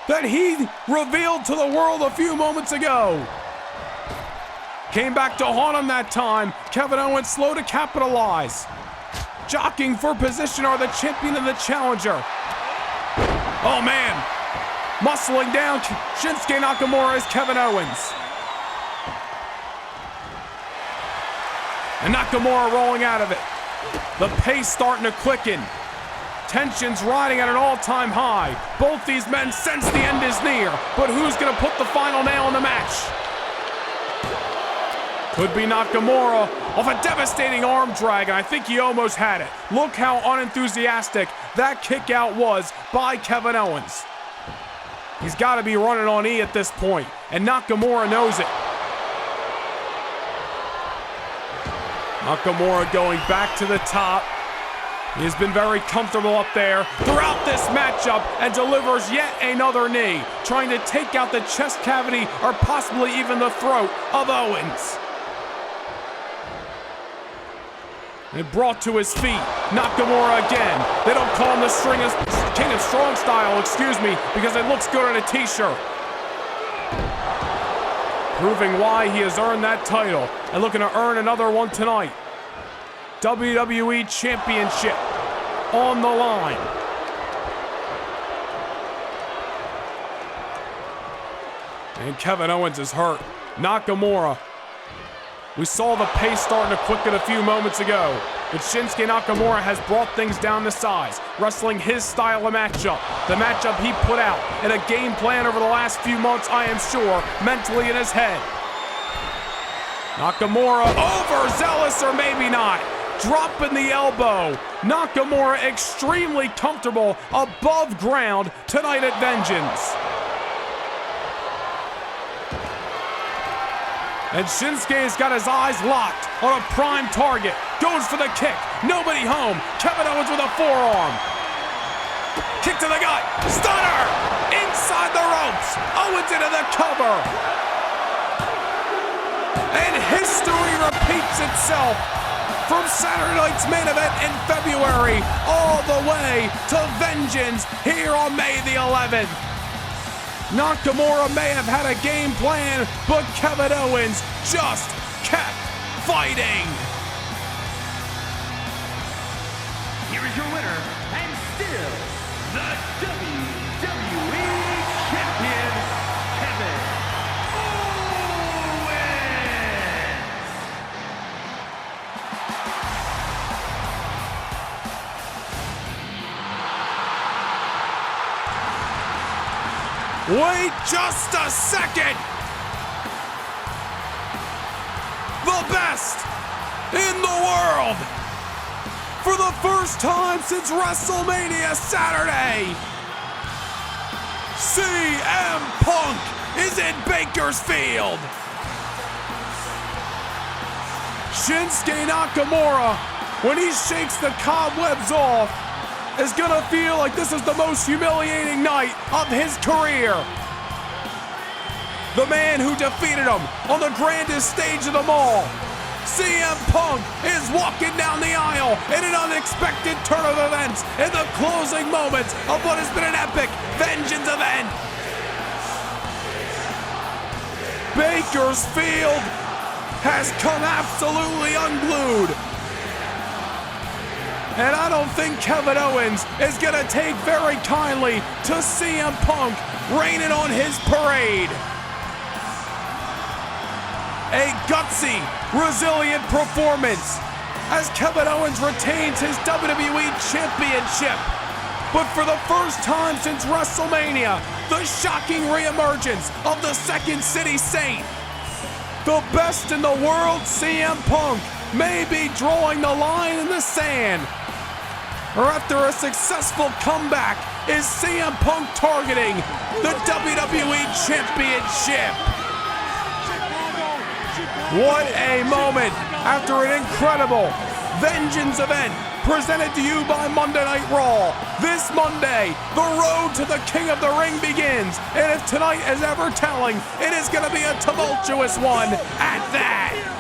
that he revealed to the world a few moments ago. Came back to haunt him that time. Kevin Owens slow to capitalize. Jockeying for position are the champion and the challenger. Oh man, muscling down Shinsuke Nakamura is Kevin Owens. And Nakamura rolling out of it. The pace starting to quicken. Tensions riding at an all-time high. Both these men sense the end is near, but who's gonna put the final nail in the match? Could be Nakamura off a devastating arm drag, and I think he almost had it. Look how unenthusiastic that kick out was by Kevin Owens. He's got to be running on E at this point, and Nakamura knows it. Nakamura going back to the top. He has been very comfortable up there throughout this matchup and delivers yet another knee, trying to take out the chest cavity or possibly even the throat of Owens. And brought to his feet, Nakamura again. They don't call him the King of Strong Style, because it looks good on a t-shirt. Proving why he has earned that title and looking to earn another one tonight. WWE Championship on the line. And Kevin Owens is hurt. Nakamura. We saw the pace starting to quicken a few moments ago, but Shinsuke Nakamura has brought things down to size, wrestling his style of matchup, the matchup he put out in a game plan over the last few months, I am sure, mentally in his head. Nakamura overzealous or maybe not, dropping the elbow. Nakamura extremely comfortable above ground tonight at Vengeance. And Shinsuke has got his eyes locked on a prime target. Goes for the kick. Nobody home. Kevin Owens with a forearm. Kick to the gut. Stunner! Inside the ropes. Owens into the cover. And history repeats itself from Saturday night's main event in February all the way to Vengeance here on May the 11th. Nakamura may have had a game plan, but Kevin Owens just kept fighting. Here is your winner, and still the WWE Champion, Kevin Owens. Wait just a second. The best in the world. For the first time since WrestleMania Saturday, CM Punk is in Bakersfield. Shinsuke Nakamura, when he shakes the cobwebs off, is gonna feel like this is the most humiliating night of his career. The man who defeated him on the grandest stage of them all, CM Punk, is walking down the aisle in an unexpected turn of events in the closing moments of what has been an epic Vengeance event. Bakersfield has come absolutely unglued. And I don't think Kevin Owens is gonna take very kindly to CM Punk raining on his parade. A gutsy, resilient performance as Kevin Owens retains his WWE Championship. But for the first time since WrestleMania, the shocking reemergence of the Second City Saint. The best in the world, CM Punk, may be drawing the line in the sand. Or after a successful comeback, is CM Punk targeting the WWE Championship? What a moment after an incredible Vengeance event presented to you by Monday Night Raw. This Monday, the road to the King of the Ring begins, and if tonight is ever telling, it is going to be a tumultuous one at that.